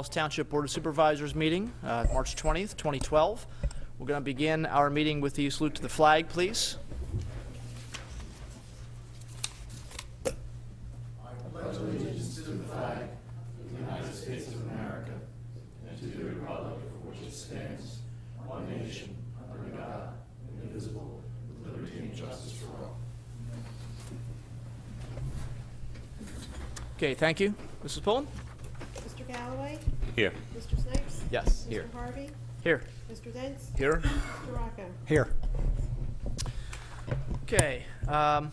Township Board of Supervisors meeting, March 20th, 2012. We're going to begin our meeting with the salute to the flag, please. I pledge allegiance to the flag of the United States of America and to the republic for which it stands, one nation, under God, indivisible, with liberty and justice for all. Okay, thank you. Mrs. Pullen? Mr. Galloway? Here. Mr. Snipes? Yes. Here. Mr. Harvey? Here. Mr. Dents? Here. Mr. Rocco? Here. Okay. All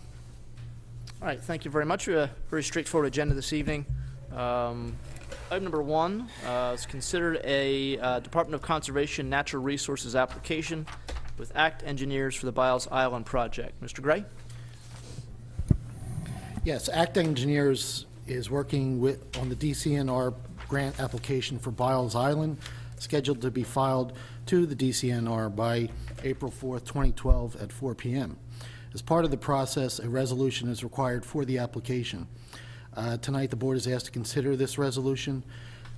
right, thank you very much. A very straightforward agenda this evening. Item number one is considered a Department of Conservation Natural Resources application with ACT engineers for the Biles Island project. Mr. Gray? Yes, ACT Engineers is working on the DCNR grant application for Biles Island, scheduled to be filed to the DCNR by April 4th, 2012 at 4 p.m. As part of the process, a resolution is required for the application. Tonight, the board is asked to consider this resolution.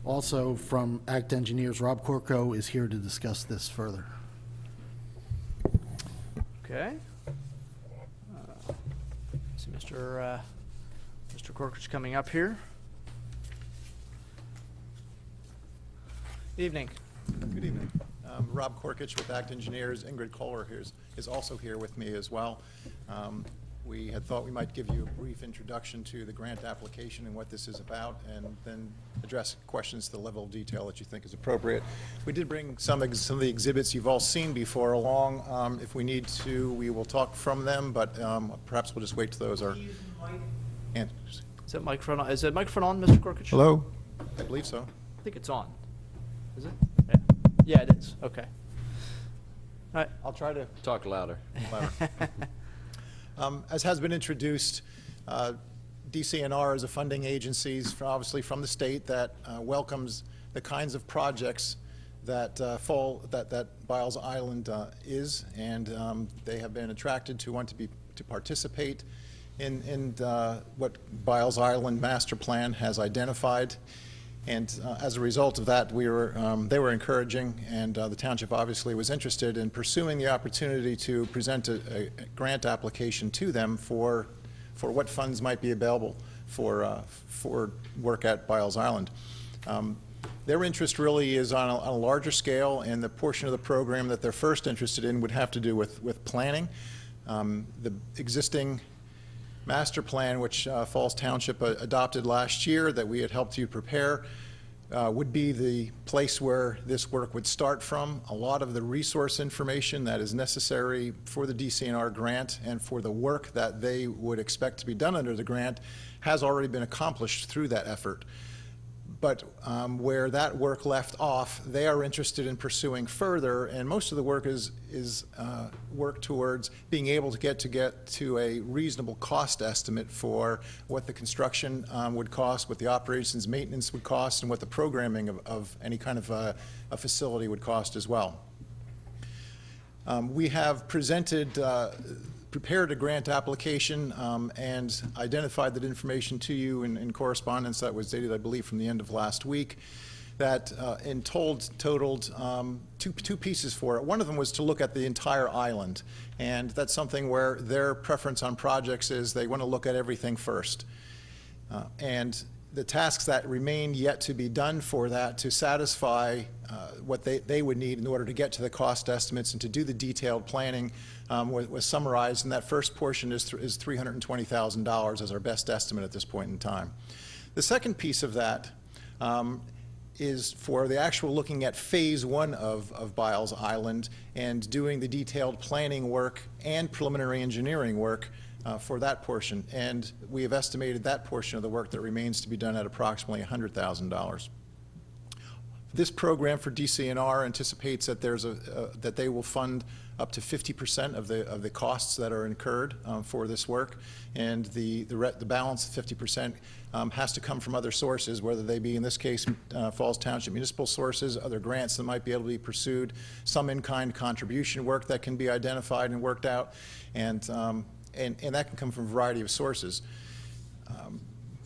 Also, from ACT Engineers, Rob Corco is here to discuss this further. Okay. See Mr. Corco's coming up here. Evening. Good evening. Rob Korkich with ACT Engineers. Ingrid Kohler is also here with me as well. We had thought we might give you a brief introduction to the grant application and what this is about, and then address questions to the level of detail that you think is appropriate. We did bring some of the exhibits you've all seen before along. If we need to, we will talk from them, but perhaps we'll just wait till those are answers. Is that microphone on? Is that microphone on, Mr. Corkich? Hello? I believe so. I think it's on. Is it? Yeah. Yeah, it is. Okay. All right. I'll try to Talk louder. As has been introduced, DCNR is a funding agency, obviously from the state, that welcomes the kinds of projects that that Biles Island is, and they have been attracted to want to participate in what Biles Island Master Plan has identified. And as a result of that, they were encouraging, and the township obviously was interested in pursuing the opportunity to present a grant application to them for what funds might be available for work at Biles Island. Their interest really is on a larger scale, and the portion of the program that they're first interested in would have to do with planning. The existing master plan, which Falls Township adopted last year, that we had helped you prepare, would be the place where this work would start from. A lot of the resource information that is necessary for the DCNR grant and for the work that they would expect to be done under the grant has already been accomplished through that effort. But where that work left off, they are interested in pursuing further, and most of the work is work towards being able to get to a reasonable cost estimate for what the construction would cost, what the operations maintenance would cost, and what the programming of any kind of a facility would cost as well. We have prepared a grant application and identified that information to you in correspondence that was dated, I believe, from the end of last week, that totaled two pieces for it. One of them was to look at the entire island, and that's something where their preference on projects is they want to look at everything first. And the tasks that remain yet to be done for that to satisfy what they would need in order to get to the cost estimates and to do the detailed planning was summarized, and that first portion is $320,000 as our best estimate at this point in time. The second piece of that is for the actual looking at phase one of Biles Island and doing the detailed planning work and preliminary engineering work for that portion, and we have estimated that portion of the work that remains to be done at approximately $100,000. This program for DCNR anticipates that that they will fund up to 50% of the costs that are incurred for this work, and the balance, 50%, has to come from other sources, whether they be, in this case, Falls Township municipal sources, other grants that might be able to be pursued, some in-kind contribution work that can be identified and worked out, and that can come from a variety of sources.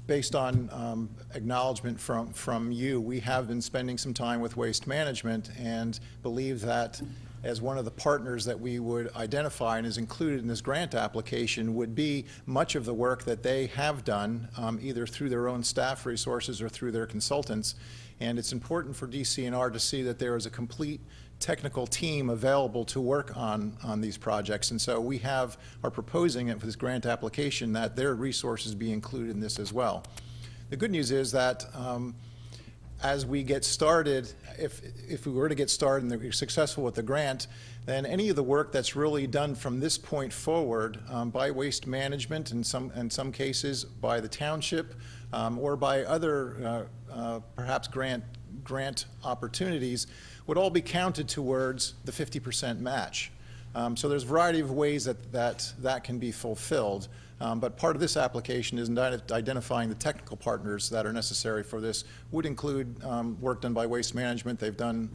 based on acknowledgement from you, we have been spending some time with Waste Management and believe that as one of the partners that we would identify and is included in this grant application would be much of the work that they have done, either through their own staff resources or through their consultants. And it's important for DCNR to see that there is a complete technical team available to work on these projects. And so we are proposing it for this grant application that their resources be included in this as well. The good news is that as we get started, if we were to get started and we're successful with the grant, then any of the work that's really done from this point forward by Waste Management, in some cases by the Township, or by other perhaps grant opportunities, would all be counted towards the 50% match. So there's a variety of ways that can be fulfilled. But part of this application is identifying the technical partners that are necessary for this. Would include work done by Waste Management. They've done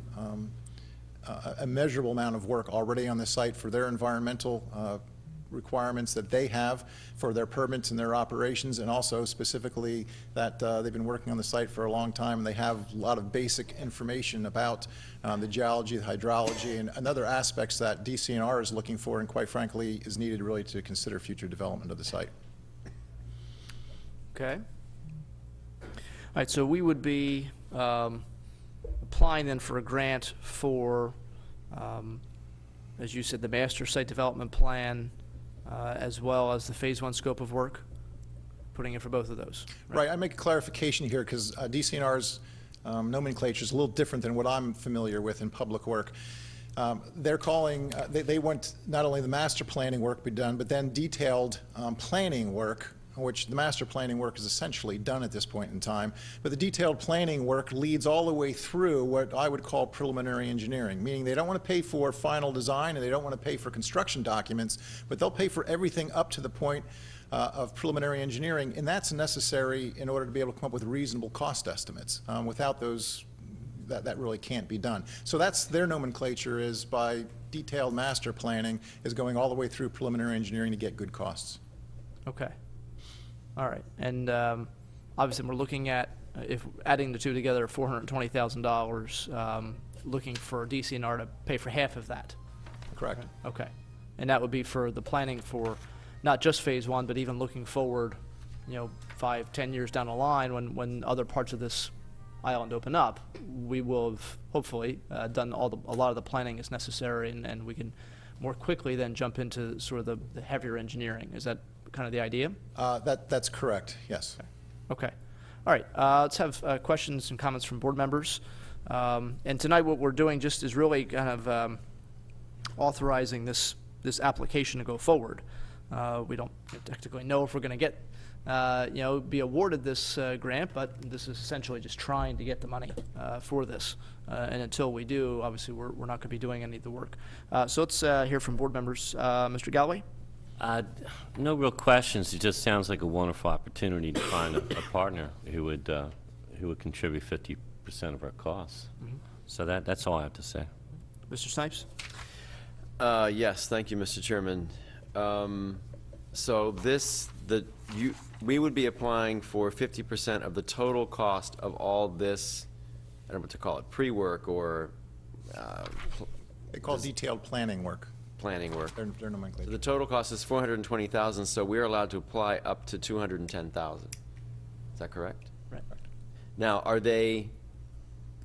a measurable amount of work already on the site for their environmental requirements that they have for their permits and their operations, and also specifically that they've been working on the site for a long time, and they have a lot of basic information about the geology, the hydrology, and other aspects that DCNR is looking for, and quite frankly is needed really to consider future development of the site. Okay. All right, so we would be applying then for a grant for, as you said, the master site development plan, as well as the phase 1 scope of work, putting in for both of those. Right, I make a clarification here because DCNR's nomenclature is a little different than what I'm familiar with in public work. They're calling, they want not only the master planning work be done, but then detailed planning work, which the master planning work is essentially done at this point in time. But the detailed planning work leads all the way through what I would call preliminary engineering, meaning they don't want to pay for final design and they don't want to pay for construction documents, but they'll pay for everything up to the point of preliminary engineering, and that's necessary in order to be able to come up with reasonable cost estimates. Without those, that really can't be done. So that's their nomenclature, is by detailed master planning is going all the way through preliminary engineering to get good costs. Okay. All right, and obviously we're looking at, if adding the two together, $420,000, looking for DCNR to pay for half of that. Correct. Okay, and that would be for the planning for not just phase 1, but even looking forward, 5, 10 years down the line when other parts of this island open up, we will have hopefully done a lot of the planning as necessary, and we can more quickly then jump into sort of the heavier engineering. Is that kind of the idea? That's correct, yes. Okay. All right, let's have questions and comments from board members. And tonight what we're doing just is really kind of authorizing this application to go forward. We don't technically know if we're going to get, be awarded this grant, but this is essentially just trying to get the money for this. And until we do, obviously we're not going to be doing any of the work. So let's hear from board members. Mr. Galloway? No real questions. It just sounds like a wonderful opportunity to find a partner who would contribute 50% of our costs. Mm-hmm. So that's all I have to say. Mr. Snipes? Yes, thank you, Mr. Chairman. So we would be applying for 50% of the total cost of all this, I don't know what to call it, pre-work or They call it detailed planning work. Planning work. Their nomenclature. So the total cost is $420,000, so we're allowed to apply up to $210,000. Is that correct? Right. Now,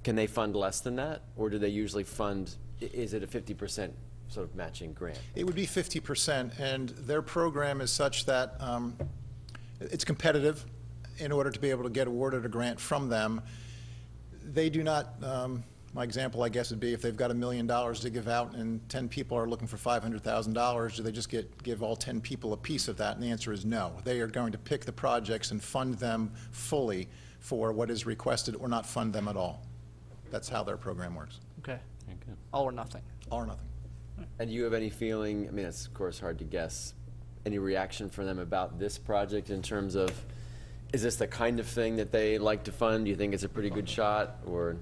can they fund less than that, or do they usually fund? Is it a 50% sort of matching grant? It would be 50%, and their program is such that it's competitive in order to be able to get awarded a grant from them. They do not, my example, I guess, would be if they've got $1 million to give out and 10 people are looking for $500,000, do they just give all 10 people a piece of that? And the answer is no. They are going to pick the projects and fund them fully for what is requested, or not fund them at all. That's how their program works. Okay. Okay. All or nothing. All or nothing. And do you have any feeling, I mean, it's of course hard to guess, any reaction from them about this project in terms of, is this the kind of thing that they like to fund? Do you think it's a pretty good shot, or?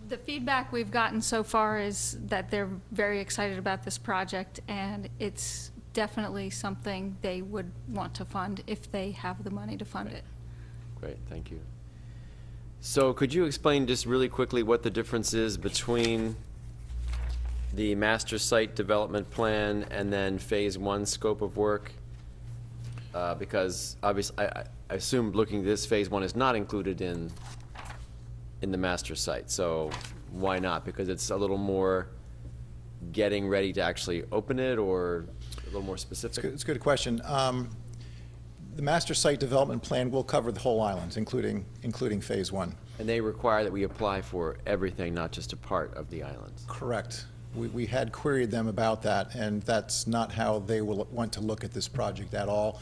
The feedback we've gotten so far is that they're very excited about this project, and it's definitely something they would want to fund if they have the money to fund it. Great, thank you. So could you explain just really quickly what the difference is between the master site development plan and then phase 1 scope of work? Because obviously, I assume looking at this, phase 1 is not included in the master site. So why not? Because it's a little more getting ready to actually open it, or a little more specific? It's a good question. The master site development plan will cover the whole island, including phase 1. And they require that we apply for everything, not just a part of the island. Correct. We had queried them about that, and that's not how they will want to look at this project at all.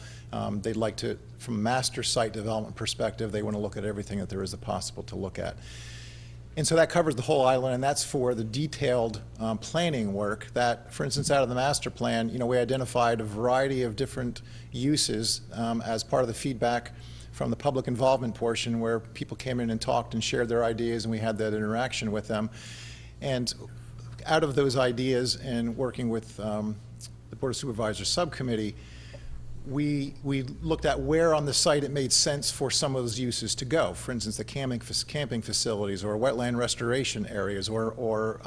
They'd like to, from a master site development perspective, they want to look at everything that there is possible to look at. And so that covers the whole island, and that's for the detailed planning work that, for instance, out of the master plan, we identified a variety of different uses as part of the feedback from the public involvement portion, where people came in and talked and shared their ideas, and we had that interaction with them. And out of those ideas, and working with the Board of Supervisors subcommittee, we looked at where on the site it made sense for some of those uses to go. For instance, the camping facilities, or wetland restoration areas, or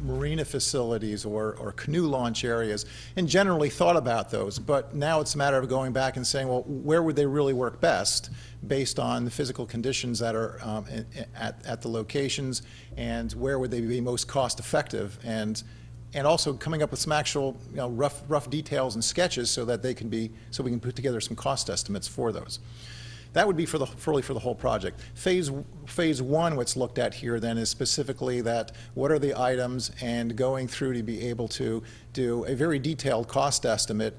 marina facilities, or canoe launch areas, and generally thought about those. But now it's a matter of going back and saying, well, where would they really work best based on the physical conditions that are at the locations, and where would they be most cost effective, and also coming up with some actual rough details and sketches so that we can put together some cost estimates for those. That would be fully for the whole project. Phase 1, what's looked at here then is specifically that what are the items, and going through to be able to do a very detailed cost estimate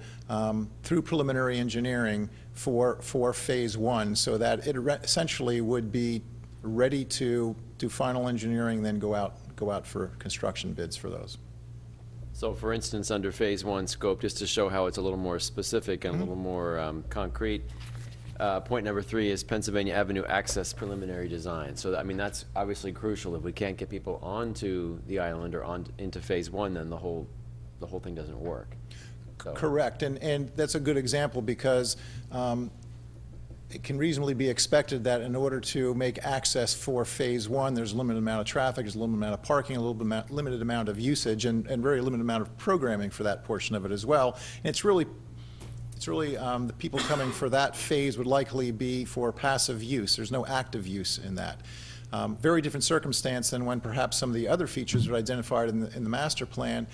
through preliminary engineering for phase 1, so that it essentially would be ready to do final engineering, then go out for construction bids for those. So for instance, under phase 1 scope, just to show how it's a little more specific and a little more concrete, point number 3 is Pennsylvania Avenue access preliminary design. So that's obviously crucial. If we can't get people onto the island or into phase 1, then the whole thing doesn't work. So. Correct, and that's a good example, because it can reasonably be expected that in order to make access for phase 1, there's a limited amount of traffic, there's a limited amount of parking, a limited amount of usage, and very limited amount of programming for that portion of it as well. And it's really the people coming for that phase would likely be for passive use. There's no active use in that. Very different circumstance than when perhaps some of the other features that are identified in the master plan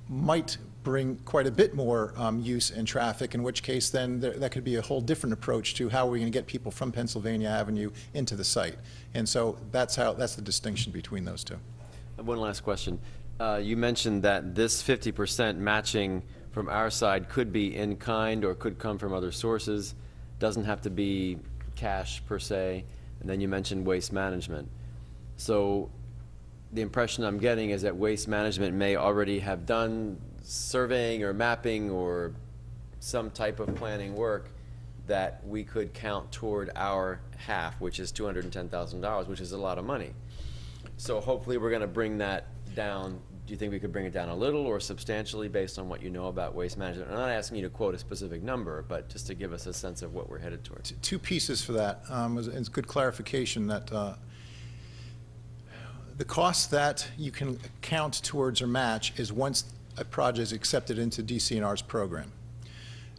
might bring quite a bit more use and traffic, in which case then that could be a whole different approach to how we're going to get people from Pennsylvania Avenue into the site. And so that's the distinction between those two. One last question. You mentioned that this 50% matching from our side could be in kind or could come from other sources, doesn't have to be cash per se, and then you mentioned waste management. So the impression I'm getting is that waste management may already have done surveying or mapping or some type of planning work that we could count toward our half, which is $210,000, which is a lot of money. So hopefully we're going to bring that down. Do you think we could bring it down a little or substantially based on what you know about waste management? I'm not asking you to quote a specific number, but just to give us a sense of what we're headed towards. Two pieces for that. It's good clarification that the cost that you can count towards or match is once a project is accepted into DCNR's program.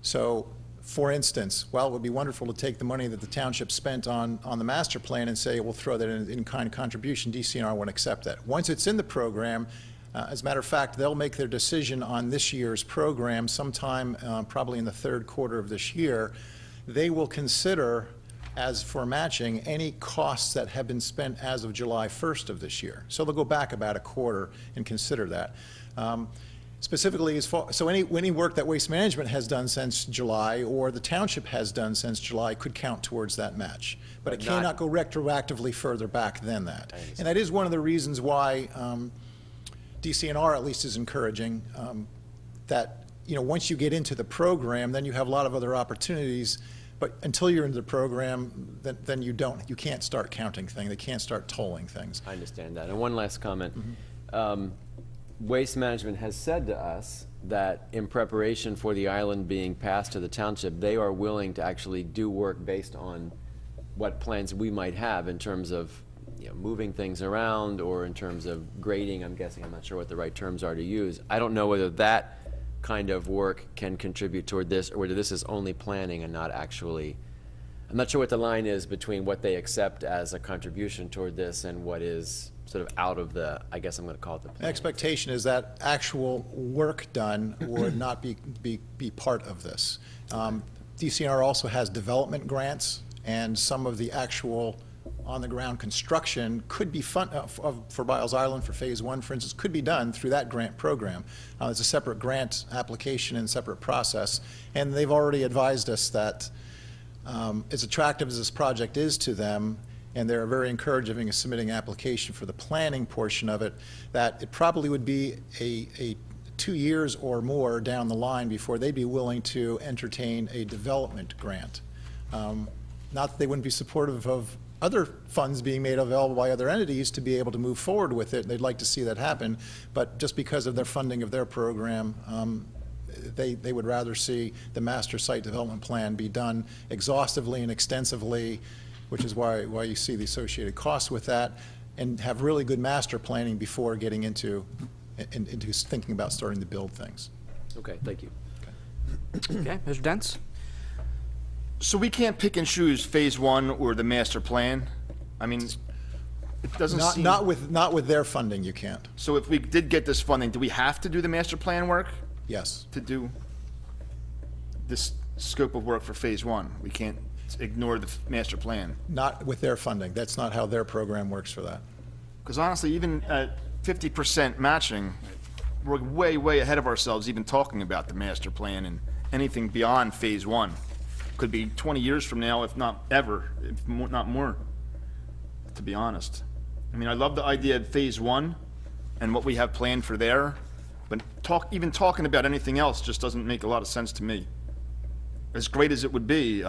So, for instance, while it would be wonderful to take the money that the township spent on the master plan and say we'll throw that in kind of contribution, DCNR won't accept that. Once it's in the program, as a matter of fact, they'll make their decision on this year's program sometime probably in the third quarter of this year. They will consider, as for matching, any costs that have been spent as of July 1st of this year. So they'll go back about a quarter and consider that. Specifically, so any work that Waste Management has done since July or the township has done since July could count towards that match. But it cannot go retroactively further back than that. And that is one of the reasons why DCNR at least is encouraging that, once you get into the program, then you have a lot of other opportunities. But until you're into the program, then you can't start counting things. They can't start tolling things. I understand that. And one last comment. Waste Management has said to us that in preparation for the island being passed to the township, they are willing to actually do work based on what plans we might have in terms of, you know, moving things around or in terms of grading, I'm guessing. I'm not sure what the right terms are to use. I don't know whether that kind of work can contribute toward this or whether this is only planning and not actually. I'm not sure what the line is between what they accept as a contribution toward this and what is sort of out of the, I guess I'm going to call it the plan. Expectation is that actual work done would not be part of this. DCNR also has development grants, and some of the actual on-the-ground construction could be for Biles Island, for Phase 1, for instance, could be done through that grant program. It's a separate grant application and separate process, and they've already advised us that as attractive as this project is to them, and they're very encouraging of submitting application for the planning portion of it, that it probably would be a 2 years or more down the line before they'd be willing to entertain a development grant. Not that they wouldn't be supportive of other funds being made available by other entities to be able to move forward with it, and they'd like to see that happen, but just because of their funding of their program, they would rather see the master site development plan be done exhaustively and extensively, which is why you see the associated costs with that, and have really good master planning before getting into thinking about starting to build things. Okay, thank you. Okay, Mr. Dents? So we can't pick and choose Phase 1 or the master plan? I mean, it doesn't seem... Not with their funding, you can't. So if we did get this funding, do we have to do the master plan work Yes. to do this scope of work for Phase 1? We can't ignore the master plan? Not with their funding. That's not how their program works for that. Because honestly, even at 50% matching, we're way, way ahead of ourselves even talking about the master plan and anything beyond Phase 1. Could be 20 years from now, if not ever, if not more, to be honest. I mean, I love the idea of Phase 1 and what we have planned for there, but even talking about anything else just doesn't make a lot of sense to me. As great as it would be,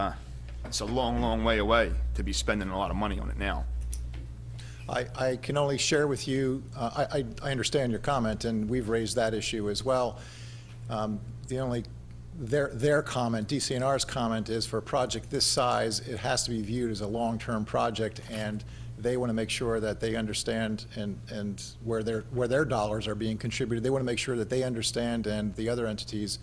it's a long, long way away to be spending a lot of money on it now. I can only share with you, I understand your comment, and we've raised that issue as well. Their comment, DCNR's comment, is for a project this size, it has to be viewed as a long-term project, and they want to make sure that they understand and where their dollars are being contributed. They want to make sure that they understand, and the other entities,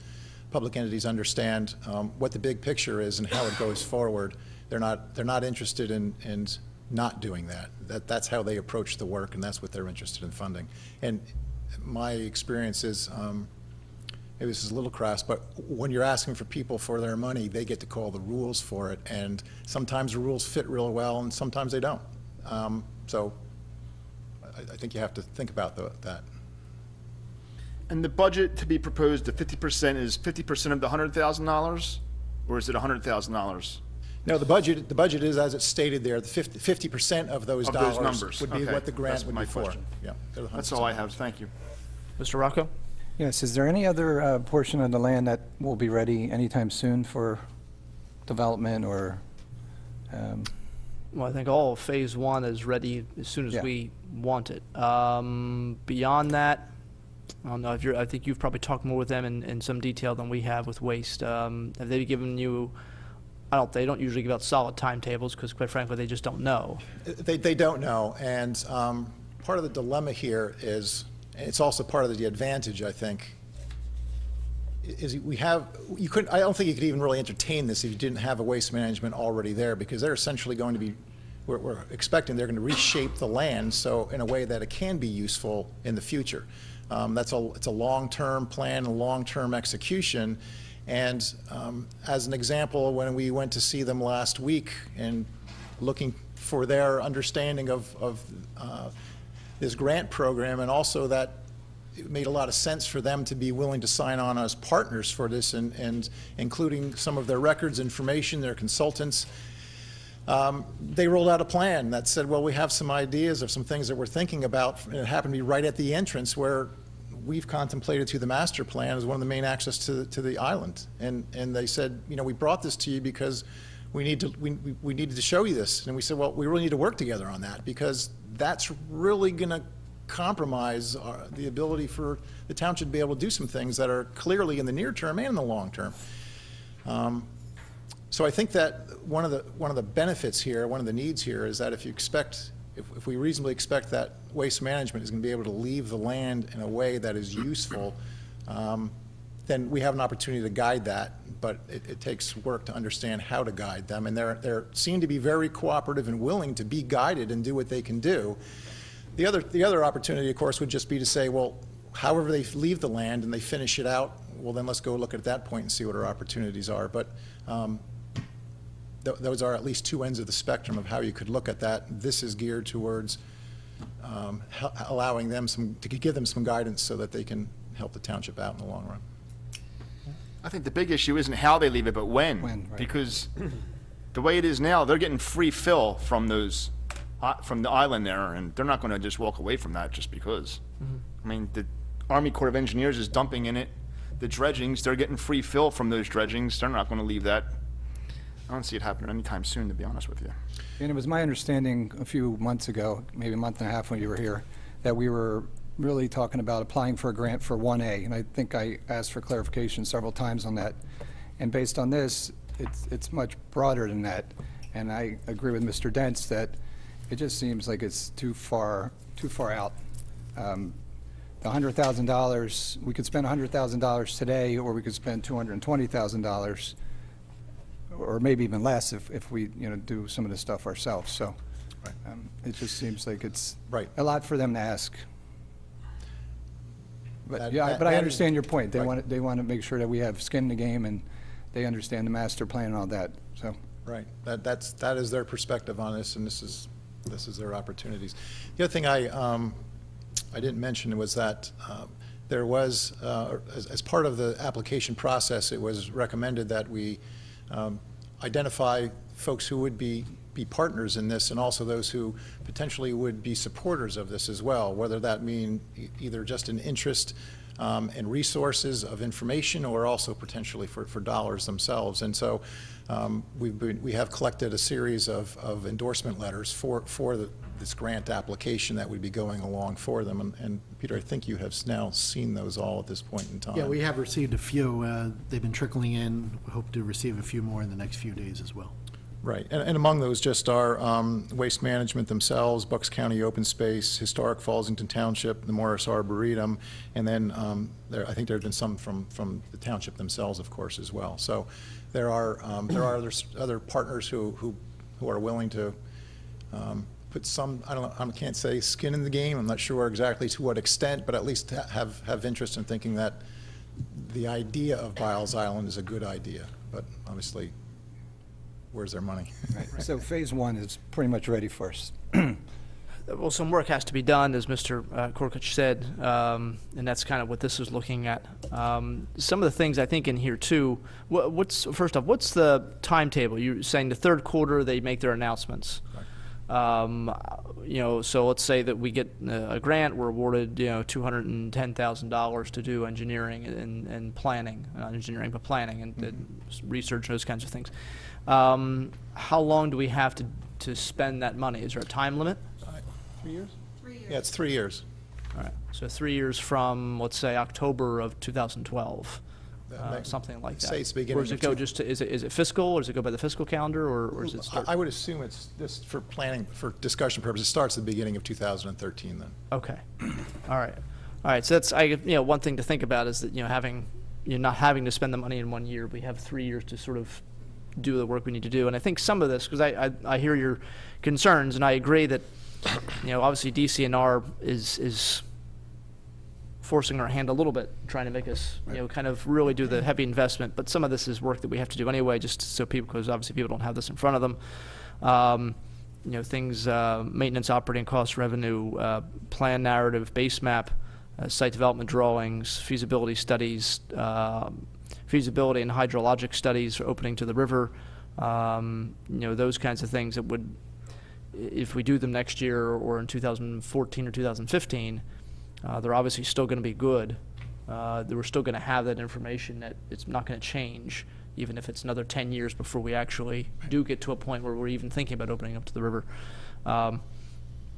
public entities, understand what the big picture is and how it goes forward. They're not interested in not doing that. That's how they approach the work, and that's what they're interested in funding. And my experience is, maybe this is a little crass, but when you're asking for people for their money, they get to call the rules for it, and sometimes the rules fit real well, and sometimes they don't. So I think you have to think about that. And the budget to be proposed, the 50% is 50% of the $100,000, or is it $100,000? No, the budget is, as it's stated there, the 50% of those dollars numbers. would be Okay. what the grant That's would my be for. question. Yeah, they're the That's all I 100%. have, thank you. Mr. Rocco? Yes, is there any other portion of the land that will be ready anytime soon for development or, Well, I think all of Phase 1 is ready as soon as Yeah. we want it. Beyond that, I don't know if I think you've probably talked more with them in some detail than we have with Waste. Have they given you, they don't usually give out solid timetables because quite frankly, they just don't know. They don't know, and part of the dilemma here is, and it's also part of the advantage, I think, is I don't think you could even really entertain this if you didn't have a waste management already there, because they're essentially going to be, we're expecting they're going to reshape the land so in a way that it can be useful in the future. It's a long-term plan, a long-term execution, and as an example, when we went to see them last week and looking for their understanding of this grant program, and also that it made a lot of sense for them to be willing to sign on as partners for this, and including some of their records, information, their consultants. They rolled out a plan that said, well, we have some ideas of some things that we're thinking about, and it happened to be right at the entrance where we've contemplated through the master plan as one of the main access to the island. And they said, we brought this to you because we needed to show you this. And we said, well, we really need to work together on that, because that's really going to compromise the ability for the township to be able to do some things that are clearly in the near term and in the long term. So I think that one of the benefits here, one of the needs here, is that if we reasonably expect that waste management is going to be able to leave the land in a way that is useful, then we have an opportunity to guide that, but it takes work to understand how to guide them, and they seem to be very cooperative and willing to be guided and do what they can do. The other opportunity, of course, would just be to say, well, however they leave the land and they finish it out, well, then let's go look at that point and see what our opportunities are. But those are at least two ends of the spectrum of how you could look at that. This is geared towards allowing them to give them some guidance so that they can help the township out in the long run. I think the big issue isn't how they leave it, but when. When, right. Because the way it is now, they're getting free fill from those, from the island there, and they're not going to just walk away from that just because. I mean, the Army Corps of Engineers is dumping in it. The dredgings, they're getting free fill from those dredgings. They're not going to leave that. I don't see it happening anytime soon, to be honest with you. And it was my understanding a few months ago, maybe a month and a half when you were here, that we were really talking about applying for a grant for 1A, and I think I asked for clarification several times on that. And based on this, it's much broader than that. And I agree with Mr. Dents that it just seems like it's too far out. The $100,000, we could spend $100,000 today, or we could spend $220,000, or maybe even less if we, do some of the stuff ourselves. So it just seems like it's a lot for them to ask. But I understand your point. They want to make sure that we have skin in the game and they understand the master plan and all that. So right, that is their perspective on this, and this is their opportunities. The other thing I didn't mention was that there was, as part of the application process, it was recommended that we identify folks who would be partners in this, and also those who potentially would be supporters of this as well, whether that mean either just an interest and resources of information, or also potentially for dollars themselves. And so we have collected a series of endorsement letters for this grant application that would be going along for them. And Peter, I think you have now seen those all at this point in time. Yeah, we have received a few. They've been trickling in. We hope to receive a few more in the next few days as well. Right, and among those just are Waste Management themselves, Bucks County Open Space, Historic Fallsington Township, the Morris Arboretum, and then I think there have been some from the township themselves, of course, as well. So there are other partners who are willing to put some, I can't say skin in the game. I'm not sure exactly to what extent, but at least have interest in thinking that the idea of Biles Island is a good idea. But obviously, where's their money? right. So phase one is pretty much ready for us. Well, some work has to be done, as Mr. Korkich said, and that's kind of what this is looking at. Some of the things I think in here too. First off, what's the timetable? You're saying the third quarter they make their announcements. Right. So let's say that we get a grant, we're awarded, $210,000 to do engineering and planning, not engineering but planning and research, those kinds of things. How long do we have to spend that money? Is there a time limit? 3 years? 3 years. Yeah, it's 3 years. All right. So 3 years from, let's say, October of 2012, something like that. Say it's beginning. Or does it go just to, is it fiscal, or does it go by the fiscal calendar, or is it start? I would assume it's this for planning, for discussion purposes. It starts at the beginning of 2013 then. Okay. All right. All right. So that's, one thing to think about is that, not having to spend the money in 1 year. We have 3 years to sort of do the work we need to do. And I think some of this, because I hear your concerns, and I agree that, obviously DCNR is forcing our hand a little bit, trying to make us, kind of really do the heavy investment. But some of this is work that we have to do anyway, just so because obviously people don't have this in front of them. Things, maintenance, operating costs, revenue, plan narrative, base map, site development drawings, feasibility studies, feasibility and hydrologic studies for opening to the river, those kinds of things that would, if we do them next year or in 2014 or 2015, they're obviously still going to be good. We're still going to have that information, that it's not going to change, even if it's another 10 years before we actually do get to a point where we're even thinking about opening up to the river.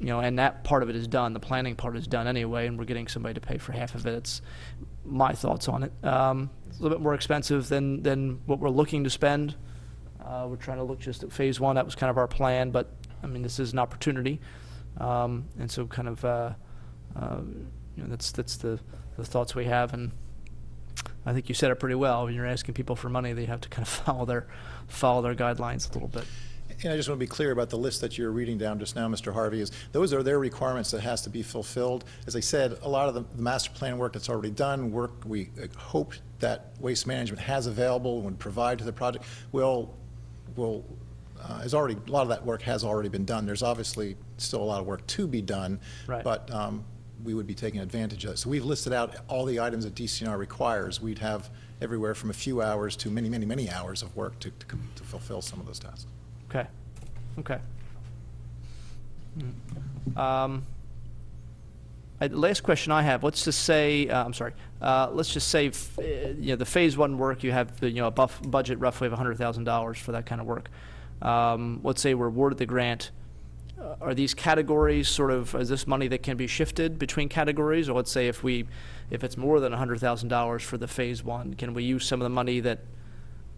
you know, and that part of it is done. The planning part is done anyway, and we're getting somebody to pay for half of it. It's my thoughts on it. It's a little bit more expensive than what we're looking to spend. We're trying to look just at phase one. That was kind of our plan, but I mean, this is an opportunity, and so kind of you know, that's the thoughts we have. And I think you said it pretty well. When you're asking people for money, they have to kind of follow their guidelines a little bit. And I just want to be clear about the list that you're reading down just now, Mr. Harvey, is those are their requirements that has to be fulfilled. As I said, a lot of the master plan work that's already done, work we hope that Waste Management has available and would provide to the project is already, a lot of that work has already been done. There's obviously still a lot of work to be done, Right. but we would be taking advantage of it. So we've listed out all the items that DCNR requires. We'd have everywhere from a few hours to many, many, many hours of work to fulfill some of those tasks. Okay. Okay. Last question I have. Let's just say, I'm sorry. Let's just say, you know, the phase one work. You have the, you know, a budget roughly of $100,000 for that kind of work. Let's say we're awarded the grant. Are these categories sort of, is this money that can be shifted between categories? Or let's say if it's more than $100,000 for the phase one, can we use some of the money that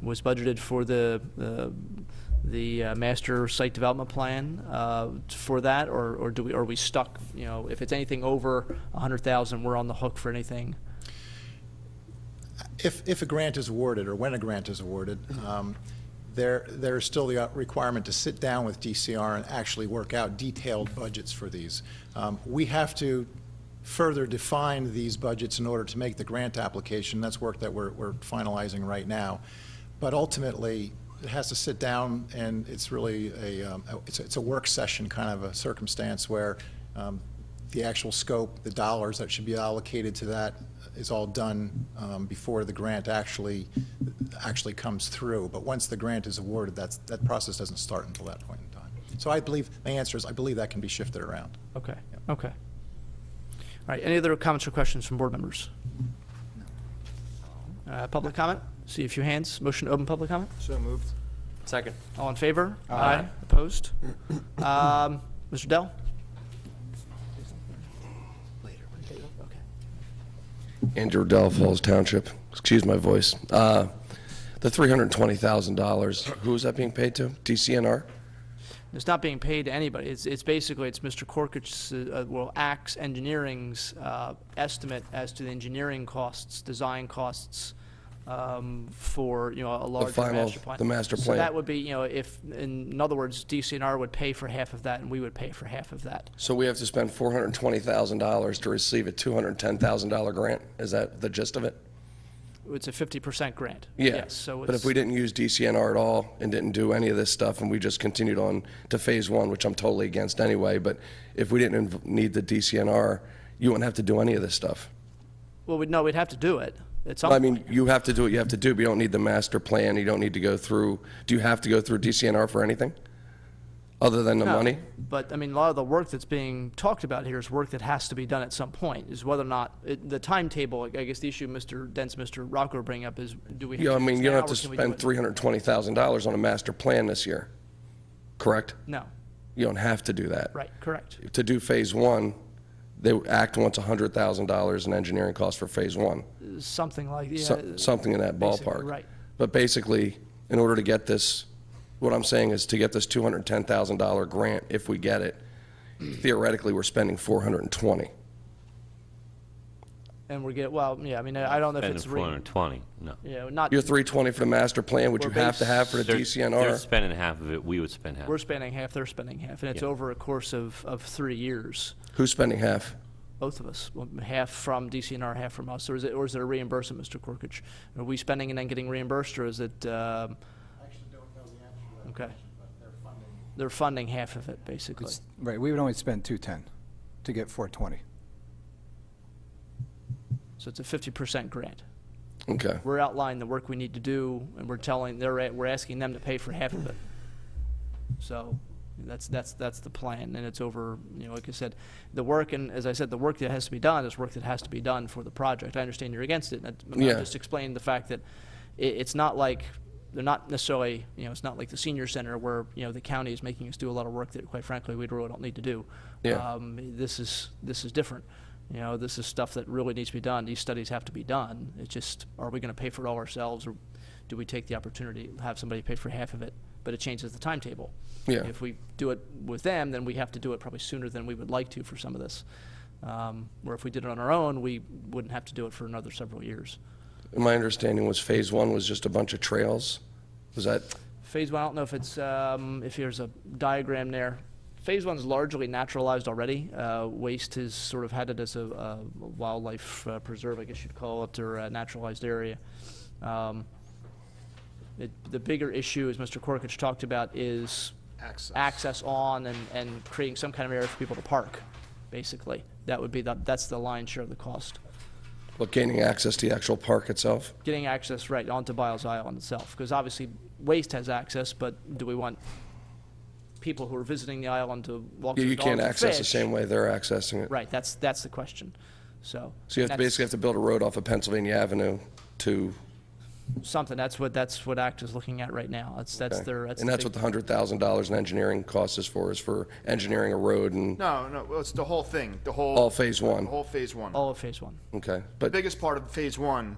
was budgeted for the master site development plan for that, or are we stuck? You know, if it's anything over 100,000, we're on the hook for anything. If a grant is awarded, or when a grant is awarded, there's still the requirement to sit down with DCR and actually work out detailed budgets for these. We have to further define these budgets in order to make the grant application. That's work that we're finalizing right now. But ultimately, it has to sit down, and it's really it's a work session kind of a circumstance where the actual scope, the dollars that should be allocated to that is all done before the grant actually comes through. But once the grant is awarded, that process doesn't start until that point in time. So I believe, my answer is I believe that can be shifted around. Okay. Yeah. Okay. All right. Any other comments or questions from board members? Public comment? See a few hands. Motion to open public comment? So moved. Second. All in favor? Aye. Opposed? Mr. Dell? Andrew Dell, Falls Township. Excuse my voice. The $320,000, who is that being paid to? DCNR? It's not being paid to anybody. It's basically, it's Mr. Korkich's, ACT's Engineering's estimate as to the engineering costs, design costs for, you know, a larger master plan. The master So plan. that would be, you know, if, in other words, DCNR would pay for half of that and we would pay for half of that. So we have to spend $420,000 to receive a $210,000 grant? Is that the gist of it? It's a 50% grant. Yeah. Yes, so But if we didn't use DCNR at all and didn't do any of this stuff and we just continued on to phase one, which I'm totally against anyway, but if we didn't need the DCNR, you wouldn't have to do any of this stuff. Well, we'd have to do it at some I point. mean, you have to do what you have to do, but you don't need the master plan. You don't need to go through, do you have to go through DCNR for anything other than the No, money? But, I mean, a lot of the work that's being talked about here is work that has to be done at some point, is whether or not, the timetable, I guess the issue Mr. Rocco will bring up is, do we have to Yeah, I do mean, this you now, don't have to or can we do spend it- $320,000 on a master plan this year, correct? No, You don't have to do that. right, correct. To do phase one, the ACT wants $100,000 in engineering costs for phase one. Something like, yeah. Something in that basically, ballpark. right. But basically, in order to get this, what I'm saying is to get this $210,000 grant, if we get it, theoretically, we're spending $420,000. And well, yeah, I mean, I don't know if Spending it's, 420, no. yeah, not, Your $320 for the master plan, which We're you have to have for the They're DCNR. spending half of it, we would spend half. we're spending half, they're spending half, and it's Yeah. over a course of 3 years, Who's spending half? both of us. Well, half from DCNR, half from us, or is it a reimbursement, Mr. Korkich? Are we spending and then getting reimbursed, or is it, I actually don't know the answer to that okay. question, but they're funding. They're funding half of it, basically. Right, we would only spend 210 to get 420. So it's a 50% grant. Okay. We're outlining the work we need to do, and we're asking them to pay for half of it. So that's the plan, and it's over, you know, like I said, the work, and as I said, the work that has to be done is work that has to be done for the project. I understand you're against it. I'm Yeah. just explaining the fact that it's not like they're not necessarily, it's not like the senior center where, the county is making us do a lot of work that, quite frankly, we really don't need to do. Yeah. This is different. This is stuff that really needs to be done. These studies have to be done. It's just, are we going to pay for it all ourselves, or do we take the opportunity to have somebody pay for half of it? But it changes the timetable. Yeah. If we do it with them, then we have to do it probably sooner than we would like to for some of this. Where if we did it on our own, we wouldn't have to do it for another several years. My understanding was Phase 1 was just a bunch of trails. Was that? Phase 1, I don't know if it's, if there's a diagram there. Phase 1's largely naturalized already. Waste has sort of had it as a wildlife preserve, I guess you'd call it, or a naturalized area. The bigger issue, as Mr. Korkich talked about, is access on and creating some kind of area for people to park, basically. That would be that's the lion's share of the cost. Well, gaining access to the actual park itself? Getting access, right, onto Biles Island itself. Because obviously, Waste has access, but do we want people who are visiting the island to walk You their dogs can't and access the fish? same way they're accessing it. Right, that's the question. So So you have to basically have to build a road off of Pennsylvania Avenue to. something. That's what ACT is looking at right now. That's Okay. their And that's what the $100,000 in engineering cost is for engineering a road and No, well, it's the whole thing, the whole. all Phase 1. The whole Phase 1. all of Phase 1 Okay, The but biggest part of Phase 1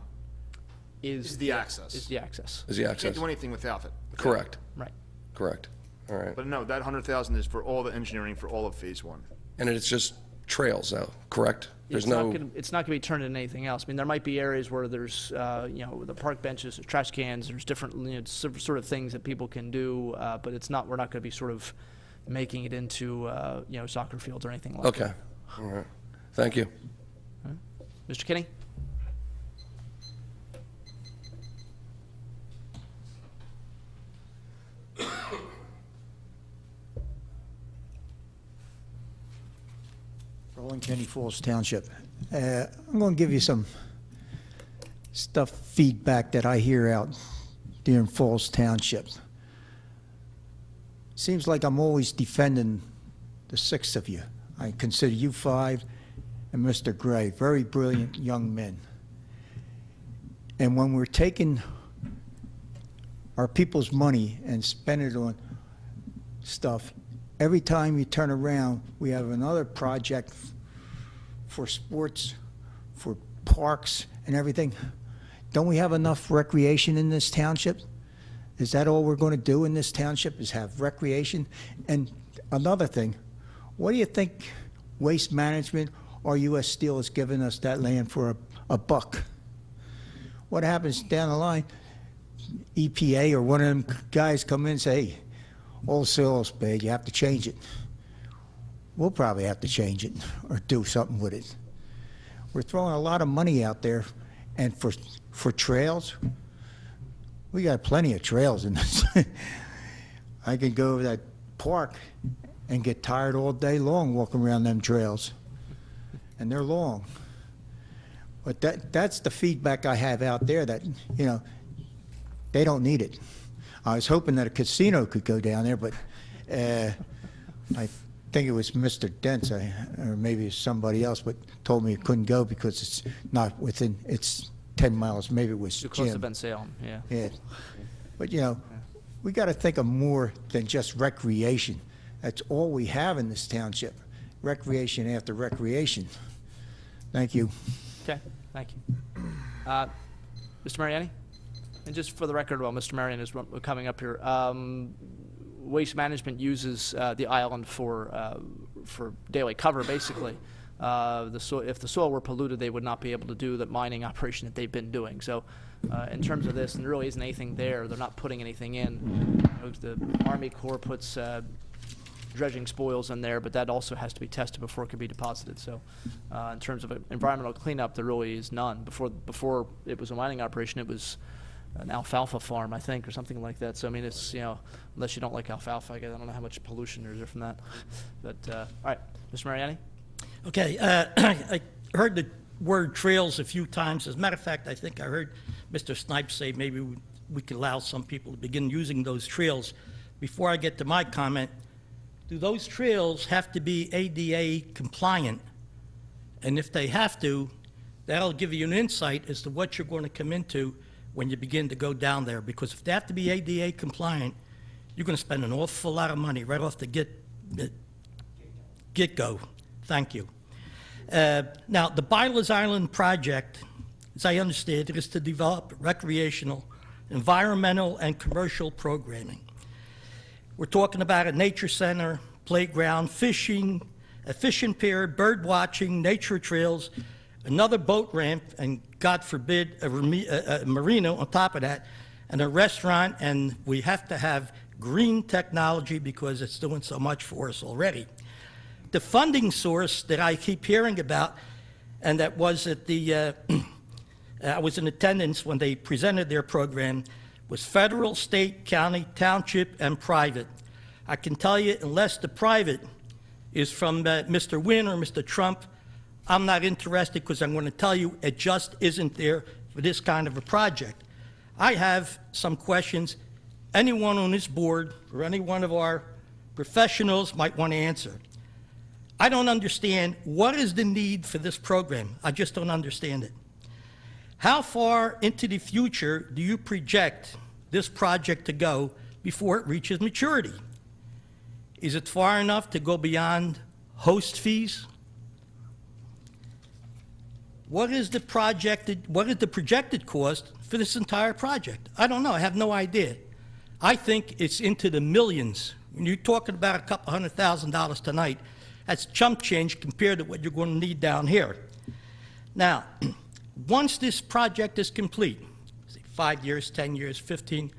is is the access. Is the access. is the You access? can't do anything without it. Correct, Right. correct. All right. But no, that 100,000 is for all the engineering for all of Phase 1. And it's just trails though, correct? There's no, It's not going to be turned into anything else. I mean, there might be areas where there's, the park benches, there's trash cans, there's different, sort of things that people can do, but it's not. We're not going to be sort of making it into, soccer fields or anything like okay, all right. Thank you. that. Mr. Kinney? Roland Kenny Falls Township. I'm going to give you some feedback that I hear out there in Falls Township. Seems like I'm always defending the six of you. I consider you five and Mr. Gray very brilliant young men. And when we're taking our people's money and spending it on stuff, every time you turn around, we have another project for sports, for parks and everything. Don't we have enough recreation in this township? Is that all we're going to do in this township, is have recreation? And another thing, what do you think Waste Management or U.S. Steel is giving us that land for a buck? What happens down the line? EPA or one of them guys come in and say, hey, old soil's bad, you have to change it. We'll probably have to change it or do something with it. We're throwing a lot of money out there, and for trails, we got plenty of trails in this. I can go to that park and get tired all day long walking around them trails, and they're long. But that's the feedback I have out there, that, they don't need it. I was hoping that a casino could go down there, but I think it was Mr. Dent's, or maybe somebody else, but told me it couldn't go because it's not within, it's 10 miles. Maybe it was Too close to Jim. Ben Salem, yeah. Yeah. But, we got to think of more than just recreation. That's all we have in this township, recreation after recreation. Thank you. Okay, thank you. Mr. Mariani? And just for the record, while Mr. Mariani is coming up here, Waste Management uses the island for daily cover, basically. If the soil were polluted, they would not be able to do the mining operation that they've been doing. So in terms of this, and there really isn't anything there. They're not putting anything in. The Army Corps puts dredging spoils in there, but that also has to be tested before it can be deposited. So in terms of environmental cleanup, there really is none. Before it was a mining operation, it was an alfalfa farm, I think, or something like that. So I mean, it's, unless you don't like alfalfa, I don't know how much pollution there is from that. But all right, Mr. Mariani? Okay, I heard the word trails a few times. As a matter of fact, I think I heard Mr. Snipes say maybe we could allow some people to begin using those trails. Before I get to my comment, do those trails have to be ADA compliant? And if they have to, that'll give you an insight as to what you're going to come into when you begin to go down there, because if they have to be ADA compliant, you're going to spend an awful lot of money right off the get-go. Thank you. Now, the Byler's Island project, as I understand it, is to develop recreational, environmental, and commercial programming. We're talking about a nature center, playground, fishing, a fishing pier, bird watching, nature trails, another boat ramp, and God forbid, a marina on top of that, and a restaurant, and we have to have green technology because it's doing so much for us already. The funding source that I keep hearing about, and that was at the, I was in attendance when they presented their program, was federal, state, county, township, and private. I can tell you, unless the private is from Mr. Wynn or Mr. Trump, I'm not interested, because I'm going to tell you it just isn't there for this kind of a project. I have some questions anyone on this board or any one of our professionals might want to answer. I don't understand what is the need for this program. I just don't understand it. How far into the future do you project this project to go before it reaches maturity? Is it far enough to go beyond host fees? What is the projected cost for this entire project? I don't know. I have no idea. I think it's into the millions. When you're talking about a couple $100,000 tonight, that's chump change compared to what you're going to need down here. Now, once this project is complete, say 5 years, 10 years, 15,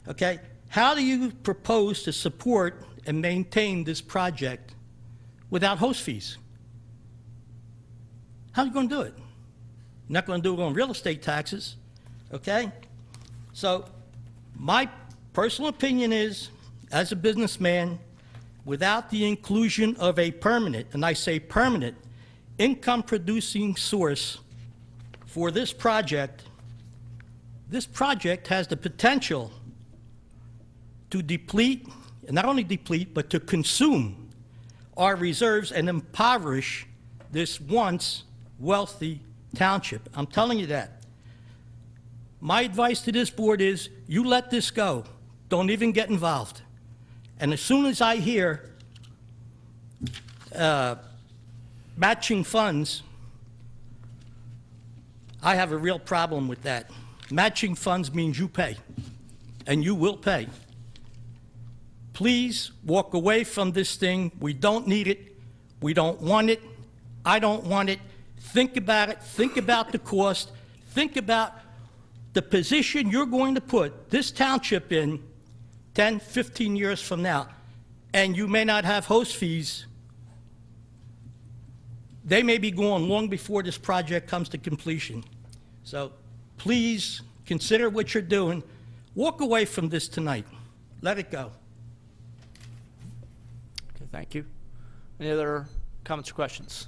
okay, how do you propose to support and maintain this project without host fees? How are you going to do it? You're not going to do it on real estate taxes, okay? So my personal opinion is, as a businessman, without the inclusion of a permanent, and I say permanent, income-producing source for this project has the potential to deplete, and not only deplete, but to consume our reserves and impoverish this once wealthy township. I'm telling you that. My advice to this board is, you let this go. Don't even get involved. And as soon as I hear matching funds, I have a real problem with that. Matching funds means you pay, and you will pay. Please walk away from this thing. We don't need it. We don't want it. I don't want it. Think about it. Think about the cost. Think about the position you're going to put this township in 10, 15 years from now, and you may not have host fees. They may be going long before this project comes to completion. So please consider what you're doing. Walk away from this tonight. Let it go. Okay, thank you. Any other comments or questions?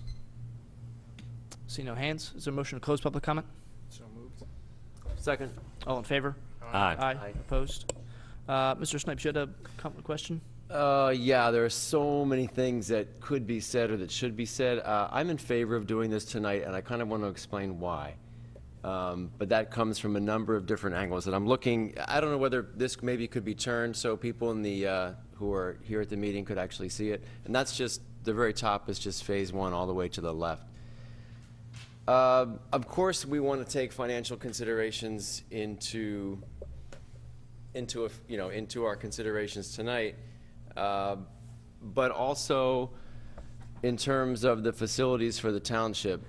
See no hands. Is there a motion to close public comment? So moved. Second. All in favor? Aye. Aye. Opposed? Mr. Snipes, you had a question? Yeah, there are so many things that could be said or that should be said. I'm in favor of doing this tonight, and I kind of want to explain why. But that comes from a number of different angles. And I'm looking, I don't know whether this maybe could be turned so people in the, who are here at the meeting could actually see it. And that's just, the very top is just phase one all the way to the left. Of course, we want to take financial considerations into our considerations tonight, but also in terms of the facilities for the township.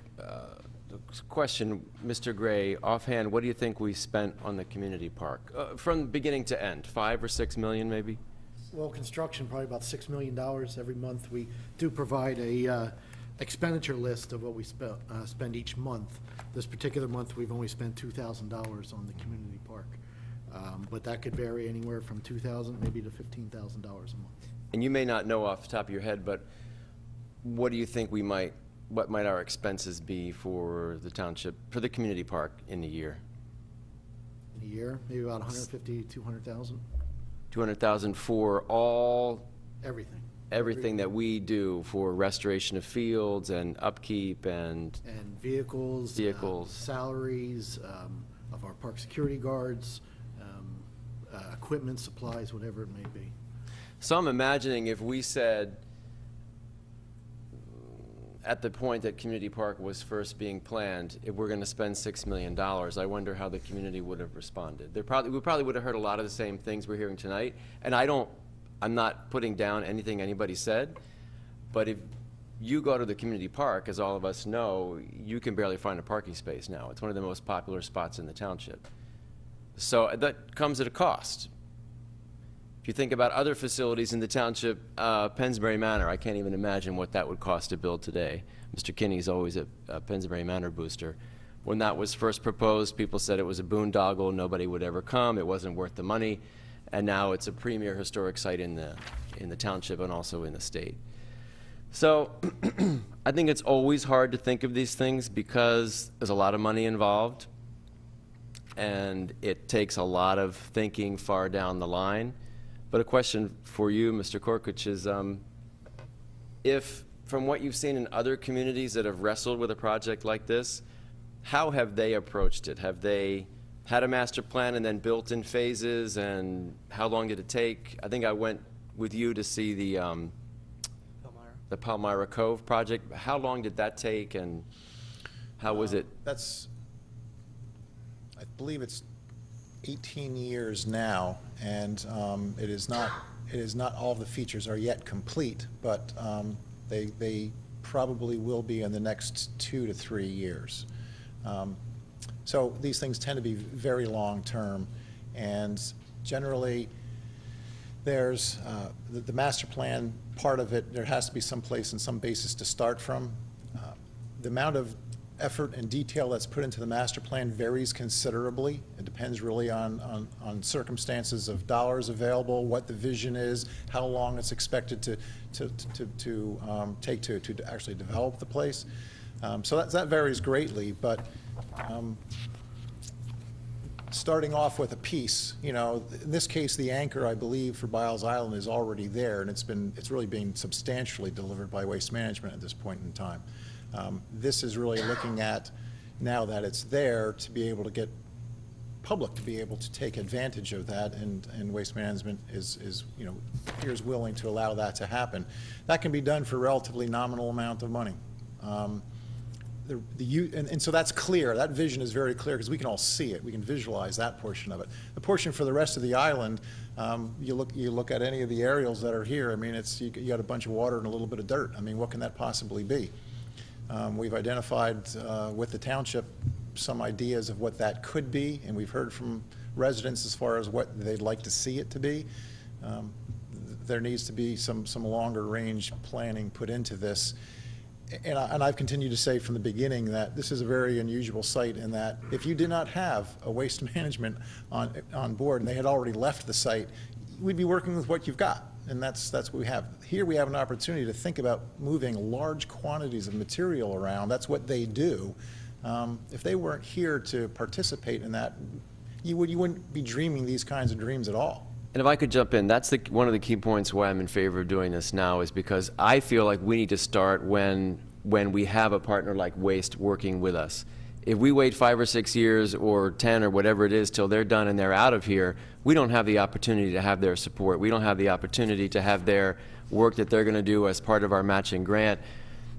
Question, Mr. Gray, offhand, what do you think we spent on the community park from beginning to end? 5 or 6 million, maybe? Well, construction, probably about $6 million every month. We do provide a expenditure list of what we spend each month. This particular month, we've only spent $2,000 on the community park. But that could vary anywhere from $2,000 maybe to $15,000 a month. And you may not know off the top of your head, but what do you think what might our expenses be for the township, for the community park in a year? In a year, maybe about 150, 200,000. 200,000 for all Everything that we do for restoration of fields and upkeep and vehicles, salaries, of our park security guards, equipment, supplies, whatever it may be. So I'm imagining if we said, at the point that Community Park was first being planned, if we're going to spend $6 million, I wonder how the community would have responded. We probably would have heard a lot of the same things we're hearing tonight. And I'm not putting down anything anybody said, but if you go to the community park, as all of us know, you can barely find a parking space now. It's one of the most popular spots in the township. So that comes at a cost. If you think about other facilities in the township, Pennsbury Manor, I can't even imagine what that would cost to build today. Mr. Kinney's always a Pennsbury Manor booster. When that was first proposed, people said it was a boondoggle, nobody would ever come, it wasn't worth the money, and now it's a premier historic site in the township and also in the state. So I think it's always hard to think of these things because there's a lot of money involved, and it takes a lot of thinking far down the line. But a question for you, Mr. Korkich, is if, from what you've seen in other communities that have wrestled with a project like this, how have they approached it? Have they had a master plan and then built in phases, and how long did it take? I think I went with you to see the Palmyra Cove project. How long did that take, and how was it? I believe it's 18 years now, and it is not all the features are yet complete, but they probably will be in the next 2 to 3 years. So these things tend to be very long-term, and generally there's the master plan part of it. There has to be some place and some basis to start from. The amount of effort and detail that's put into the master plan varies considerably. It depends really on circumstances of dollars available, what the vision is, how long it's expected to take to actually develop the place. So that varies greatly, but starting off with a piece, you know, in this case, the anchor, I believe, for Biles Island is already there, and it's really being substantially delivered by Waste Management at this point in time. This is really looking at, now that it's there, to be able to get public to be able to take advantage of that, and Waste Management is you know, appears willing to allow that to happen. That can be done for a relatively nominal amount of money. And so that's clear. That vision is very clear because we can all see it. We can visualize that portion of it. The portion for the rest of the island, you look at any of the aerials that are here. I mean, you got a bunch of water and a little bit of dirt. I mean, what can that possibly be? We've identified with the township some ideas of what that could be, and we've heard from residents as far as what they'd like to see it to be. There needs to be some longer range planning put into this. And I've continued to say from the beginning that this is a very unusual site in that if you did not have a Waste Management on board and they had already left the site, we'd be working with what you've got. And that's what we have. Here we have an opportunity to think about moving large quantities of material around. That's what they do. If they weren't here to participate in that, you wouldn't be dreaming these kinds of dreams at all. And if I could jump in, that's one of the key points why I'm in favor of doing this now, is because I feel like we need to start when we have a partner like Waste working with us. If we wait 5 or 6 years or 10 or whatever it is till they're done and they're out of here, we don't have the opportunity to have their support. We don't have the opportunity to have their work that they're going to do as part of our matching grant.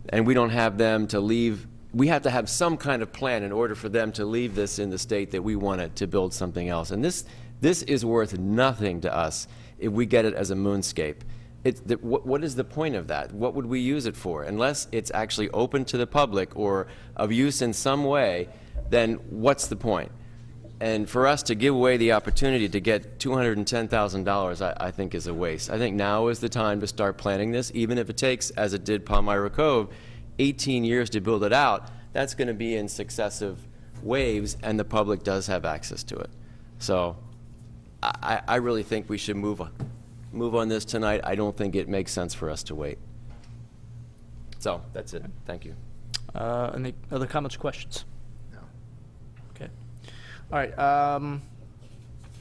And we don't have them to leave. We have to have some kind of plan in order for them to leave this in the state that we want it to build something else. And this is worth nothing to us if we get it as a moonscape. What is the point of that? What would we use it for? Unless it's actually open to the public or of use in some way, then what's the point? And for us to give away the opportunity to get $210,000, I think is a waste. I think now is the time to start planning this, even if it takes, as it did Palmyra Cove, 18 years to build it out. That's going to be in successive waves, and the public does have access to it. So I really think we should move on this tonight. I don't think it makes sense for us to wait. So that's it. Thank you. Any other comments or questions? No. Okay. All right.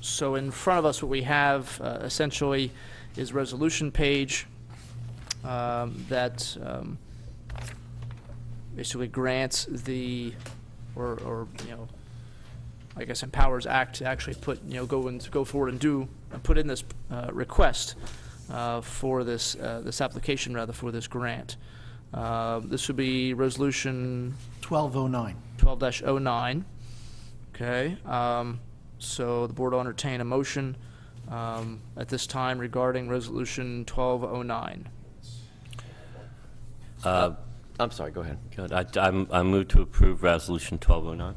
So in front of us, what we have essentially is a resolution page that basically grants the, or you know, I guess, empowers ACT to actually put, go forward and put in this request for this application, rather, for this grant. This would be resolution 1209. 12-09. Okay. So the board will entertain a motion at this time regarding resolution 1209. I'm sorry, go ahead. Good. I move to approve Resolution 1209.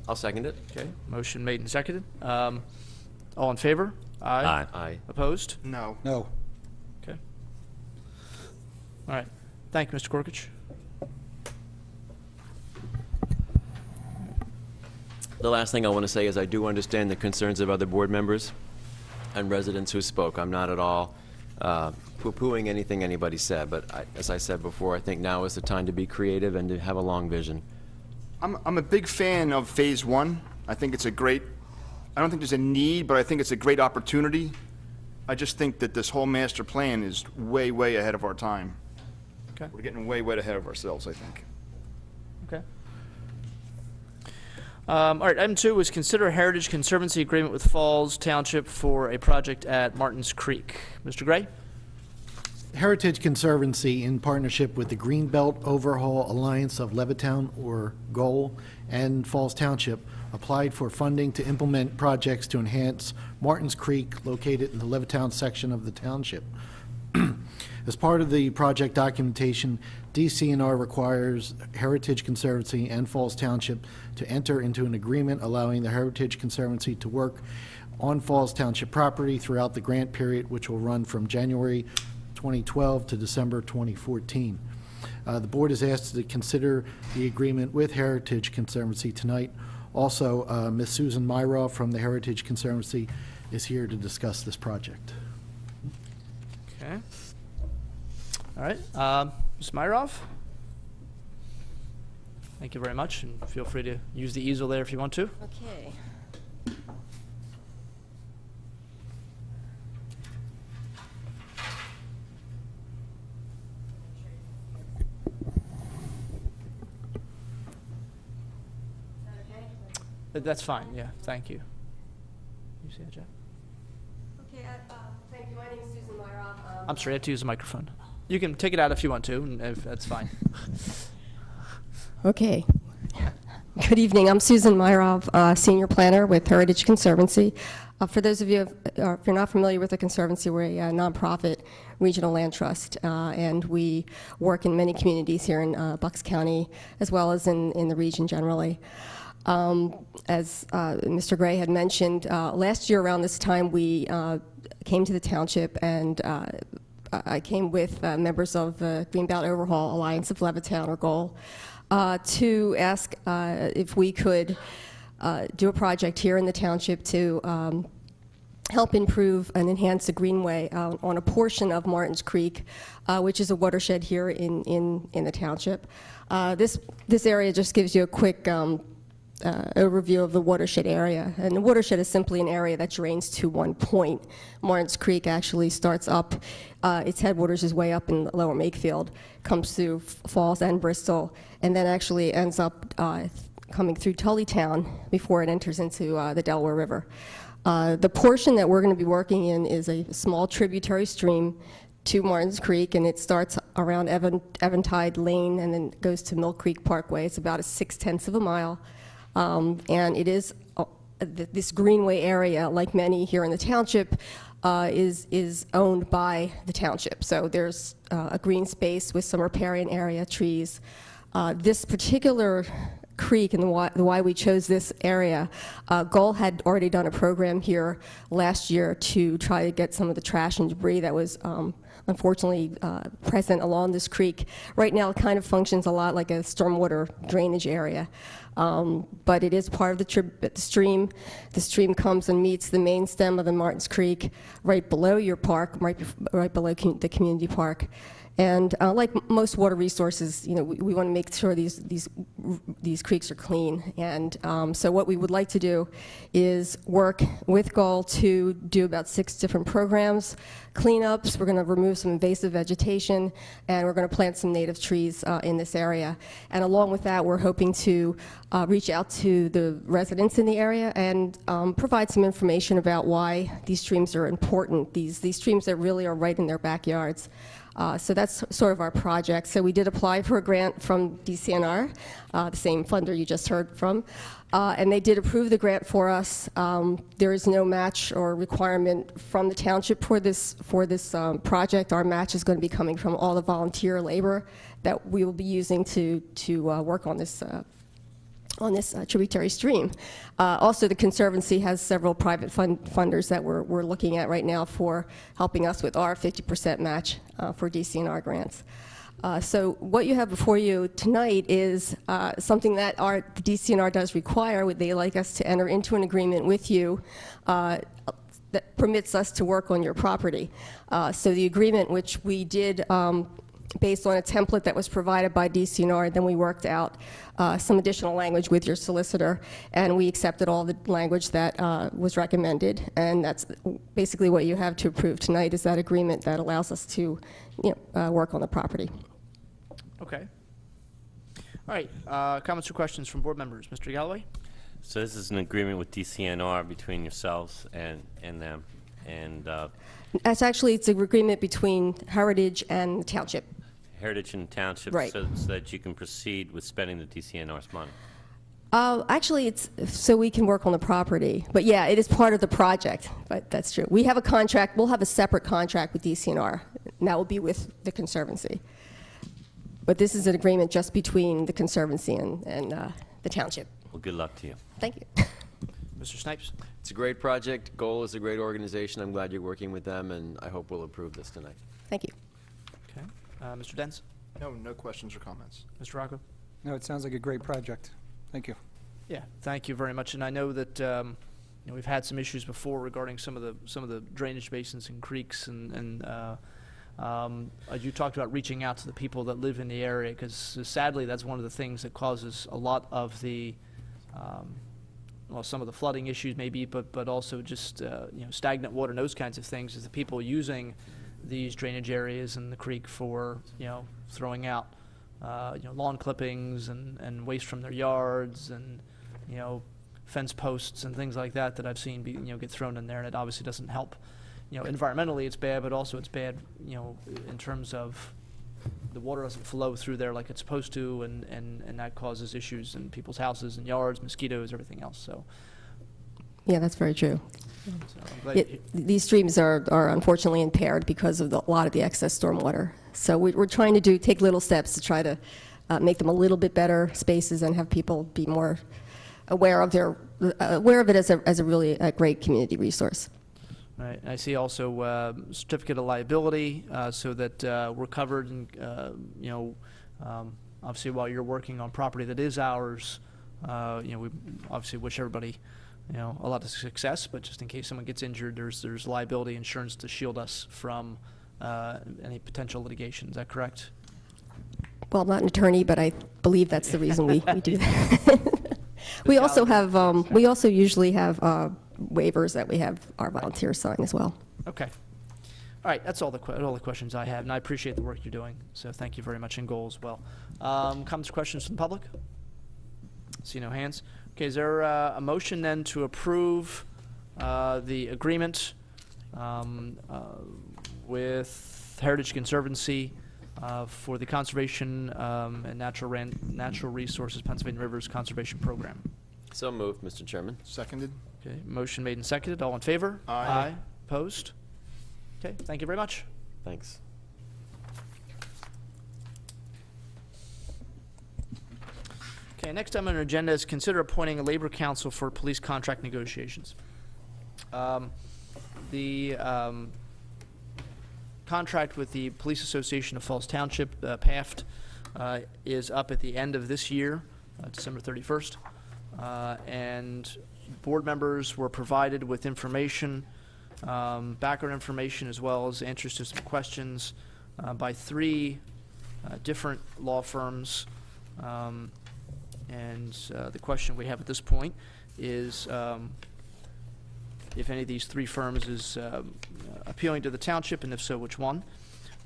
I'll second it. Okay. Motion made and seconded. All in favor? Aye. Aye. Opposed? No. No. Okay. All right. Thank you, Mr. Korkich. The last thing I want to say is I do understand the concerns of other board members and residents who spoke. I'm not at all poo-pooing anything anybody said, but as I said before, I think now is the time to be creative and to have a long vision. I'm a big fan of Phase 1. I think it's a great, I don't think there's a need, but I think it's a great opportunity. I just think that this whole master plan is way, way ahead of our time. Okay. We're getting way, way ahead of ourselves, I think. Okay. All right, item 2 was consider a Heritage Conservancy agreement with Falls Township for a project at Martins Creek. Mr. Gray? Heritage Conservancy, in partnership with the Greenbelt Overhaul Alliance of Levittown, or GOAL, and Falls Township, applied for funding to implement projects to enhance Martins Creek, located in the Levittown section of the township. As part of the project documentation, DCNR requires Heritage Conservancy and Falls Township to enter into an agreement allowing the Heritage Conservancy to work on Falls Township property throughout the grant period, which will run from January 2012 to December 2014. The board is asked to consider the agreement with Heritage Conservancy tonight. Also, Ms. Susan Myroff from the Heritage Conservancy is here to discuss this project. Okay. All right. Ms. Myroff? Thank you very much, and feel free to use the easel there if you want to. Okay. That's fine, yeah, thank you. You see that, Jeff? Okay, thank you. My name is Susan Myroff. I'm sorry, I have to use the microphone. You can take it out if you want to, and if that's fine. Okay. Good evening. I'm Susan Myroff, Senior Planner with Heritage Conservancy. For those of you, if you're not familiar with the Conservancy, we're a nonprofit regional land trust, and we work in many communities here in Bucks County, as well as in the region generally. As Mr. Gray had mentioned, last year around this time we came to the township, and I came with members of the Greenbelt Overhaul Alliance of Levittown, or GOAL, to ask if we could do a project here in the township to help improve and enhance the greenway on a portion of Martins Creek, which is a watershed here in the township. This area just gives you a quick overview of the watershed area. And the watershed is simply an area that drains to one point. Martins Creek actually starts up, its headwaters is way up in Lower Makefield, comes through Falls and Bristol, and then actually ends up coming through Tullytown before it enters into the Delaware River. The portion that we're going to be working in is a small tributary stream to Martins Creek, and it starts around Eventide Lane and then goes to Mill Creek Parkway. It's about 6/10 of a mile. And it is, this greenway area, like many here in the township, is owned by the township. So there's a green space with some riparian area, trees. This particular creek, and why we chose this area, GOAL had already done a program here last year to try to get some of the trash and debris that was unfortunately present along this creek. Right now it kind of functions a lot like a stormwater drainage area. But it is part of the stream. The stream comes and meets the main stem of the Martins Creek right below your park, right below the community park. And like most water resources, we want to make sure these these creeks are clean. And so what we would like to do is work with Goal to do about 6 different programs, cleanups. We're going to remove some invasive vegetation, and we're going to plant some native trees in this area. And along with that, we're hoping to reach out to the residents in the area and provide some information about why these streams are important, these streams that really are right in their backyards. So that's sort of our project. So we did apply for a grant from DCNR, the same funder you just heard from, and they did approve the grant for us. There is no match or requirement from the township for this project. Our match is going to be coming from all the volunteer labor that we will be using to work on this tributary stream. Also, the Conservancy has several private funders that we're looking at right now for helping us with our 50% match for DCNR grants. So what you have before you tonight is something that the DCNR does require. They like us to enter into an agreement with you that permits us to work on your property. So the agreement, which we did based on a template that was provided by DCNR, then we worked out some additional language with your solicitor, and we accepted all the language that was recommended, and that's basically what you have to approve tonight is that agreement that allows us to work on the property. Okay. All right, comments or questions from board members? Mr. Galloway? So this is an agreement with DCNR between yourselves and them, and It's an agreement between Heritage and the Township. Heritage and Township, Right. so that you can proceed with spending the DCNR's money. Actually, it's so we can work on the property. But yeah, it is part of the project, but that's true. We have a contract, we'll have a separate contract with DCNR, and that will be with the Conservancy. But this is an agreement just between the Conservancy and the Township. Well, good luck to you. Thank you. Mr. Snipes? It's a great project. Goal is a great organization. I'm glad you're working with them, and I hope we'll approve this tonight. Thank you. Okay. Mr. Dents? No questions or comments. Mr. Rocco? No, it sounds like a great project. Thank you. Yeah, thank you very much. And I know that we've had some issues before regarding some of the drainage basins and creeks, and you talked about reaching out to the people that live in the area, because sadly that's one of the things that causes a lot of the some of the flooding issues maybe, but also just stagnant water and those kinds of things, is the people using these drainage areas and the creek for throwing out lawn clippings and waste from their yards and fence posts and things like that I've seen get thrown in there, and it obviously doesn't help. Environmentally it's bad, but also it's bad in terms of the water doesn't flow through there like it's supposed to, and that causes issues in people's houses and yards, mosquitoes, everything else. So Yeah, that's very true. So I'm glad These streams are unfortunately impaired because of a lot of the excess stormwater. So we're trying to take little steps to try to make them a little bit better spaces and have people be more aware of it as a really great community resource. Right. I see also certificate of liability, so that we're covered, and obviously while you're working on property that is ours, we obviously wish everybody a lot of success, but just in case someone gets injured, there's liability insurance to shield us from any potential litigation. Is that correct? Well, I'm not an attorney, but I believe that's the reason we do that. We also usually have waivers that we have our volunteers sign as well. Okay. All right, that's all the questions I have, and I appreciate the work you're doing, so thank you very much, and goal as well. Comments or questions from the public? See no hands. Okay, is there a motion then to approve the agreement with Heritage Conservancy for the Conservation and Natural Resources Pennsylvania Rivers Conservation Program? So moved, Mr. Chairman. Seconded. Okay, motion made and seconded. All in favor? Aye. Opposed? Okay, thank you very much. Thanks. Okay, next item on our agenda is consider appointing a labor council for police contract negotiations. The contract with the Police Association of Falls Township, PAFT, is up at the end of this year, December 31st. And board members were provided with information, background information, as well as answers to some questions by 3 different law firms. And the question we have at this point is if any of these three firms is appealing to the township, and if so, which one?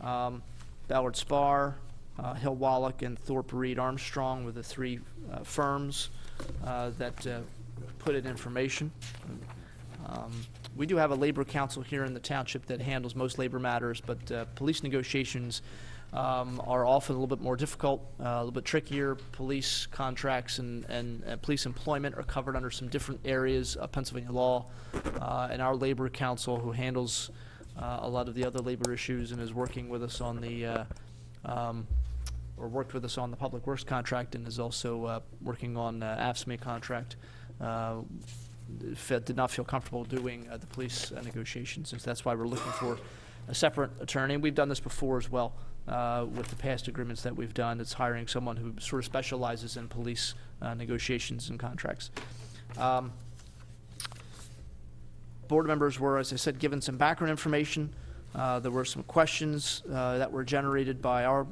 Ballard Spar, Hill Wallach, and Thorpe Reed Armstrong were the three firms that put in information. We do have a labor council here in the township that handles most labor matters, but police negotiations are often a little bit more difficult, a little bit trickier. Police contracts and police employment are covered under some different areas of Pennsylvania law, and our labor council, who handles a lot of the other labor issues and is working with us on the or worked with us on the public works contract and is also working on AFSCME contract, did not feel comfortable doing the police negotiations, and so that's why we're looking for a separate attorney. And we've done this before as well with the past agreements that we've done. It's hiring someone who sort of specializes in police negotiations and contracts. Board members were, as I said, given some background information. There were some questions that were generated by our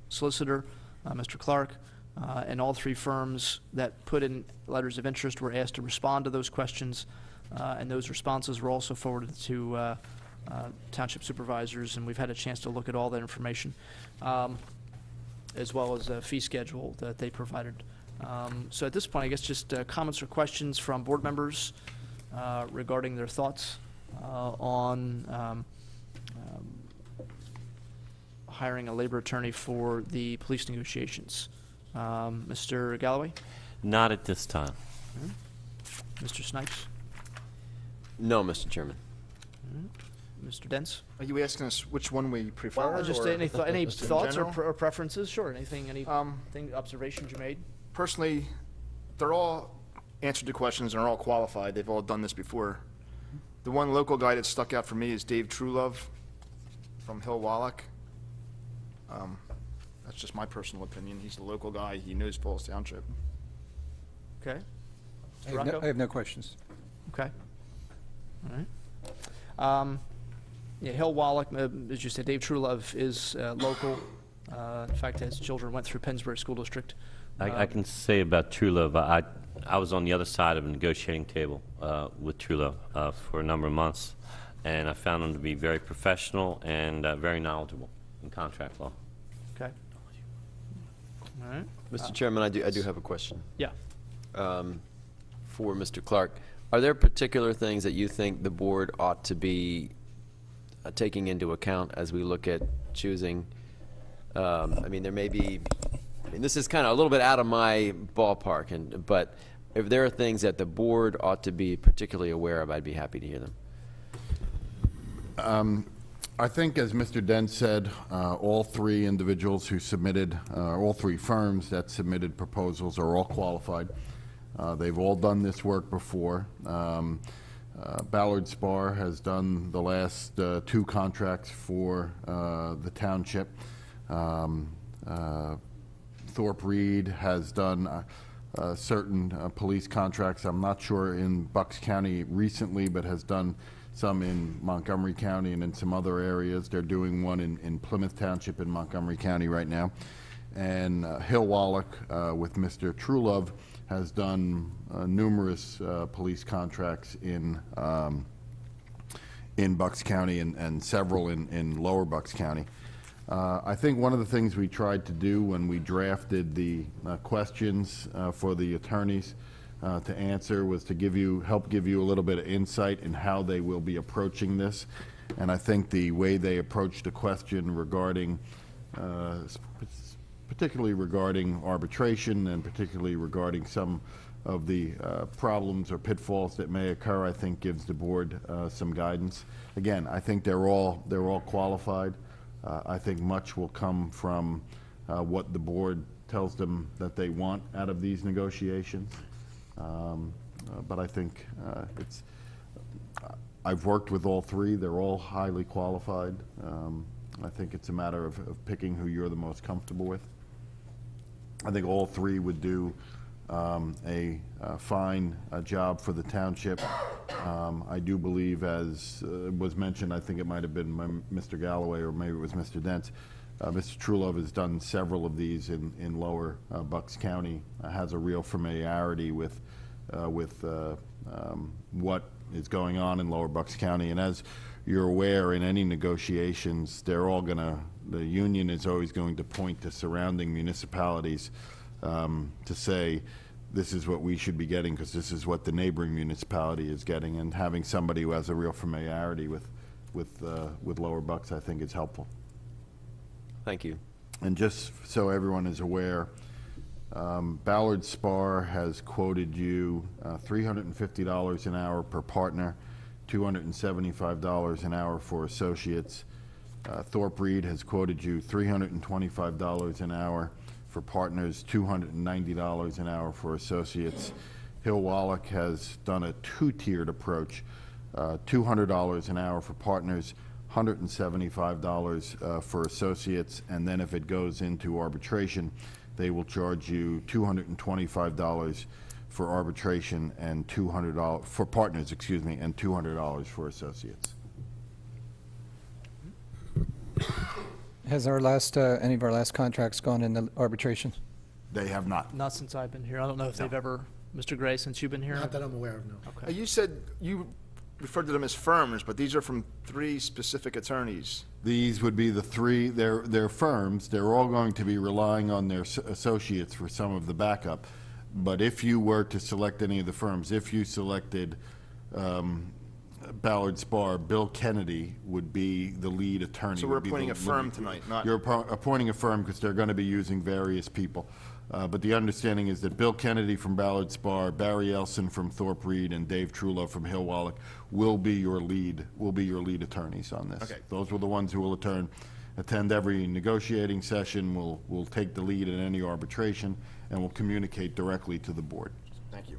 solicitor, Mr. Clark, and all three firms that put in letters of interest were asked to respond to those questions, and those responses were also forwarded to township supervisors, and we've had a chance to look at all that information, as well as a fee schedule that they provided. So at this point, I guess just comments or questions from board members regarding their thoughts on hiring a labor attorney for the police negotiations. Mr. Galloway? Not at this time. Mr. Snipes? No, Mr. Chairman. Mr. Dents? Are you asking us which one we prefer? Well, just or any just in thoughts or, general? or preferences? Sure. Anything, observations you made? Personally, they're all answered to questions and are all qualified. They've all done this before. The one local guy that stuck out for me is Dave Truelove from Hill Wallach. That's just my personal opinion. He's a local guy. He knows Falls Township. Okay. I Mr. Rocco? have no questions. Okay. All right. Yeah, Hill Wallach, as you said, Dave Truelove is local. In fact, his children went through Pennsbury School District. I can say about Trulove, I was on the other side of a negotiating table with Trulove for a number of months, and I found him to be very professional and very knowledgeable in contract law. Okay. All right. Mr. Chairman, I do have a question Yeah. for Mr. Clark. Are there particular things that you think the board ought to be taking into account as we look at choosing? I mean, there may be, this is kind of a little bit out of my ballpark, but if there are things that the board ought to be particularly aware of, I'd be happy to hear them. I think, as Mr. Dent said, all three individuals who submitted, all three firms that submitted proposals are all qualified. They've all done this work before. Ballard Spar has done the last two contracts for the township. Thorpe Reed has done certain police contracts. I'm not sure in Bucks County recently, but has done some in Montgomery County and in some other areas. They're doing one in Plymouth Township in Montgomery County right now. And Hill Wallach with Mr. Truelove has done numerous police contracts in Bucks County and several in lower Bucks County. I think one of the things we tried to do when we drafted the questions for the attorneys to answer was to help give you a little bit of insight in how they will be approaching this. And I think the way they approached the question regarding, particularly regarding arbitration and particularly regarding some of the problems or pitfalls that may occur, I think gives the board some guidance. Again, I think they're all qualified. I think much will come from what the board tells them that they want out of these negotiations. But I think I've worked with all three. They're all highly qualified. I think it's a matter of picking who you're the most comfortable with. I think all three would do a fine job for the township. I do believe, as was mentioned, I think it might have been Mr. Galloway or maybe it was Mr. Dents, Mr. Trulove has done several of these in lower Bucks County, has a real familiarity with what is going on in lower Bucks County. And as you're aware, in any negotiations, the union is always going to point to surrounding municipalities to say, this is what we should be getting because this is what the neighboring municipality is getting. And having somebody who has a real familiarity with lower Bucks, I think, is helpful. Thank you. And just so everyone is aware, Ballard Spar has quoted you $350 an hour per partner, $275 an hour for associates. Thorpe Reed has quoted you $325 an hour for partners, $290 an hour for associates. Hill Wallach has done a two-tiered approach, $200 an hour for partners, $175 for associates, and then if it goes into arbitration, they will charge you $225 for arbitration and $200 for partners, excuse me, and $200 for associates. Has our last, any of our last contracts gone into arbitration? They have not. Not since I've been here. I don't know if they've ever, Mr. Gray, since you've been here? Not that I'm aware of, no. Okay. You said you referred to them as firms, but these are from 3 specific attorneys. These would be the 3, they're firms. They're all going to be relying on their associates for some of the backup. But if you were to select any of the firms, if you selected Ballard Spar, Bill Kennedy would be the lead attorney. So we're appointing a firm tonight, not... You're appointing a firm because they're going to be using various people. But the understanding is that Bill Kennedy from Ballard Spar, Barry Elson from Thorpe Reed, and Dave Trulove from Hill Wallach will be your lead attorneys on this. Okay. Those were the ones who will attend every negotiating session, will take the lead in any arbitration, and will communicate directly to the board. Thank you.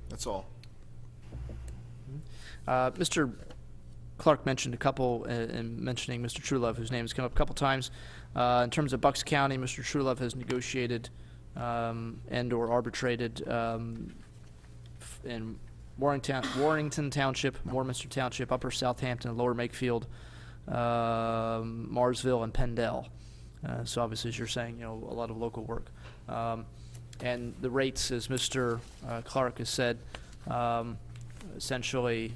That's all. Mr. Clark mentioned a couple, in mentioning Mr. Trulove, whose name has come up a couple times. In terms of Bucks County, Mr. Trulove has negotiated and/or arbitrated in Warrington Township, Warminster Township, Upper Southampton, Lower Makefield, Marsville, and Pendle. So obviously, as you're saying, a lot of local work. And the rates, as Mr. Clark has said, essentially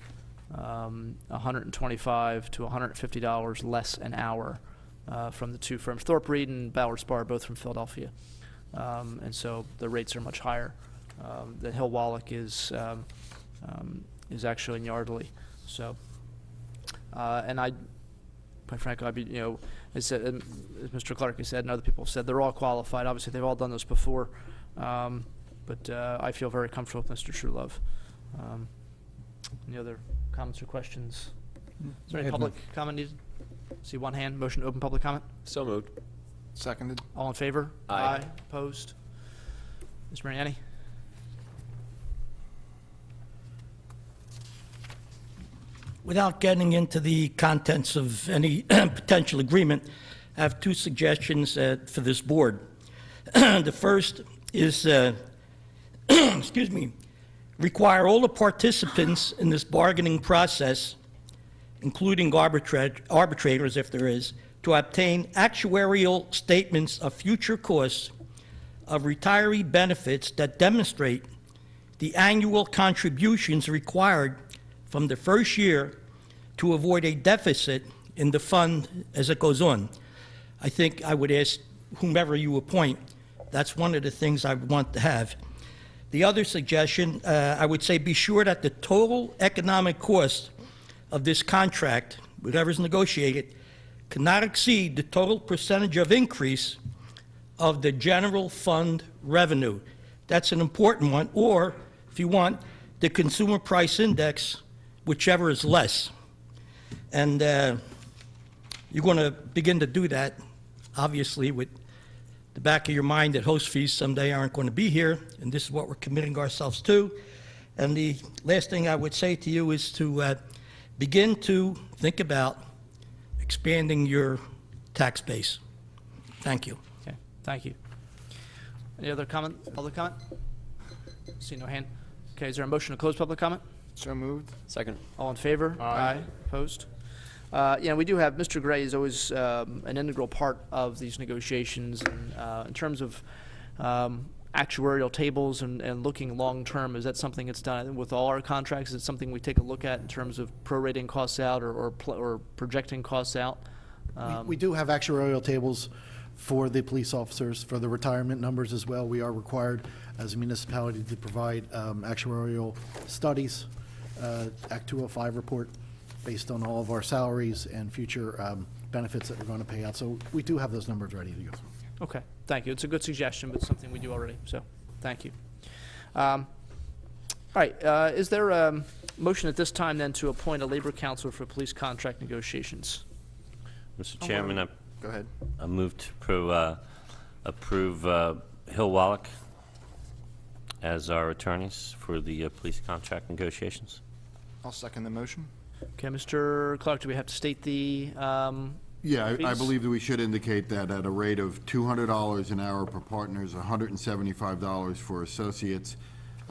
$125 to $150 less an hour from the 2 firms. Thorpe Reed and Ballard Spar are both from Philadelphia. And so the rates are much higher. The Hill Wallach is actually in Yardley. So, and I, quite frankly, I'd be, as Mr. Clark has said and other people have said, they're all qualified. Obviously, they've all done this before. But I feel very comfortable with Mr. Trulove. Any other comments or questions? Is there any public comment needed? See one hand. Motion to open public comment. So moved. Seconded. All in favor? Aye. Opposed? Ms. Mariani? Without getting into the contents of any potential agreement, I have 2 suggestions for this board. The first is, excuse me, require all the participants in this bargaining process, including arbitrators if there is, to obtain actuarial statements of future costs of retiree benefits that demonstrate the annual contributions required from the first year to avoid a deficit in the fund as it goes on. I think I would ask whomever you appoint, that's one of the things I would want to have. The other suggestion, I would say be sure that the total economic cost of this contract, whatever's negotiated, cannot exceed the total percentage of increase of the general fund revenue. That's an important one. Or, if you want, the consumer price index, whichever is less. And you're going to begin to do that, obviously, with the back of your mind that host fees someday aren't going to be here, and this is what we're committing ourselves to. And the last thing I would say to you is to begin to think about expanding your tax base. Thank you. Okay, thank you. Any other comment, public comment? See no hand. Okay, is there a motion to close public comment? So moved. Second. All in favor? Aye. Opposed? Yeah, we do have, Mr. Gray is always an integral part of these negotiations. And in terms of actuarial tables and looking long-term, is that something that's done with all our contracts? Is it something we take a look at in terms of prorating costs out or projecting costs out? We do have actuarial tables for the police officers, for the retirement numbers as well. We are required as a municipality to provide actuarial studies, Act 205 report, based on all of our salaries and future benefits that we're going to pay out. So we do have those numbers ready to go. Okay, thank you. It's a good suggestion, but something we do already, so thank you. All right, is there a motion at this time then to appoint a labor counselor for police contract negotiations? Mr. Chairman, Go ahead. I move to approve Hill Wallach as our attorneys for the police contract negotiations. I'll second the motion. Okay, Mr. Clark, do we have to state the Yeah, I fees? believe that we should indicate that at a rate of $200 an hour per partners, $175 for associates,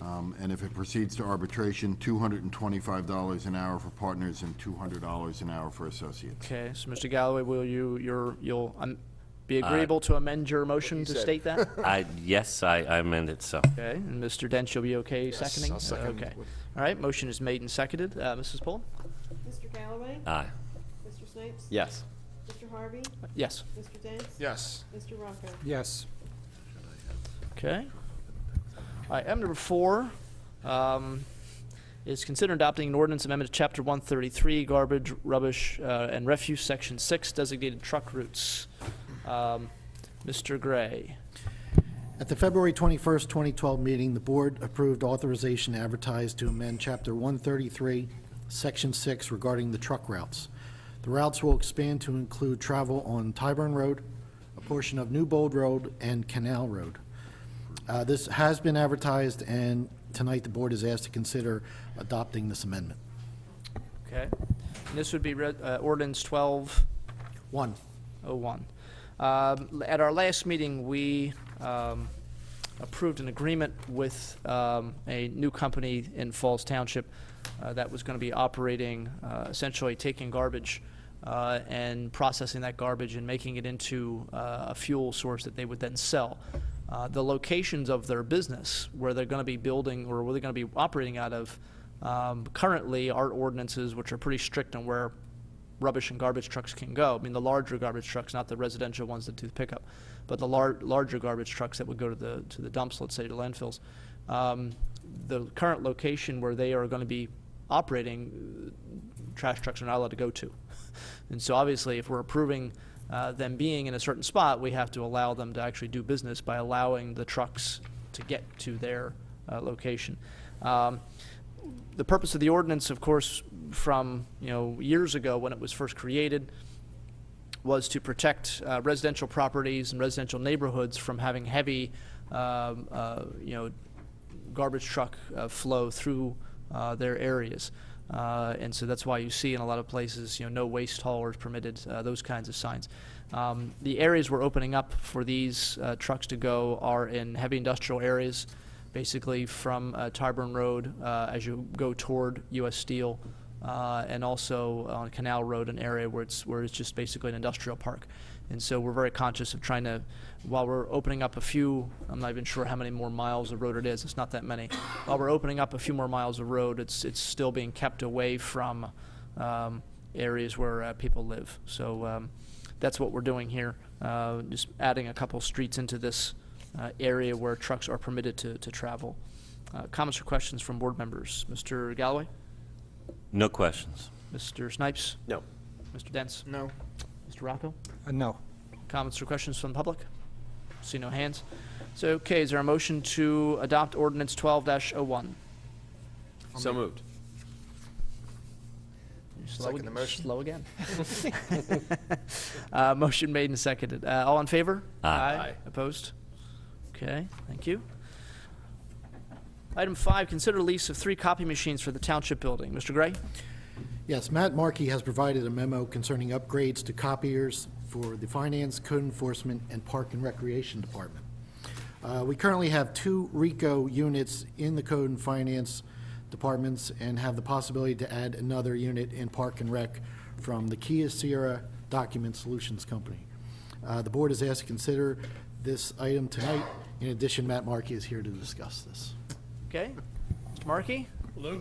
and if it proceeds to arbitration, $225 an hour for partners and $200 an hour for associates. Okay, so Mr. Galloway, will you'll be agreeable to amend your motion to state that? Yes, I amend it so. Okay, and Mr. Dent, you'll be okay seconding? I'll second Okay. with- All right, motion is made and seconded. Mrs. Pohl? Mr. Galloway? Aye. Mr. Snipes? Yes. Mr. Harvey? Yes. Mr. Dents? Yes. Mr. Rocco? Yes. Okay. All right, item number 4 is consider adopting an ordinance amendment to Chapter 133, Garbage, Rubbish, and Refuse, Section 6, Designated Truck Routes. Mr. Gray. At the February 21st, 2012 meeting, the board approved authorization to advertise to amend Chapter 133, Section 6 regarding the truck routes. The routes will expand to include travel on Tyburn Road, a portion of New Bold Road, and Canal Road. This has been advertised, and tonight the board is asked to consider adopting this amendment. Okay. And this would be ordinance 1201. 1. At our last meeting, we approved an agreement with a new company in Falls Township that was going to be operating, essentially taking garbage and processing that garbage and making it into a fuel source that they would then sell. The locations of their business, where they're going to be building or where they're going to be operating out of, currently our ordinances, which are pretty strict on where rubbish and garbage trucks can go. I mean, the larger garbage trucks, not the residential ones that do the pickup, but the larger garbage trucks that would go to the dumps, let's say, to landfills. The current location where they are going to be operating, trash trucks are not allowed to go to. And so obviously, if we're approving them being in a certain spot, we have to allow them to actually do business by allowing the trucks to get to their location. The purpose of the ordinance, of course, from years ago when it was first created, was to protect residential properties and residential neighborhoods from having heavy, garbage truck flow through their areas. And so that's why you see in a lot of places, no waste haulers permitted, those kinds of signs. The areas we're opening up for these trucks to go are in heavy industrial areas, basically from Tyburn Road as you go toward U.S. Steel, and also on Canal Road, an area where it's just basically an industrial park. And so we're very conscious of trying to, while we're opening up a few, I'm not even sure how many more miles of road it is, it's not that many. While we're opening up a few more miles of road, it's still being kept away from areas where people live. So that's what we're doing here, just adding a couple streets into this area where trucks are permitted to travel. Comments or questions from board members? Mr. Galloway? No questions. Mr. Snipes? No. Mr. Dents? No. Mr. Rocco? No. Comments or questions from the public? See no hands. So, okay, is there a motion to adopt ordinance 12-01? So moved. Second the motion. Slow again. Motion made and seconded. All in favor? Aye. Opposed? Okay, thank you. Item 5, consider lease of 3 copy machines for the Township building. Mr. Gray? Yes, Matt Markey has provided a memo concerning upgrades to copiers for the Finance, Code Enforcement, and Park and Recreation Department. We currently have 2 RICO units in the Code and Finance departments and have the possibility to add another unit in Park and Rec from the Kia Sierra Document Solutions Company. The board is asked to consider this item tonight. In addition, Matt Markey is here to discuss this. Okay, Mr. Markey? Hello.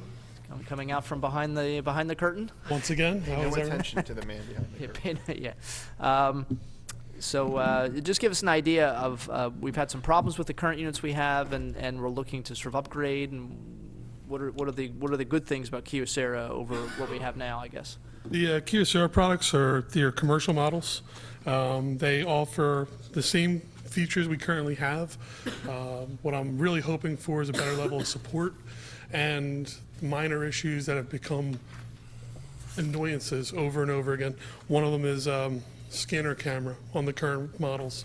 Coming out from behind the curtain? Once again, Pay no attention to the man behind the curtain. Yeah. So just give us an idea of, we've had some problems with the current units we have, and we're looking to sort of upgrade, and what are the good things about Kyocera over what we have now, I guess? The Kyocera products are their commercial models. They offer the same features we currently have. What I'm really hoping for is a better level of support and minor issues that have become annoyances over and over again. One of them is scanner camera on the current models.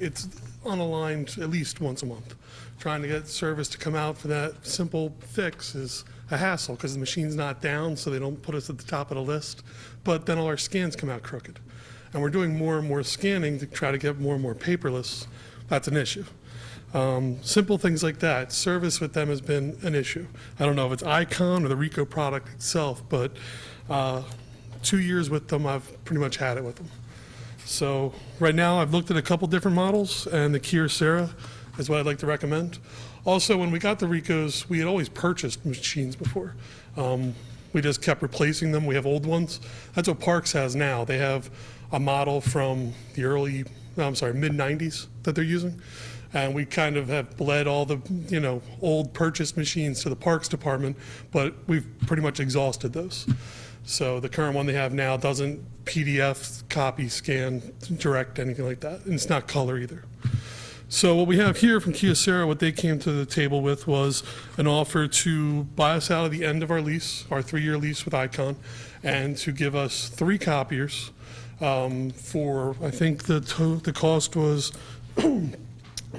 It's unaligned at least once a month. Trying to get service to come out for that simple fix is a hassle because the machine's not down, so they don't put us at the top of the list. But then all our scans come out crooked. And we're doing more and more scanning to try to get more and more paperless. That's an issue. Simple things like that. Service with them has been an issue. I don't know if it's Icon or the Ricoh product itself, but 2 years with them, I've pretty much had it with them. So right now, I've looked at a couple different models, and the Kyocera is what I'd like to recommend. Also, when we got the Ricohs, we had always purchased machines before. We just kept replacing them. We have old ones. That's what Parks has now. They have a model from the mid-90s that they're using. And we kind of have bled all the, old purchased machines to the Parks department, but we've pretty much exhausted those. So the current one they have now doesn't PDF, copy, scan, direct, anything like that. And it's not color either. So what we have here from Kyocera, what they came to the table with was an offer to buy us out of the end of our lease, our 3-year lease with Icon, and to give us 3 copiers for, I think the cost was an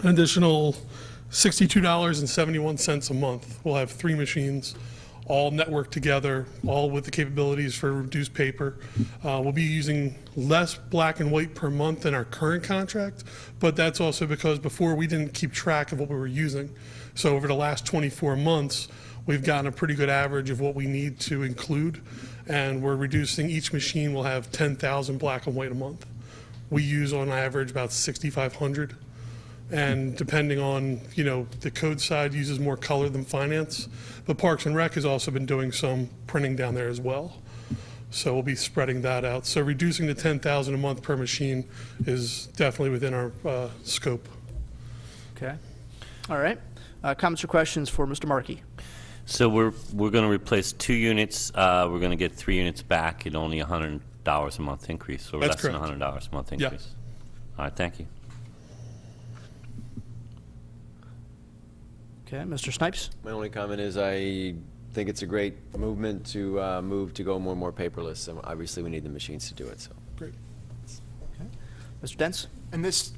additional $62.71 a month. We'll have 3 machines, all networked together, all with the capabilities for reduced paper. We'll be using less black and white per month than our current contract, but that's also because before we didn't keep track of what we were using. So over the last 24 months, we've gotten a pretty good average of what we need to include, and we're reducing, each machine will have 10,000 black and white a month. We use on average about 6,500. And depending on, the code side uses more color than finance. But Parks and Rec has also been doing some printing down there as well. So we'll be spreading that out. So reducing to 10,000 a month per machine is definitely within our scope. Okay. All right. Comments or questions for Mr. Markey? So we're going to replace 2 units. We're going to get 3 units back at only $100 a month increase, or That's less correct. than $100 a month Yeah. increase. All right, thank you. Okay, Mr. Snipes? My only comment is I think it's a great movement to move to go more and more paperless. And obviously, we need the machines to do it. So Great. Mr. Dents? And this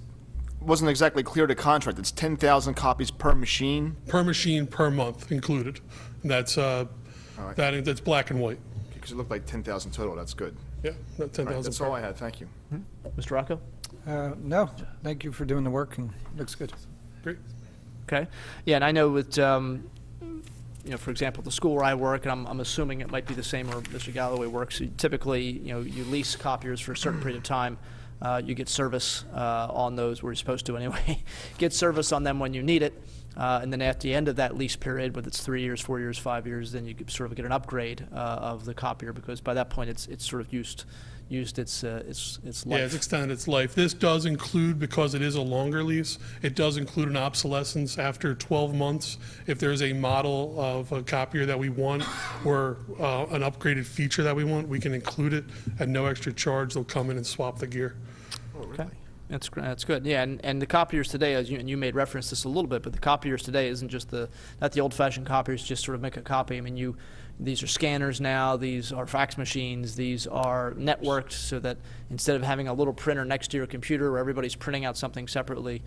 wasn't exactly clear to contract. It's 10,000 copies per machine? Per machine, per month included. And that's, right. that's black and white. Because it looked like 10,000 total. That's good. Yeah, not 10,000. All right, that's all I had. Thank you. Mr. Rocco? No, thank you for doing the work, and looks good. Great. Okay. Yeah, and I know with, for example, the school where I work, and I'm assuming it might be the same where Mr. Galloway works, typically, you lease copiers for a certain period of time. You get service on those, where you're supposed to anyway. Get service on them when you need it. And then at the end of that lease period, whether it's 3 years, 4 years, 5 years, then you could sort of get an upgrade of the copier, because by that point it's sort of used its life. Yeah, it's extended its life. This does include, because it is a longer lease, it does include an obsolescence after 12 months. If there's a model of a copier that we want, or an upgraded feature that we want, we can include it at no extra charge. They'll come in and swap the gear. Okay. That's good. Yeah, and the copiers today, and you made reference to this a little bit, but the copiers today isn't just not the old-fashioned copiers, just sort of make a copy. I mean, these are scanners now, these are fax machines, these are networked, so that instead of having a little printer next to your computer where everybody's printing out something separately,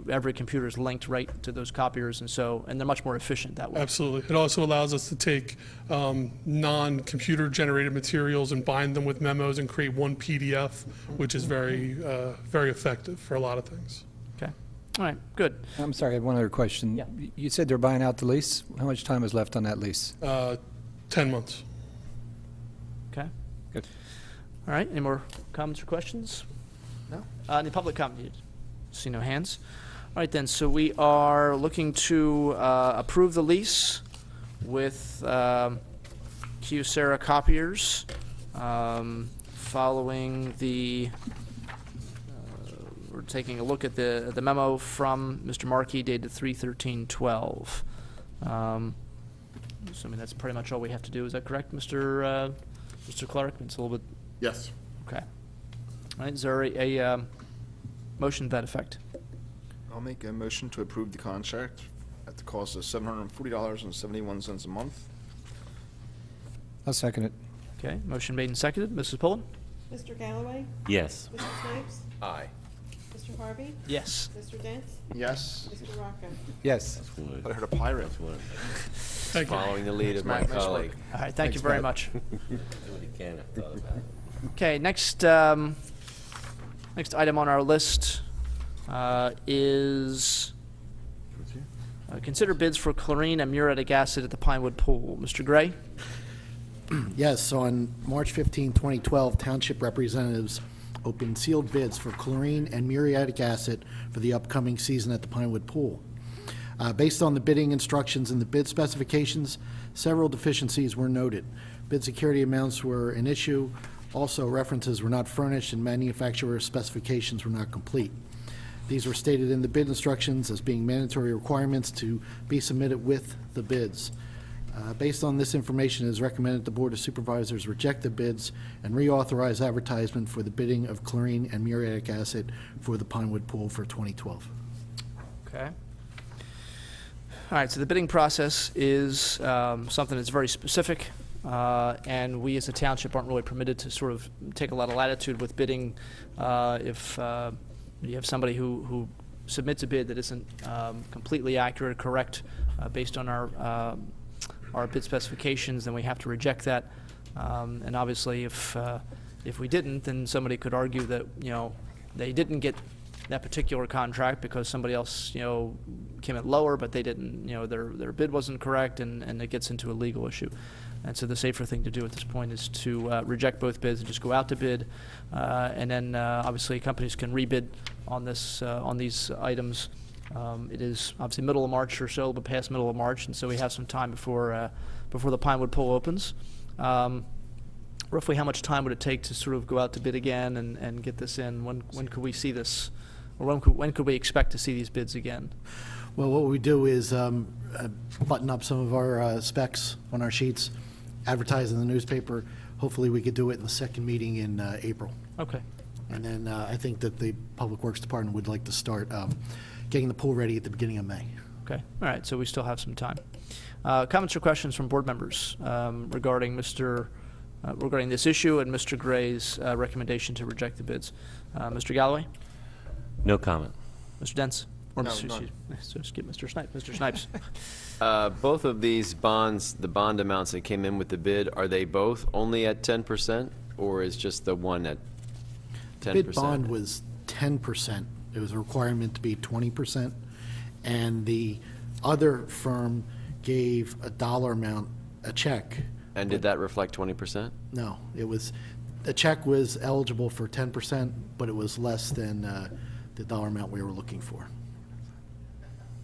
every computer is linked right to those copiers, and they're much more efficient that way. Absolutely. It also allows us to take non-computer generated materials and bind them with memos and create one PDF, which is very, very effective for a lot of things. Okay. All right, good. I'm sorry, I have one other question. Yeah. You said they're buying out the lease. How much time is left on that lease? 10 months. Okay. Good. All right, any more comments or questions? No? Any public comment needed? See no hands. All right then, so we are looking to approve the lease with Kyocera Copiers following the, we're taking a look at the memo from Mr. Markey dated 3/13/12. Assuming that's pretty much all we have to do. Is that correct, Mr. Clark? It's a little bit. Yes. Okay. All right. Is there a motion to that effect? I'll make a motion to approve the contract at the cost of $740.71 a month. I'll second it. Okay. Motion made and seconded. Mrs. Pullen? Mr. Galloway? Yes. Mr. Snipes? Aye. Mr. Harvey? Yes. Mr. Dents? Yes. Mr. Rocco? Yes. I heard a pirate. Thank you. Following the lead of my Nice work. colleague. All right. Thank you very much. Thought about it. Okay. Next item on our list is consider bids for chlorine and muriatic acid at the Pinewood Pool. Mr. Gray? Yes, on March 15, 2012, Township representatives opened sealed bids for chlorine and muriatic acid for the upcoming season at the Pinewood Pool. Based on the bidding instructions and the bid specifications, several deficiencies were noted. Bid security amounts were an issue. Also, references were not furnished and manufacturer specifications were not complete. These were stated in the bid instructions as being mandatory requirements to be submitted with the bids. Based on this information, it is recommended the Board of Supervisors reject the bids and reauthorize advertisement for the bidding of chlorine and muriatic acid for the Pinewood Pool for 2012. Okay. All right, so the bidding process is something that's very specific, and we as a township aren't really permitted to sort of take a lot of latitude with bidding if you have somebody who submits a bid that isn't completely accurate or correct based on our bid specifications, then we have to reject that. And obviously, if we didn't, then somebody could argue that, you know, they didn't get that particular contract because somebody else, you know, came in lower, but they didn't, you know, their bid wasn't correct, and it gets into a legal issue. And so the safer thing to do at this point is to reject both bids and just go out to bid, and then obviously companies can rebid on this on these items. It is obviously middle of March or so, but past middle of March, and so we have some time before the Pinewood Pool opens. Roughly how much time would it take to sort of go out to bid again and get this in? When could we see this, or when could we expect to see these bids again? Well, what we do is button up some of our specs on our sheets, advertise in the newspaper. Hopefully, we could do it in the second meeting in April. Okay. And then I think that the Public Works Department would like to start getting the pool ready at the beginning of May. Okay. All right. So we still have some time. Comments or questions from board members regarding regarding this issue and Mr. Gray's recommendation to reject the bids? Mr. Galloway? No comment. Mr. Dents? Or No, Mr. none. So skip Mr. Snipes. Mr. Snipes. Both of these bonds, the bond amounts that came in with the bid, are they both only at 10%, or is just the one at 10%? Bid bond was 10%. It was a requirement to be 20%. And the other firm gave a dollar amount, a check. And did that reflect 20%? No, it was, the check was eligible for 10%, but it was less than the dollar amount we were looking for.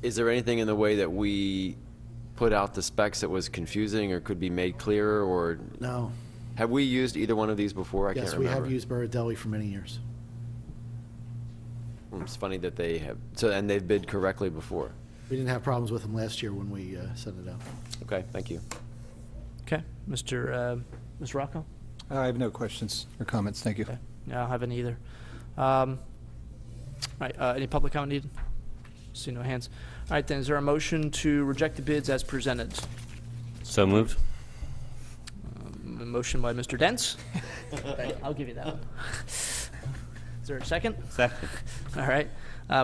Is there anything in the way that we put out the specs that was confusing or could be made clearer, or? No. Have we used either one of these before? I can't Yes, remember. we have used Baradelli for many years. It's funny that they have, and they've bid correctly before. We didn't have problems with them last year when we sent it out. Okay, thank you. Okay. Mr. Rocco? I have no questions or comments. Thank you. Okay. Yeah, I don't have any either. All right. Any public comment needed? See no hands. All right, then, is there a motion to reject the bids as presented? So moved. A motion by Mr. Dents. I'll give you that one. Is there a second? Second. All right.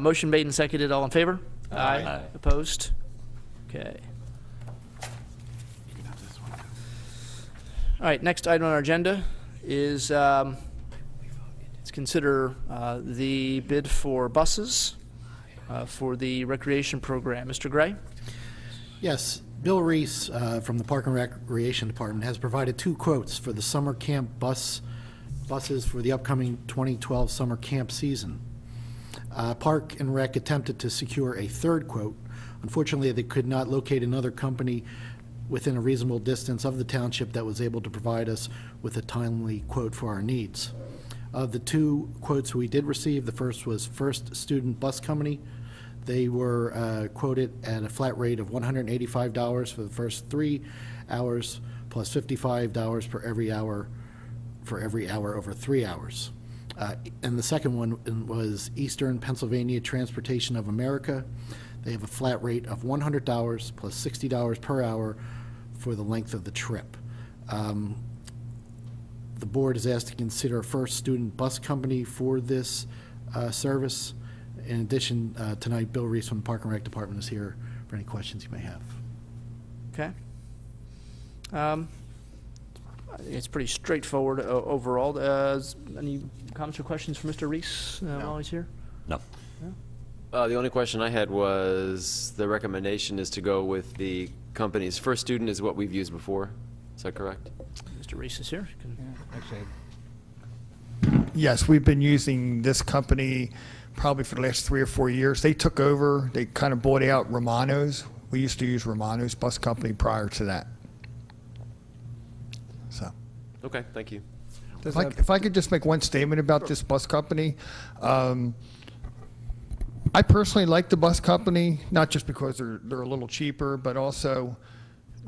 Motion made and seconded. All in favor? Aye. Opposed? Okay. All right, next item on our agenda is let's consider the bid for buses. for the recreation program. Mr. Gray? Yes, Bill Reese from the Park and Recreation Department has provided 2 quotes for the summer camp buses for the upcoming 2012 summer camp season. Park and Rec attempted to secure a 3rd quote. Unfortunately, they could not locate another company within a reasonable distance of the township that was able to provide us with a timely quote for our needs. Of the 2 quotes we did receive, the first was First Student Bus Company. They were quoted at a flat rate of $185 for the first 3 hours, plus $55 per every hour for every hour over 3 hours. And the second one was Eastern Pennsylvania Transportation of America. They have a flat rate of $100 plus $60 per hour for the length of the trip. The board is asked to consider a First Student Bus Company for this service. In addition, tonight, Bill Reese from the Park and Rec Department is here for any questions you may have. Okay. It's pretty straightforward overall. Any comments or questions for Mr. Reese while he's here? No. The only question I had was, the recommendation is to go with the company's First Student is what we've used before. Is that correct? Mr. Reese is here. Yes, we've been using this company probably for the last 3 or 4 years. They took over, they kind of bought out Romano's. We used to use Romano's bus company prior to that. So. Okay, thank you. If I could just make one statement about this bus company. I personally like the bus company, not just because they're a little cheaper, but also,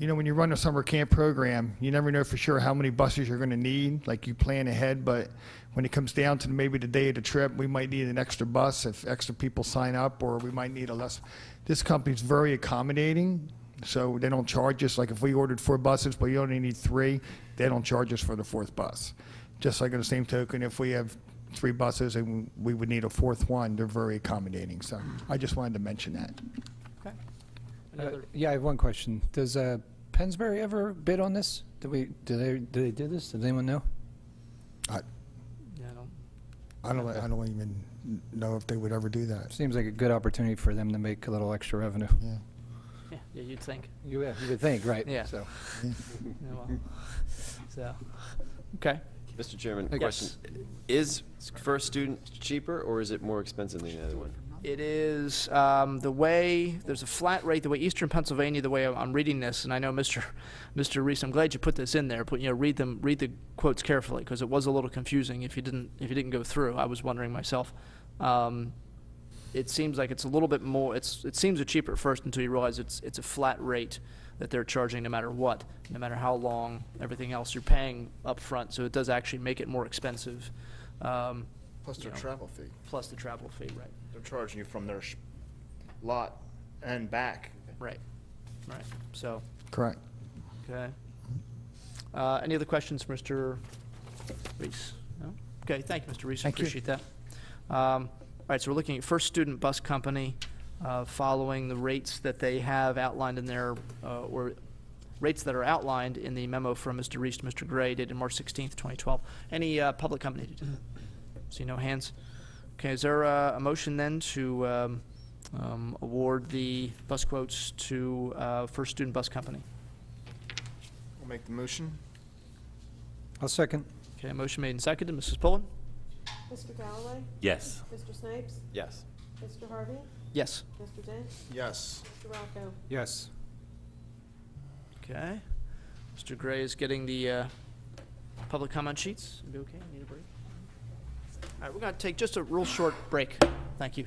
you know, when you run a summer camp program, you never know for sure how many buses you're going to need. Like, you plan ahead, but when it comes down to maybe the day of the trip, we might need an extra bus if extra people sign up, or we might need a less. This company's very accommodating, so they don't charge us. Like, if we ordered 4 buses, but you only need 3, they don't charge us for the 4th bus. Just like on the same token, if we have 3 buses and we would need a 4th one, they're very accommodating. So I just wanted to mention that. Okay. Yeah, I have one question. Does Pennsbury ever bid on this? Do they do this? Does anyone know? I don't even know if they would ever do that. Seems like a good opportunity for them to make a little extra revenue. Yeah. Yeah, you'd think. You would think, right? Yeah. So. Yeah, well, so, okay. Mr. Chairman, Yes. question. Is First Student cheaper, or is it more expensive than the other one? It is the way, there's a flat rate, the way Eastern Pennsylvania, the way I'm reading this, and I know Mr. Reese, I'm glad you put this in there, but read the quotes carefully, because it was a little confusing if you didn't go through. I was wondering myself. It seems like it's a little bit more, it seems a cheaper at first until you realize it's a flat rate that they're charging no matter what, no matter how long, everything else you're paying up front, so it does actually make it more expensive. Plus their travel fee. Plus the travel fee, right. They're charging you from their lot and back. Right, right, so. Correct. Okay. Any other questions for Mr. Reese? No? Okay, thank you, Mr. Reese, I Thank you. appreciate that. All right, so we're looking at First Student Bus Company, following the rates that they have outlined in their, or rates that are outlined in the memo from Mr. Reese to Mr. Gray dated March 16th, 2012. Any public comment? See no hands? Okay, is there a motion then to award the bus quotes to First Student Bus Company? We'll make the motion. I'll second. Okay, motion made and seconded. Mrs. Pullen? Mr. Galloway? Yes. Mr. Snipes? Yes. Mr. Harvey? Yes. Mr. Dent? Yes. Mr. Rocco? Yes. Okay. Mr. Gray is getting the public comment sheets. You okay? Need a break? All right, we're going to take just a real short break. Thank you.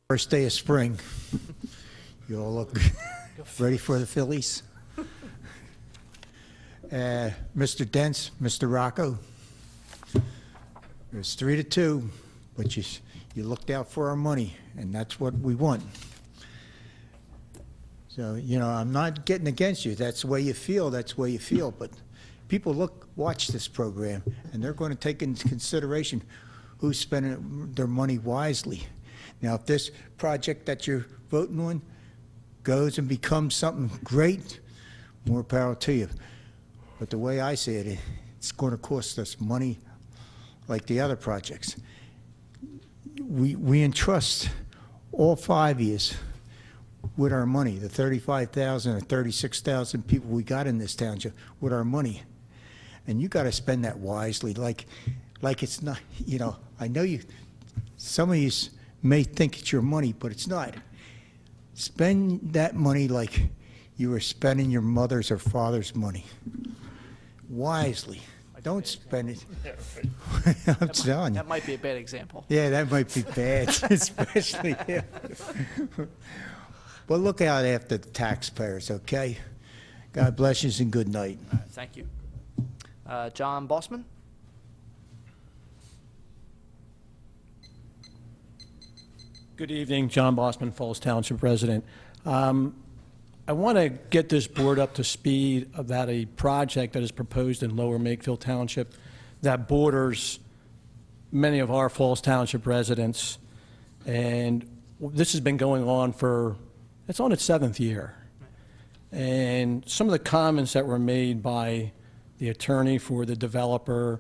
First day of spring. You all look ready for the Phillies? Mr. Dents, Mr. Rocco. It was 3-2, but you looked out for our money, and that's what we want. So, I'm not getting against you. That's the way you feel, that's the way you feel. But people watch this program, and they're going to take into consideration who's spending their money wisely. Now, if this project that you're voting on goes and becomes something great, more power to you. But the way I see it, it's going to cost us money like the other projects. We entrust all 5 years with our money, the 35,000 or 36,000 people we got in this township with our money. And you got to spend that wisely, like it's not, you know, I know some of you may think it's your money, but it's not. Spend that money like you were spending your mother's or father's money. Wisely. Don't spend it. I'm telling you. That might be a bad example. Yeah, that might be bad, especially here. But look out after the taxpayers, okay? God bless you and good night. All right, thank you. John Bossman? Good evening, John Bossman, Falls Township resident. I want to get this board up to speed about a project that is proposed in Lower Makefield Township that borders many of our Falls Township residents. And this has been going on it's on its 7th year. And some of the comments that were made by the attorney for the developer,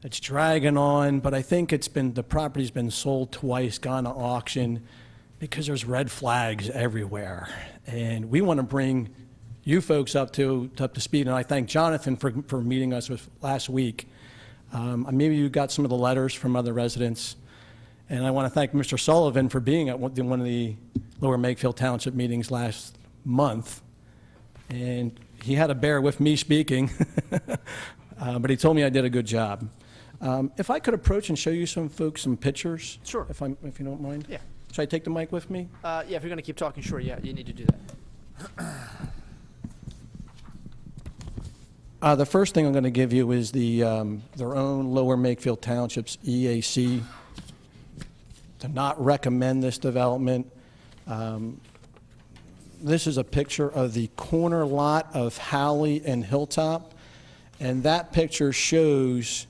it's dragging on, but I think the property's been sold twice, gone to auction, because there's red flags everywhere. And we want to bring you folks up to speed. And I thank Jonathan for meeting us last week. Maybe you got some of the letters from other residents. And I want to thank Mr. Sullivan for being at one of the Lower Makefield Township meetings last month. And he had to bear with me speaking, but he told me I did a good job. If I could approach and show you some pictures? Sure. If you don't mind? Yeah. Should I take the mic with me? Yeah, if you're going to keep talking, sure, yeah, you need to do that. The first thing I'm going to give you is their own Lower Makefield Township's EAC to not recommend this development. This is a picture of the corner lot of Howley and Hilltop, and that picture shows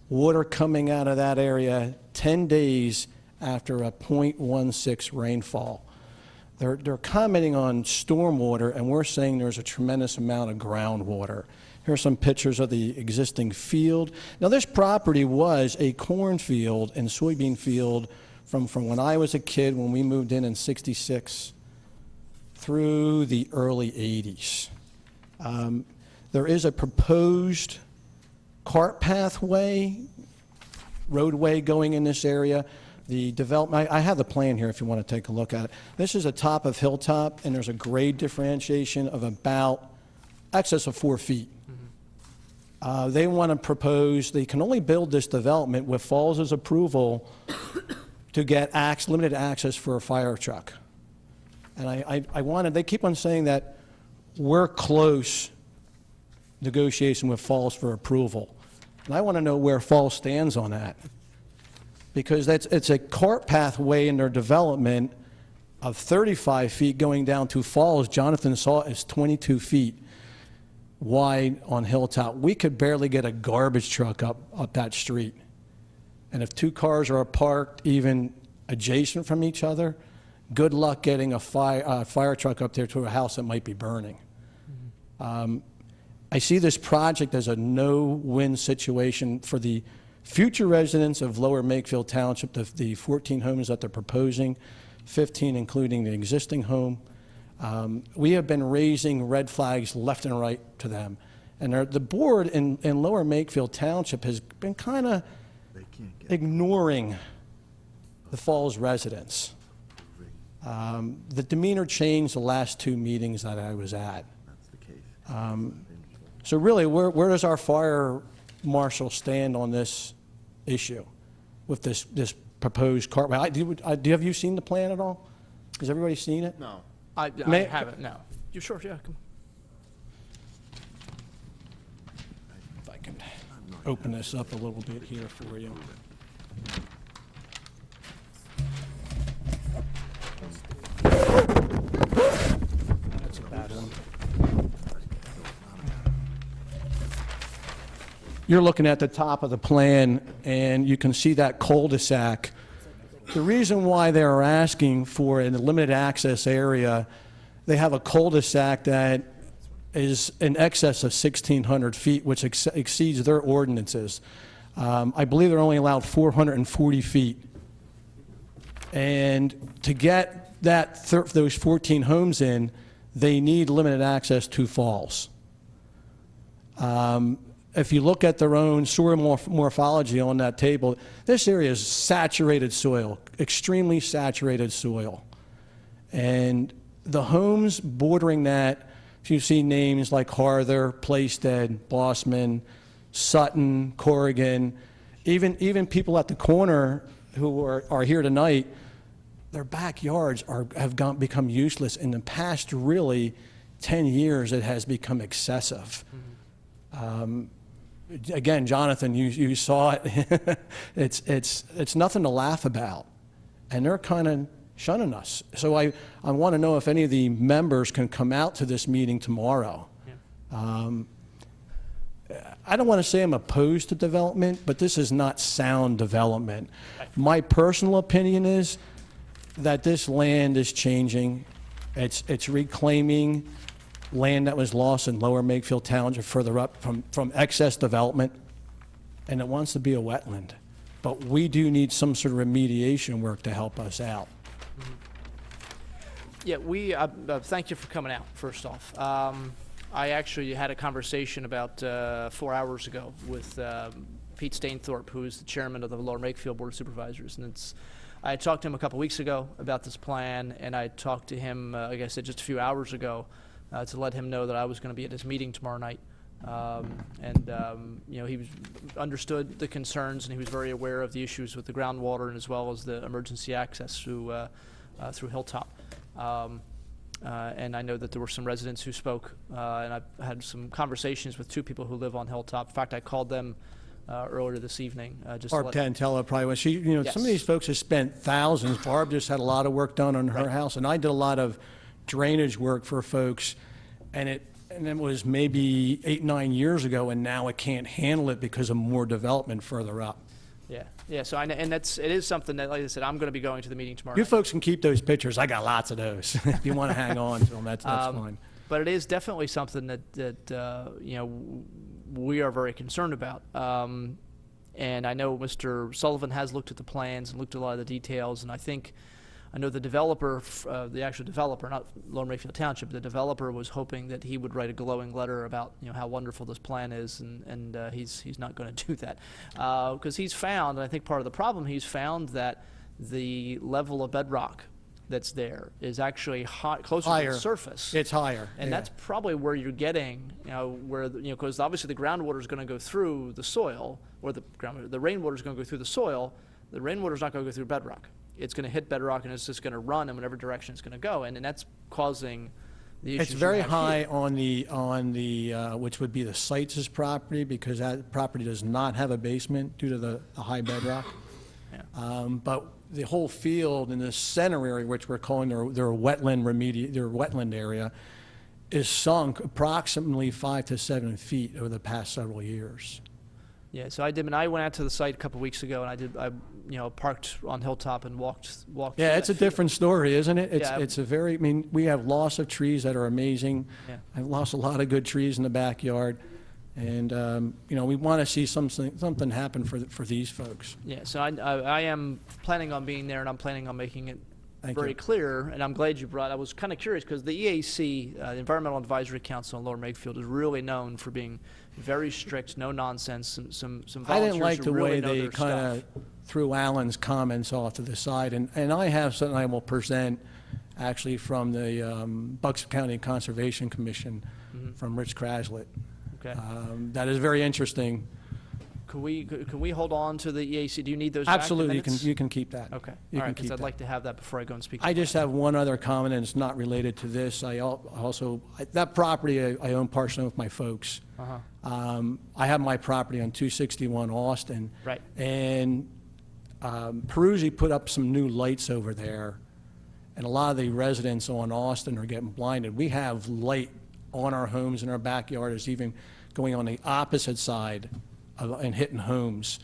water coming out of that area 10 days after a .16 rainfall. They're commenting on stormwater, and we're saying there's a tremendous amount of groundwater. Here are some pictures of the existing field. Now, this property was a cornfield and soybean field from when I was a kid, when we moved in '66, through the early '80s. There is a proposed cart pathway, roadway going in this area. The development, I have the plan here if you want to take a look at it. This is the top of Hilltop, and there's a grade differentiation of about excess of 4 feet. They want to propose, they can only build this development with Falls' approval to get limited access for a fire truck. And they keep on saying that we're close negotiation with Falls for approval. And I want to know where Falls stands on that. Because it's a cart pathway in their development of 35 feet going down to Falls. Jonathan saw it as 22 feet wide on Hilltop. We could barely get a garbage truck up that street. And if 2 cars are parked even adjacent from each other, good luck getting a fire truck up there to a house that might be burning. I see this project as a no-win situation for the future residents of Lower Makefield Township, the 14 homes that they're proposing, 15 including the existing home. We have been raising red flags left and right to them. And the board in Lower Makefield Township has been kind of ignoring the Falls residents. The demeanor changed the last 2 meetings that I was at. So really, where does our fire marshal stand on this issue with this proposed cartway? Have you seen the plan at all? Has everybody seen it? No. I haven't, no. You sure? Yeah, come. If I can open this up a little bit here for you. That's a bad one. You're looking at the top of the plan, and you can see that cul-de-sac. The reason why they're asking for a limited access area, they have a cul-de-sac that is in excess of 1,600 feet, which exceeds their ordinances. I believe they're only allowed 440 feet. And to get those 14 homes in, they need limited access to falls. If you look at their own soil morphology on that table, this area is saturated soil, extremely saturated soil. And the homes bordering that, if you see names like Harther, Plaisted, Bossman, Sutton, Corrigan, even people at the corner who are here tonight, their backyards have become useless. In the past, really, 10 years, it has become excessive. Again, Jonathan, you saw it. It's nothing to laugh about, and they're kind of shunning us. So I want to know if any of the members can come out to this meeting tomorrow. Yeah. I don't want to say I'm opposed to development, but this is not sound development. My personal opinion is that this land is changing. It's reclaiming land that was lost in Lower Makefield Township further up from excess development, and it wants to be a wetland. But we do need some sort of remediation work to help us out. Yeah, we thank you for coming out, first off. I actually had a conversation about 4 hours ago with Pete Stainthorpe, who is the chairman of the Lower Makefield Board of Supervisors. And I talked to him a couple weeks ago about this plan, and I talked to him, like I said, just a few hours ago to let him know that I was going to be at his meeting tomorrow night. You know, he understood the concerns, and he was very aware of the issues with the groundwater and as well as the emergency access through Hilltop. And I know that there were some residents who spoke, and I had some conversations with two people who live on Hilltop. In fact, I called them earlier this evening. Barb Tantella probably was. She, you know, yes. Some of these folks have spent thousands. Barb just had a lot of work done on her house, and I did a lot of drainage work for folks, and it was maybe 8, 9 years ago, and now it can't handle it because of more development further up. Yeah, yeah. So it is something that, like I said, I'm going to be going to the meeting tomorrow. You night. Folks can keep those pictures. I got lots of those. If you want to hang on to them, that's fine. But it is definitely something that you know, we are very concerned about. And I know Mr. Sullivan has looked at the plans and looked at a lot of the details, and I know the developer, the actual developer, not Lower Makefield Township, the developer was hoping that he would write a glowing letter about, you know, how wonderful this plan is, and he's not going to do that. Because he's found, and I think part of the problem, he's found that the level of bedrock that's there is actually closer to the surface. It's higher. And that's probably where you're getting, you know, because obviously the groundwater is going to go through the soil, or the rainwater is going to go through the soil. The rainwater is not going to go through bedrock. It's going to hit bedrock, and it's just going to run in whatever direction it's going to go, and that's causing the issues. It's very you have high here. on the which would be the Sites' property, because that property does not have a basement due to the high bedrock. Yeah. But the whole field in the center area, which we're calling their wetland area, is sunk approximately 5 to 7 feet over the past several years. Yeah, so I went out to the site a couple weeks ago, and I parked on Hilltop and walked. Yeah, it's a different story, isn't it? Yeah. I mean, we have loss of trees that are amazing. Yeah. I've lost a lot of good trees in the backyard, and you know, we want to see something happen for these folks. Yeah, so I am planning on being there, and I'm planning on making it very clear, and I'm glad you brought. I was kind of curious because the EAC, the Environmental Advisory Council in Lower Makefield, is really known for being very strict, no nonsense, some volunteers I didn't like the really way know they their kind stuff. of threw Alan's comments off to the side, and I have something I will present actually from the Bucks County Conservation Commission from Rich Kraslett. Okay. That is very interesting. Can we hold on to the EAC? Do you need those back, the Absolutely, minutes? you can keep that. Okay. You All can right, because keep I'd that. like to have that before I go and speak. I just have one other comment, and it's not related to this. That property I own partially with my folks. I have my property on 261 Austin. Right. And Peruzzi put up some new lights over there, and a lot of the residents on Austin are getting blinded. We have light on our homes in our backyard, is even going on the opposite side and hitting homes.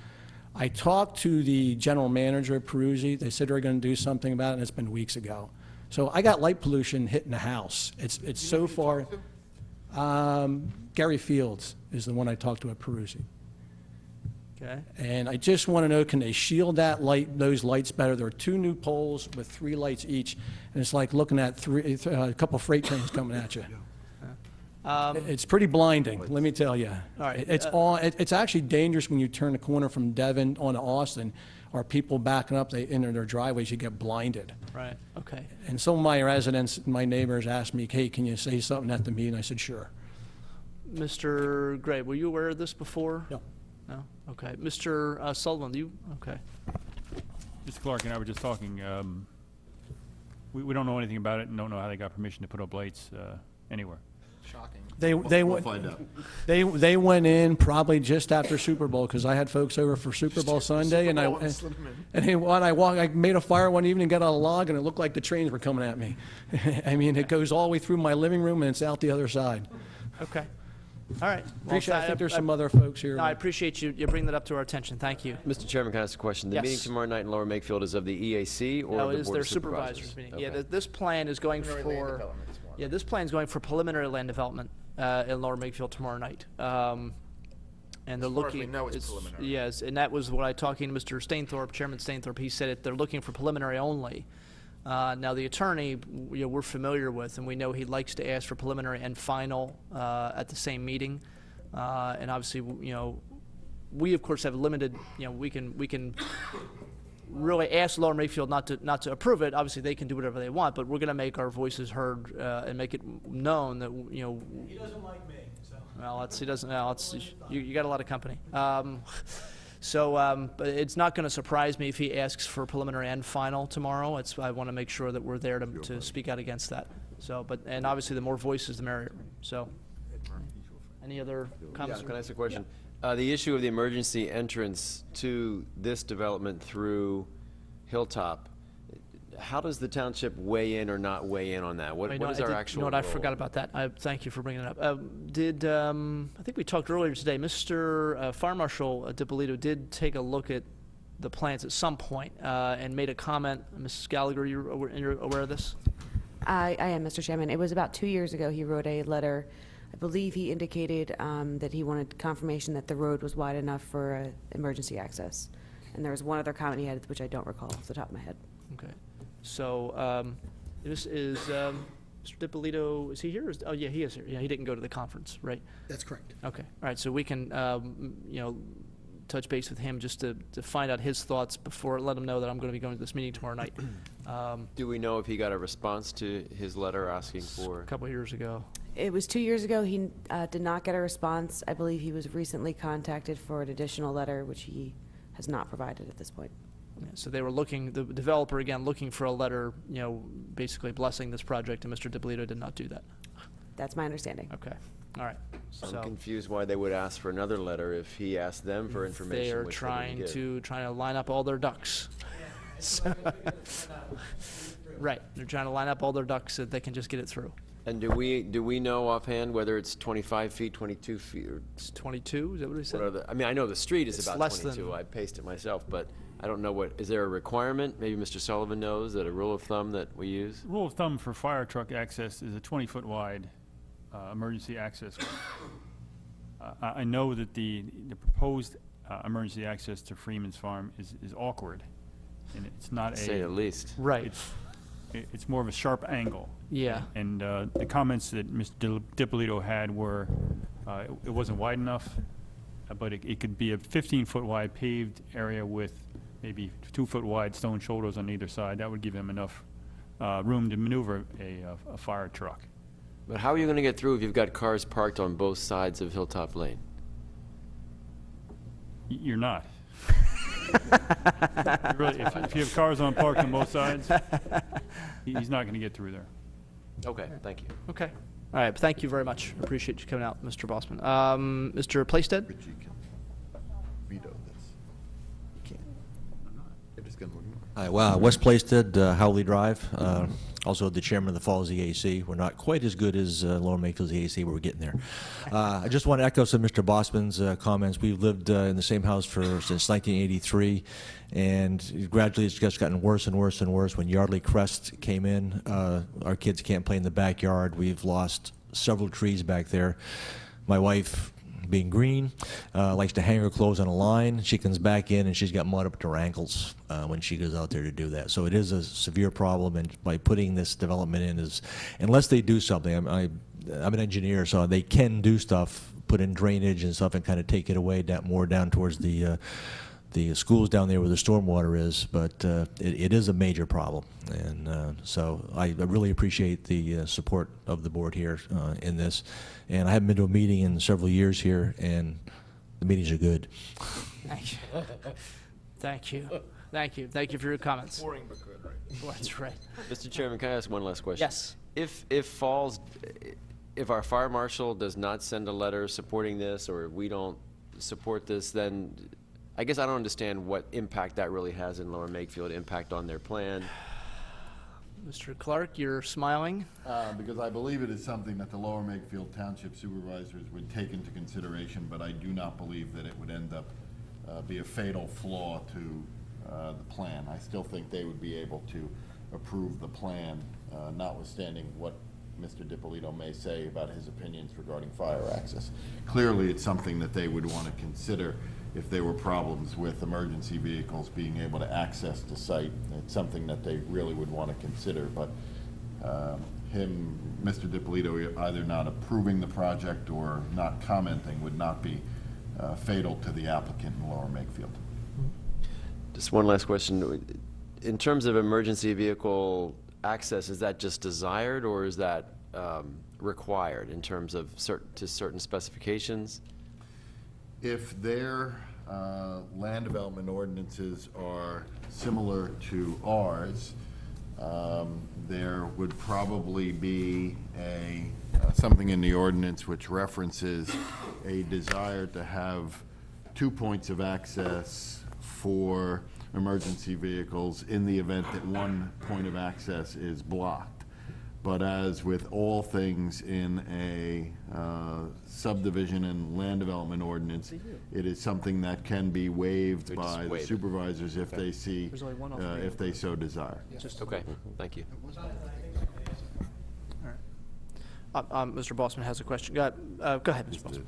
I talked to the general manager of Peruzzi. They said they were going to do something about it, and it's been weeks ago. So I got light pollution hitting the house. It's so far. Gary Fields is the one I talked to at Peruzzi. Okay. And I just want to know, can they shield that light, those lights better? There are 2 new poles with 3 lights each, and it's like looking at a couple freight trains coming at you. It's pretty blinding, let me tell you. All right, It's actually dangerous when you turn the corner from Devon onto Austin, or people backing up, they enter their driveways, you get blinded. Right, okay. And some of my residents, my neighbors asked me, hey, can you say something at the meeting? I said, sure. Mr. Gray, were you aware of this before? No. No? Okay. Mr. Sullivan, you, okay. Mr. Clark and I were just talking. We don't know anything about it and don't know how they got permission to put up lights anywhere. Shocking. They went in probably just after Super Bowl, because I had folks over for Super Bowl Sunday, and I made a fire one evening, got on a log, and it looked like the trains were coming at me. I mean, it goes all the way through my living room, and it's out the other side. Okay. All right. I think there's some other folks here. No, I appreciate you bringing that up to our attention. Thank you. Mr. Chairman, can I ask a question? The Yes. meeting tomorrow night in Lower Makefield is of the EAC or No, of it the is Board their of supervisors meeting. Okay. Yeah, this plan is going for, yeah, this plan is going for preliminary land development in Lower Makefield tomorrow night. And they're As far as looking. we know, it's preliminary. Yes, and that was what I talking to Mr. Stainthorpe, Chairman Stainthorpe. He said they're looking for preliminary only. Now, the attorney, we're familiar with, and we know he likes to ask for preliminary and final at the same meeting. And obviously, we of course have limited. We can really ask Lower Makefield not to approve it. Obviously, they can do whatever they want, but we're going to make our voices heard and make it known that He doesn't like me, so. Well, he doesn't. Well, you got a lot of company. But it's not going to surprise me if he asks for preliminary and final tomorrow. I want to make sure that we're there to speak out against that. And obviously, the more voices, the merrier. So, any other comments? Yeah, can I ask a question? The issue of the emergency entrance to this development through Hilltop, how does the township weigh in or not weigh in on that? What is our actual You know what, I role? forgot about that. Thank you for bringing it up. I think we talked earlier today, Mr. Fire Marshal DiPolito did take a look at the plans at some point and made a comment. Mrs. Gallagher, you're aware of this? I am, Mr. Chairman. It was about 2 years ago he wrote a letter. I believe he indicated that he wanted confirmation that the road was wide enough for emergency access. And there was one other comment he had, which I don't recall off the top of my head. Okay. So this is Mr. DiPolito, is he here? Oh, yeah, he is here. Yeah, he didn't go to the conference, right? That's correct. Okay. All right, so we can, touch base with him just to find out his thoughts before, let him know that I'm going to be going to this meeting tomorrow night. Do we know if he got a response to his letter asking for? A couple of years ago. It was 2 years ago. He did not get a response. I believe he was recently contacted for an additional letter, which he has not provided at this point. Yeah, so they were looking, the developer, again, looking for a letter, basically blessing this project, and Mr. DiPolito did not do that. That's my understanding. Okay. All right. I'm confused why they would ask for another letter if he asked them for information. They are which trying didn't give. to line up all their ducks. Right. They're trying to line up all their ducks so that they can just get it through. And do we know offhand whether it's 25 feet, 22 feet, or It's 22, is that what he said? I mean, I know the street is It's about less 22. than- I paced it myself, but I don't know is there a requirement? Maybe Mr. Sullivan knows that a rule of thumb that we use? Rule of thumb for fire truck access is a 20-foot wide emergency access. I know that the proposed emergency access to Freeman's Farm is awkward, and it's not To say the least. Right. It's more of a sharp angle. Yeah. And the comments that Mr. DiPolito had were, it wasn't wide enough, but it could be a 15-foot wide paved area with maybe 2-foot wide stone shoulders on either side. That would give him enough room to maneuver a fire truck. But how are you going to get through if you've got cars parked on both sides of Hilltop Lane? You're not. Really, if you have cars parked on both sides, he's not going to get through there. Okay, thank you. Okay. All right, thank you very much. Appreciate you coming out, Mr. Bossman. Mr. Plaisted? Richie can veto this. He can't. They're just going to ignore it. Hi, well, West Plaisted, Howley Drive, also the chairman of the Falls EAC. We're not quite as good as Lower Makefield's EAC, but we're getting there. I just want to echo some of Mr. Bossman's comments. We've lived in the same house since 1983, and gradually it's just gotten worse and worse and worse. When Yardley Crest came in, our kids can't play in the backyard. We've lost several trees back there. My wife, being green, likes to hang her clothes on a line. She comes back in and she's got mud up to her ankles when she goes out there to do that. So it is a severe problem, and by putting this development in is, unless they do something, I'm an engineer, so they can do stuff, put in drainage and stuff and kind of take it away more down towards the schools down there where the stormwater is, but it is a major problem. And so I really appreciate the support of the board here in this. And I haven't been to a meeting in several years here, and the meetings are good. Thank you. Thank you. Thank you. Thank you for your comments. Boring but good, right? That's right. Mr. Chairman, can I ask one last question? Yes. If our fire marshal does not send a letter supporting this, or we don't support this, then I guess I don't understand what impact that really has in Lower Makefield, impact on their plan. Mr. Clark, you're smiling. Because I believe it is something that the Lower Makefield Township Supervisors would take into consideration, but I do not believe that it would end up be a fatal flaw to the plan. I still think they would be able to approve the plan, notwithstanding what Mr. DiPolito may say about his opinions regarding fire access. Clearly, it's something that they would want to consider if there were problems with emergency vehicles being able to access the site. It's something that they really would want to consider, but Mr. DiPolito, either not approving the project or not commenting would not be fatal to the applicant in Lower Makefield. Just one last question. In terms of emergency vehicle access, is that just desired, or is that required in terms of certain specifications? If their land development ordinances are similar to ours, there would probably be something in the ordinance which references a desire to have 2 points of access for emergency vehicles in the event that one point of access is blocked. But as with all things in a subdivision and land development ordinance, it is something that can be waived by the supervisors if they see, if they so desire. Okay, thank you. All right. Mr. Bossman has a question. Go ahead, Mr. Bossman.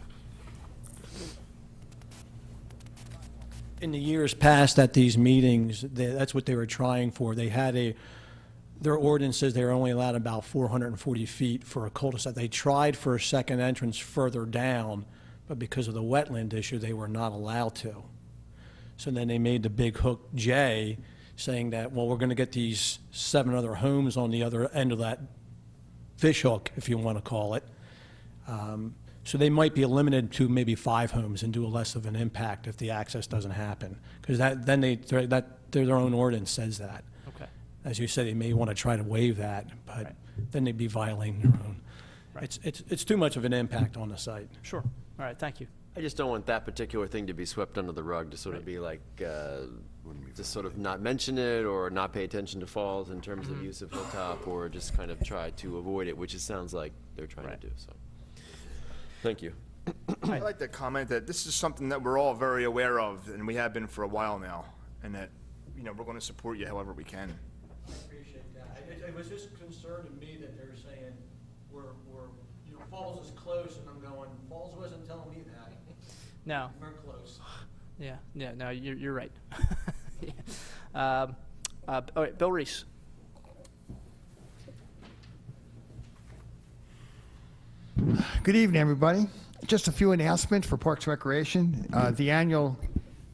In the years past at these meetings, that's what they were trying for. They had their ordinance says they were only allowed about 440 feet for a cul-de-sac. They tried for a second entrance further down, but because of the wetland issue, they were not allowed to. So then they made the big hook J, saying that, well, we're going to get these 7 other homes on the other end of that fish hook, if you want to call it. So they might be limited to maybe 5 homes and do a less of an impact if the access doesn't happen, because their own ordinance says that. Okay. As you said, they may want to try to waive that, but then they'd be violating their own. Right. It's too much of an impact on the site. Sure. All right. Thank you. I just don't want that particular thing to be swept under the rug, to sort of be like, just sort of not mention it or not pay attention to falls in terms of use of Hilltop, or just kind of try to avoid it, which it sounds like they're trying to do. So, thank you. I'd like to comment that this is something that we're all very aware of, and we have been for a while now, and that, we're going to support you however we can. I appreciate that. It was just a concern to me that they're saying Falls is close, and I'm going, Falls wasn't telling me that. No. We're close. Yeah. No, you're right. Yeah. All right, Bill Reese. Good evening, everybody. Just a few announcements for Parks and Recreation. The annual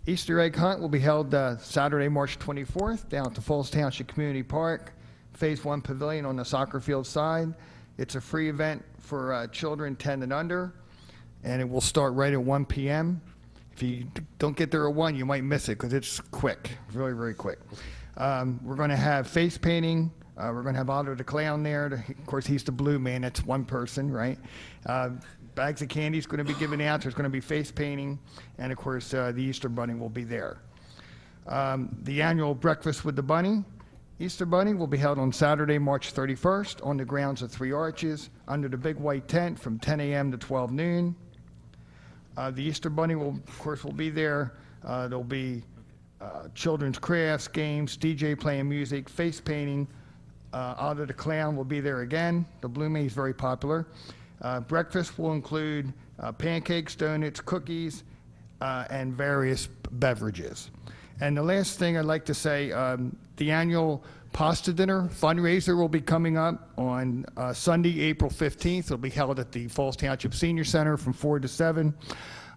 Easter egg hunt will be held Saturday, March 24th, down at the Falls Township Community Park, Phase 1 Pavilion on the soccer field side. It's a free event for children 10 and under, and it will start right at 1 p.m. If you don't get there at 1, you might miss it because it's quick, very, very quick. We're going to have face painting. We're going to have Otto the Clown there. Of course, he's the blue man. That's one person, right? Bags of candy is going to be given out. There's going to be face painting. And, of course, the Easter Bunny will be there. The annual Breakfast with the Bunny, Easter Bunny, will be held on Saturday, March 31st on the grounds of Three Arches under the big white tent from 10 a.m. to 12 noon. The Easter Bunny, will be there. There'll be children's crafts, games, DJ playing music, face painting. Otto the Clown will be there again. The Blue Man is very popular. Breakfast will include pancakes, donuts, cookies, and various beverages. And the last thing I'd like to say, the annual pasta dinner fundraiser will be coming up on Sunday, April 15th. It'll be held at the Falls Township Senior Center from 4 to 7.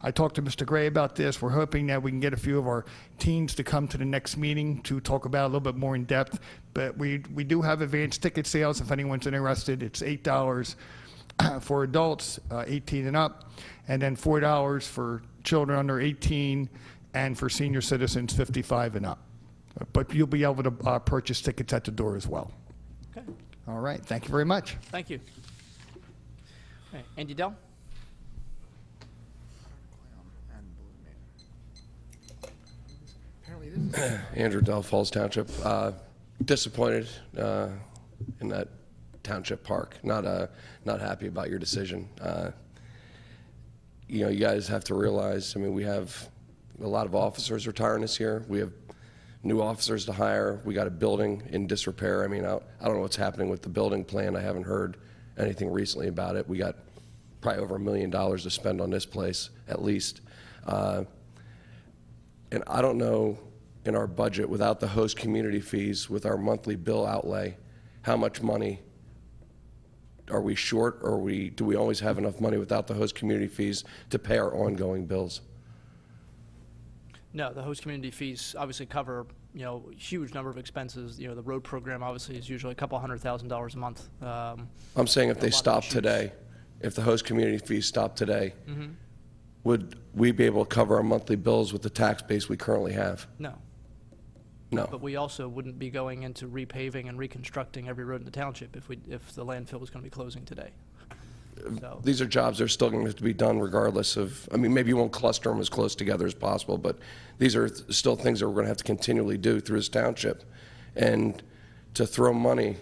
I talked to Mr. Gray about this. We're hoping that we can get a few of our teens to come to the next meeting to talk about it a little bit more in depth. But we do have advanced ticket sales if anyone's interested. It's $8 for adults 18 and up, and then $4 for children under 18, and for senior citizens 55 and up. But you'll be able to purchase tickets at the door as well. Okay. All right. Thank you very much. Thank you. Okay. Andy Dell? Andrew Dell, Falls Township. Disappointed in that township park. Not happy about your decision. You know, you guys have to realize, I mean, we have a lot of officers retiring this year. We have new officers to hire. We got a building in disrepair. I mean, I don't know what's happening with the building plan. I haven't heard anything recently about it. We got probably over $1 million to spend on this place, at least. And I don't know, in our budget, without the host community fees, with our monthly bill outlay, how much money are we short, or do we always have enough money without the host community fees to pay our ongoing bills? No, the host community fees obviously cover, you know, a huge number of expenses. You know, the road program obviously is usually a couple $100,000 a month. I'm saying if they stop today, if the host community fees stop today, would we be able to cover our monthly bills with the tax base we currently have? No. No. But we also wouldn't be going into repaving and reconstructing every road in the township if the landfill was going to be closing today. So. These are jobs that are still going to have to be done regardless of, I mean, maybe you won't cluster them as close together as possible, but these are still things that we're going to have to continually do through this township. And to throw money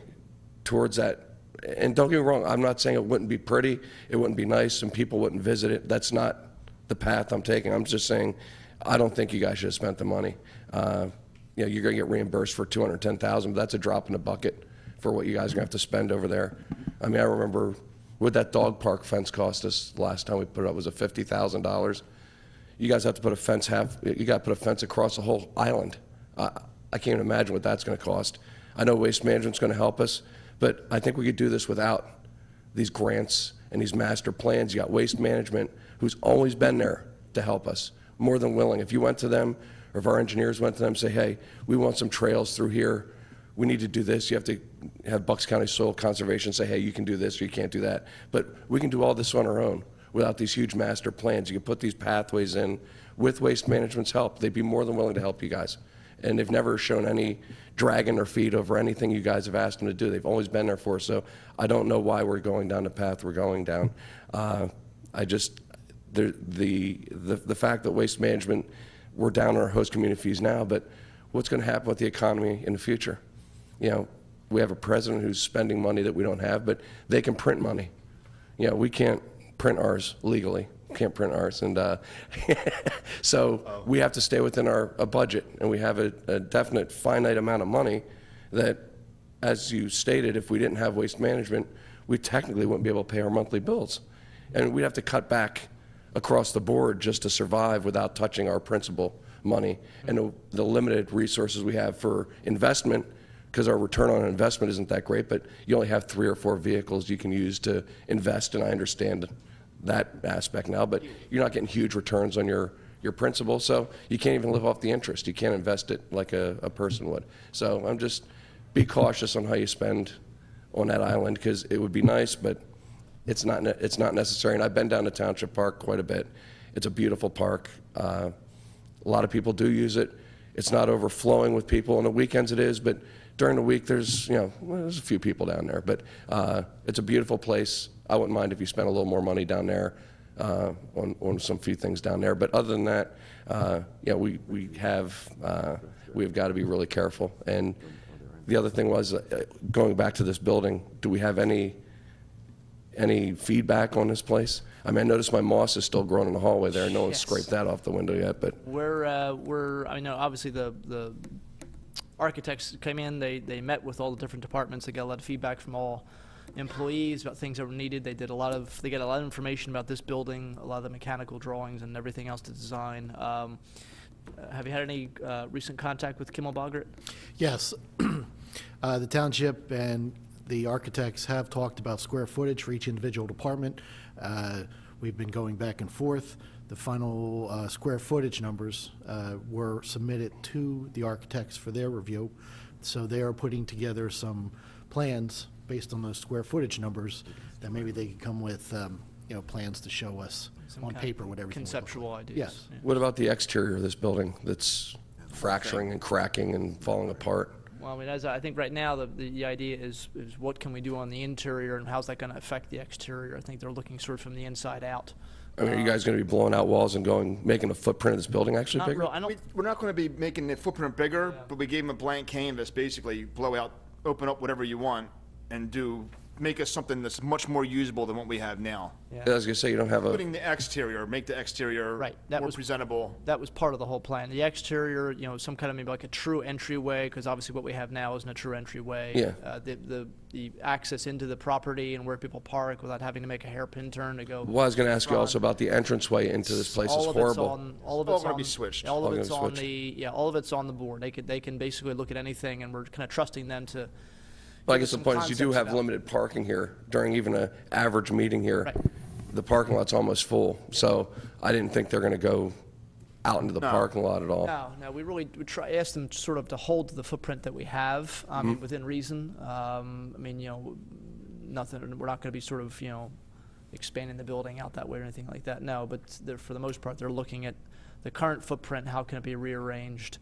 towards that, and don't get me wrong, I'm not saying it wouldn't be pretty, it wouldn't be nice, and people wouldn't visit it. That's not the path I'm taking. I'm just saying I don't think you guys should have spent the money. You know, you're going to get reimbursed for $210,000, but that's a drop in the bucket for what you guys are going to have to spend over there. I mean, I remember what that dog park fence cost us last time we put it up. Was it $50,000? You guys have to put a fence you got to put a fence across the whole island. I can't even imagine what that's going to cost. I know Waste Management's going to help us, but I think we could do this without these grants and these master plans. You got Waste Management, who's always been there to help us, more than willing. If you went to them, or if our engineers went to them and say, hey, we want some trails through here, we need to do this, you have to have Bucks County Soil Conservation say, hey, you can do this or you can't do that. But we can do all this on our own without these huge master plans. You can put these pathways in with Waste Management's help. They'd be more than willing to help you guys. And they've never shown any dragging their feet over anything you guys have asked them to do. They've always been there for us. So I don't know why we're going down the path we're going down. The fact that Waste Management, we're down on our host community fees now, but what's going to happen with the economy in the future? You know, we have a president who's spending money that we don't have, but they can print money. You know, we can't print ours legally. Can't print ours, and so we have to stay within a budget, and we have a definite finite amount of money that, as you stated, if we didn't have Waste Management, we technically wouldn't be able to pay our monthly bills, and we'd have to cut back across the board just to survive without touching our principal money and the limited resources we have for investment, because our return on investment isn't that great, but you only have 3 or 4 vehicles you can use to invest, and I understand that aspect now, but you're not getting huge returns on your principal, so you can't even live off the interest. You can't invest it like a person would. So I'm just, be cautious on how you spend on that island, because it would be nice, but it's not necessary. And I've been down to Township Park quite a bit. It's a beautiful park. A lot of people do use it. It's not overflowing with people. On the weekends it is, but during the week there's a few people down there. But it's a beautiful place. I wouldn't mind if you spent a little more money down there on some few things down there. But other than that, we've got to be really careful. And the other thing was, going back to this building, do we have any feedback on this place? I mean, I noticed my moss is still growing in the hallway there. No one's scraped that off the window yet, but I know obviously the architects came in, they met with all the different departments, they got a lot of feedback from all employees about things that were needed. They got a lot of information about this building, a lot of the mechanical drawings and everything else to design. Have you had any recent contact with Kimmel Boggart? Yes. The township and the architects have talked about square footage for each individual department. We've been going back and forth. The final square footage numbers were submitted to the architects for their review. So they are putting together some plans based on those square footage numbers that maybe they could come with, plans to show us Some on kind paper of what everything would look conceptual like. ideas. Yes. Yeah. What about the exterior of this building that's fracturing and cracking and falling apart? Well, I mean, I think right now the idea is what can we do on the interior and how's that going to affect the exterior? I think they're looking sort of from the inside out. I mean, are you guys going to be blowing out walls and making the footprint of this building actually Not bigger? real. We're not going to be making the footprint bigger, but we gave them a blank canvas, basically blow out, open up whatever you want, and make us something that's much more usable than what we have now. Yeah. I was going to say, you don't have Including the exterior, make the exterior more presentable. That was part of the whole plan. The exterior, some kind of maybe like a true entryway, because obviously what we have now isn't a true entryway. Yeah. The access into the property and where people park without having to make a hairpin turn to go. Well, I was going to ask you also about the entranceway into this place is horrible. All of all it's gonna on, be switched. All of All it's gonna on switch. all of it's on the board. They can basically look at anything, and we're kind of trusting them to. Well, I give guess us the some point is you do concepts have about- limited parking here during even an average meeting here. Right. The parking lot's almost full, so I didn't think they're going to go out into the No. parking lot at all. No, we really ask them sort of to hold to the footprint that we have, within reason. Nothing. We're not going to be sort of expanding the building out that way or anything like that. No, but for the most part, they're looking at the current footprint. How can it be rearranged?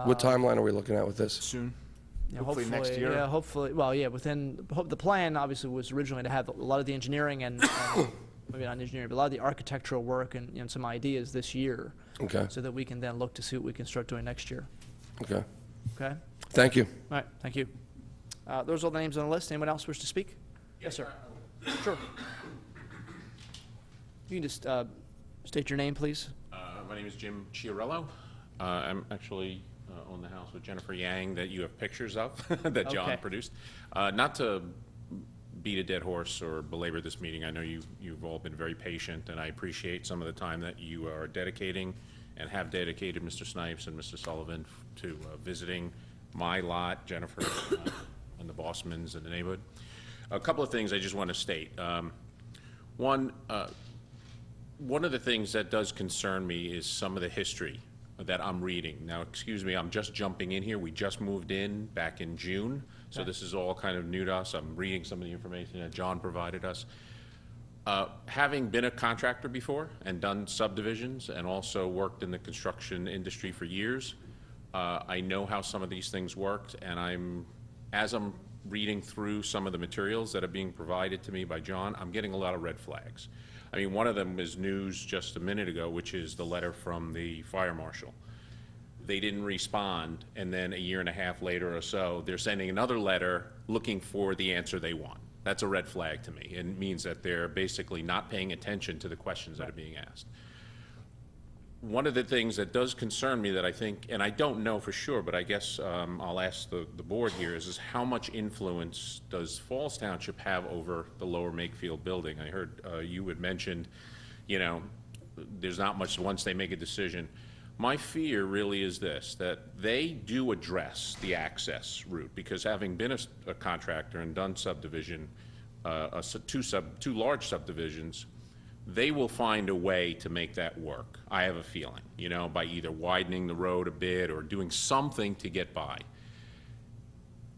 What timeline are we looking at with this? Soon. Yeah, Hopefully next year. Yeah, hopefully. Well, yeah, the plan obviously was originally to have a lot of the engineering and maybe not engineering, but a lot of the architectural work and some ideas this year. Okay. So that we can then look to see what we can start doing next year. Okay. Okay? Thank you. All right, thank you. Those are all the names on the list. Anyone else wish to speak? Yes, sir. Sure. You can just state your name, please. My name is Jim Chiarello. I'm actually on the house with Jennifer Yang that you have pictures of that John Okay. produced. Not to beat a dead horse or belabor this meeting, I know you've all been very patient, and I appreciate some of the time that you are dedicating and have dedicated, Mr. Snipes and Mr. Sullivan, to visiting my lot, Jennifer, and the Bossmans in the neighborhood. A couple of things I just want to state. One of the things that does concern me is some of the history that I'm reading. Now, excuse me, I'm just jumping in here. We just moved in back in June, so this is all kind of new to us. I'm reading some of the information that John provided us. Having been a contractor before and done subdivisions and also worked in the construction industry for years, I know how some of these things worked, and as I'm reading through some of the materials that are being provided to me by John, I'm getting a lot of red flags. I mean, one of them is news just a minute ago, which is the letter from the fire marshal. They didn't respond, and then a year and a half later or so, they're sending another letter looking for the answer they want. That's a red flag to me. It means that they're basically not paying attention to the questions that are being asked. One of the things that does concern me that I think, and I don't know for sure, but I guess I'll ask the board here, is how much influence does Falls Township have over the Lower Makefield building? I heard you had mentioned, there's not much once they make a decision. My fear really is this, that they do address the access route, because having been a contractor and done subdivision, two large subdivisions, they will find a way to make that work, I have a feeling, by either widening the road a bit or doing something to get by.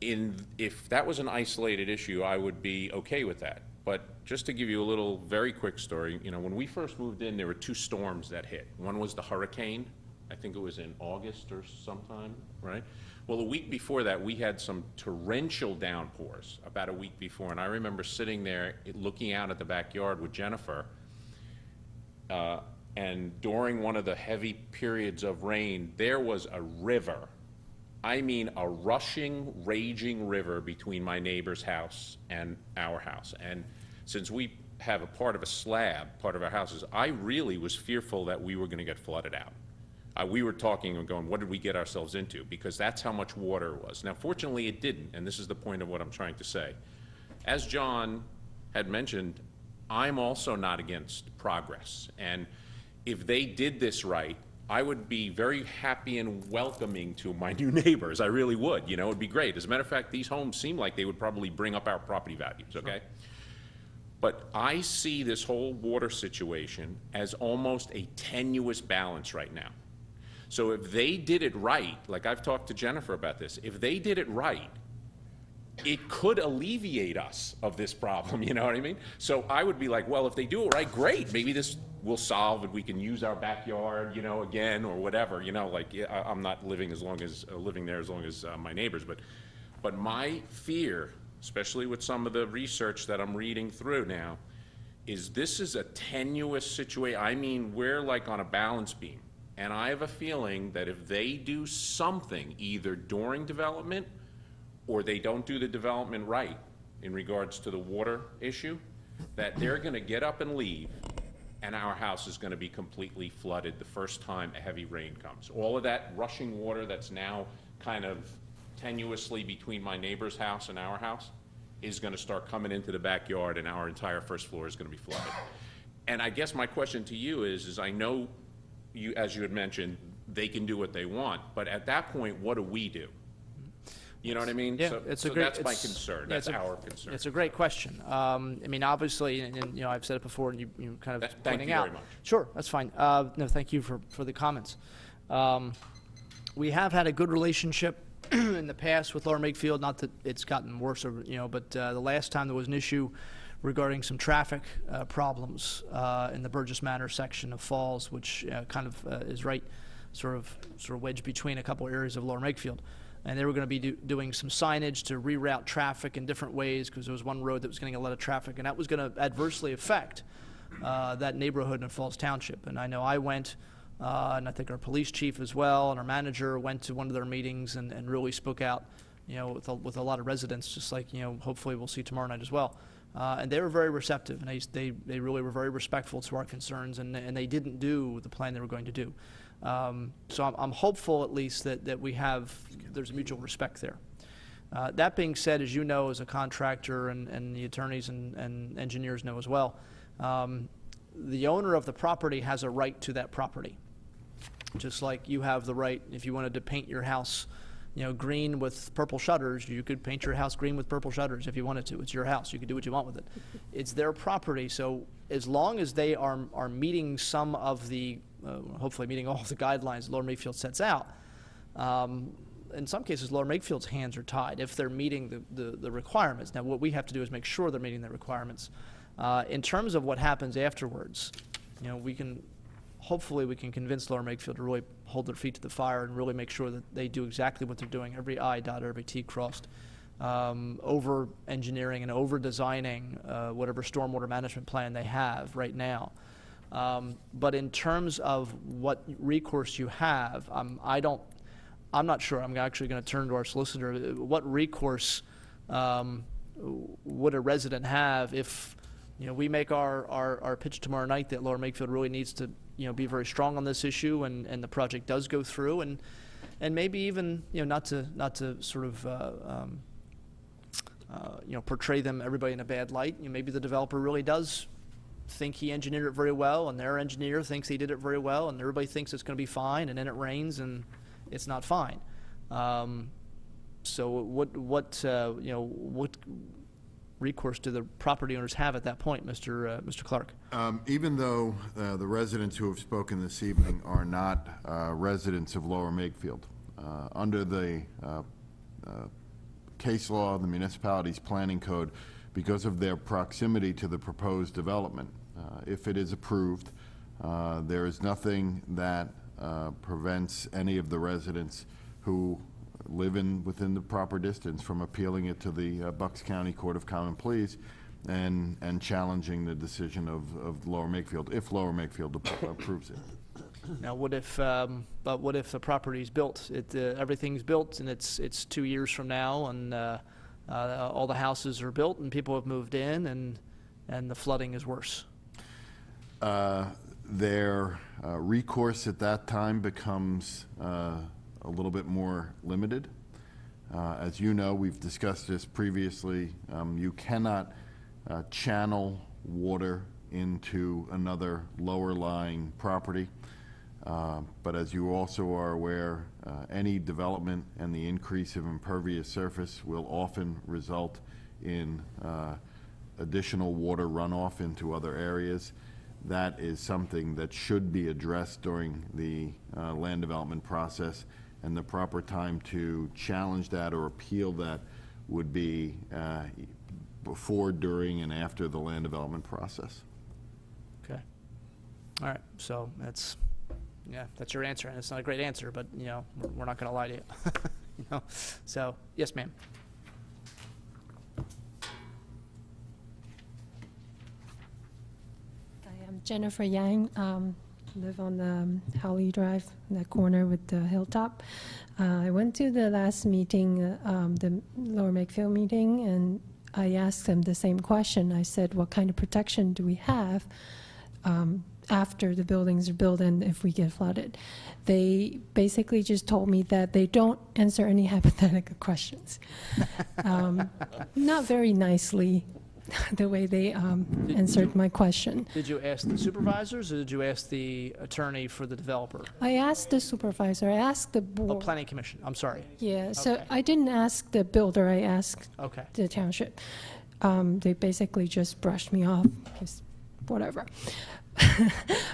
If that was an isolated issue, I would be okay with that. But just to give you a little very quick story, when we first moved in, there were two storms that hit. One was the hurricane, I think it was in August or sometime, right? Well, a week before that, we had some torrential downpours about a week before, and I remember sitting there looking out at the backyard with Jennifer, and during one of the heavy periods of rain, there was a river. I mean, a rushing, raging river between my neighbor's house and our house. And since we have a part of a slab, part of our houses, I really was fearful that we were going to get flooded out. We were talking and going, what did we get ourselves into? Because that's how much water it was. Now, fortunately, it didn't, and this is the point of what I'm trying to say. as John had mentioned, I'm also not against progress. And if they did this right, I would be very happy and welcoming to my new neighbors. I really would. You know, it'd be great. As a matter of fact, these homes seem like they would probably bring up our property values, okay? But I see this whole water situation as almost a tenuous balance right now. So if they did it right, like I've talked to Jennifer about this, if they did it right, it could alleviate us of this problem, you know what I mean? So I would be like, well, if they do it right, great. Maybe this will solve and we can use our backyard, you know, again, or whatever, you know, like, yeah, I'm not living living there as long as my neighbors, but my fear, especially with some of the research that I'm reading through now, is this is a tenuous situation. I mean, we're like on a balance beam. And I have a feeling that if they do something, either during development or they don't do the development right in regards to the water issue, that they're going to get up and leave, and our house is going to be completely flooded the first time a heavy rain comes. All of that rushing water that's now kind of tenuously between my neighbor's house and our house is going to start coming into the backyard, and our entire first floor is going to be flooded. And I guess my question to you is I know you, as you had mentioned, they can do what they want, but at that point, what do we do? You know what I mean? Yeah, So, it's so a great, that's my it's- concern. yeah, That's our concern. It's a great question. I mean, obviously, and you know, I've said it before, and you kind of Thank pointing you out. very much. Sure, that's fine. No, thank you for the comments. We have had a good relationship in the past with Lower Makefield. Not that it's gotten worse, or, you know, but the last time there was an issue regarding some traffic problems in the Burgess Manor section of Falls, which kind of is right, sort of wedged between a couple areas of Lower Makefield. And they were going to be doing some signage to reroute traffic in different ways, because there was one road that was getting a lot of traffic, and that was going to adversely affect that neighborhood in Falls Township. And I know I went, and I think our police chief as well, and our manager went to one of their meetings and really spoke out, you know, with a lot of residents, just like, you know, hopefully we'll see tomorrow night as well. And they were very receptive, and they really were very respectful to our concerns, and they didn't do the plan they were going to do. So I'm hopeful, at least, that there's mutual respect there. That being said, as you know, as a contractor, and the attorneys and engineers know as well, the owner of the property has a right to that property. Just like you have the right, if you wanted to paint your house, you know, green with purple shutters, you could paint your house green with purple shutters if you wanted to. It's your house. You can do what you want with it. It's their property. So as long as they are meeting some of the, hopefully meeting all of the guidelines Lower Makefield sets out, in some cases, Lower Makefield's hands are tied if they're meeting the requirements. Now, what we have to do is make sure they're meeting the requirements. In terms of what happens afterwards, you know, hopefully we can convince Lower Makefield to really hold their feet to the fire and really make sure that they do exactly what they're doing, every I dotted, every T crossed, over engineering and over designing whatever stormwater management plan they have right now. But in terms of what recourse you have, I'm not sure. I'm actually going to turn to our solicitor. What recourse would a resident have if, you know, we make our pitch tomorrow night that Lower Makefield really needs to, you know, be very strong on this issue, and the project does go through, and maybe even, you know, not to sort of you know, portray everybody in a bad light. You know, maybe the developer really does think he engineered it very well, and their engineer thinks he did it very well, and everybody thinks it's going to be fine, and then it rains and it's not fine. So what you know, what recourse do the property owners have at that point, Mr. Clark? Even though the residents who have spoken this evening are not residents of Lower Makefield, under the case law of the municipality's planning code, because of their proximity to the proposed development, if it is approved, there is nothing that prevents any of the residents who live within the proper distance from appealing it to the Bucks County Court of Common Pleas and challenging the decision of Lower Makefield, if Lower Makefield approves it. Now, what if the property's built? Everything's built, and it's 2 years from now, and all the houses are built, and people have moved in, and the flooding is worse. Their recourse at that time becomes a little bit more limited. As you know, we've discussed this previously, you cannot channel water into another lower-lying property. But as you also are aware, any development and the increase of impervious surface will often result in additional water runoff into other areas. That is something that should be addressed during the land development process, and the proper time to challenge that or appeal that would be before, during, and after the land development process. Okay. All right, so that's your answer, and it's not a great answer, but, you know, we're not going to lie to you. You know? So, yes, ma'am. I'm Jennifer Yang, live on the Howley Drive, that corner with the hilltop. I went to the last meeting, the Lower Makefield meeting, and I asked them the same question. I said, what kind of protection do we have after the buildings are built and if we get flooded? They basically just told me that they don't answer any hypothetical questions. Not very nicely, the way they answered my question. Did you ask the supervisors, or did you ask the attorney for the developer? I asked the supervisor, I asked the board. Oh, planning commission, I'm sorry. Yeah, so Okay. I didn't ask the builder, I asked Okay. the township. They basically just brushed me off, just whatever.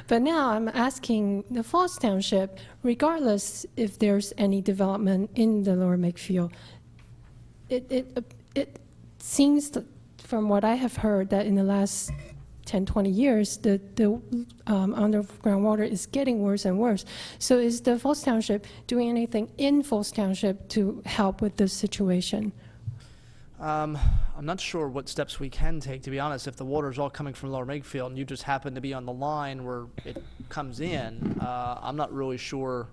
But now I'm asking the Falls Township, regardless if there's any development in the Lower Makefield, it seems that from what I have heard that in the last 10, 20 years, the underground water is getting worse and worse. So is the Falls Township doing anything in Falls Township to help with this situation? I'm not sure what steps we can take, to be honest. If the water is all coming from Lower Makefield and you just happen to be on the line where it comes in, I'm not really sure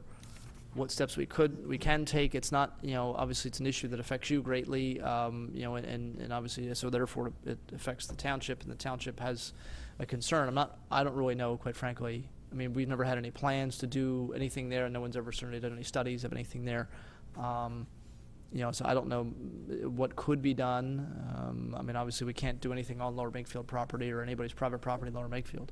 what steps we can take. It's not, you know, obviously it's an issue that affects you greatly, you know, and obviously, so therefore it affects the township, and the township has a concern. I don't really know, quite frankly. I mean, we've never had any plans to do anything there, and no one's ever certainly done any studies of anything there. You know, so I don't know what could be done. I mean, obviously we can't do anything on Lower Makefield property or anybody's private property in Lower Makefield.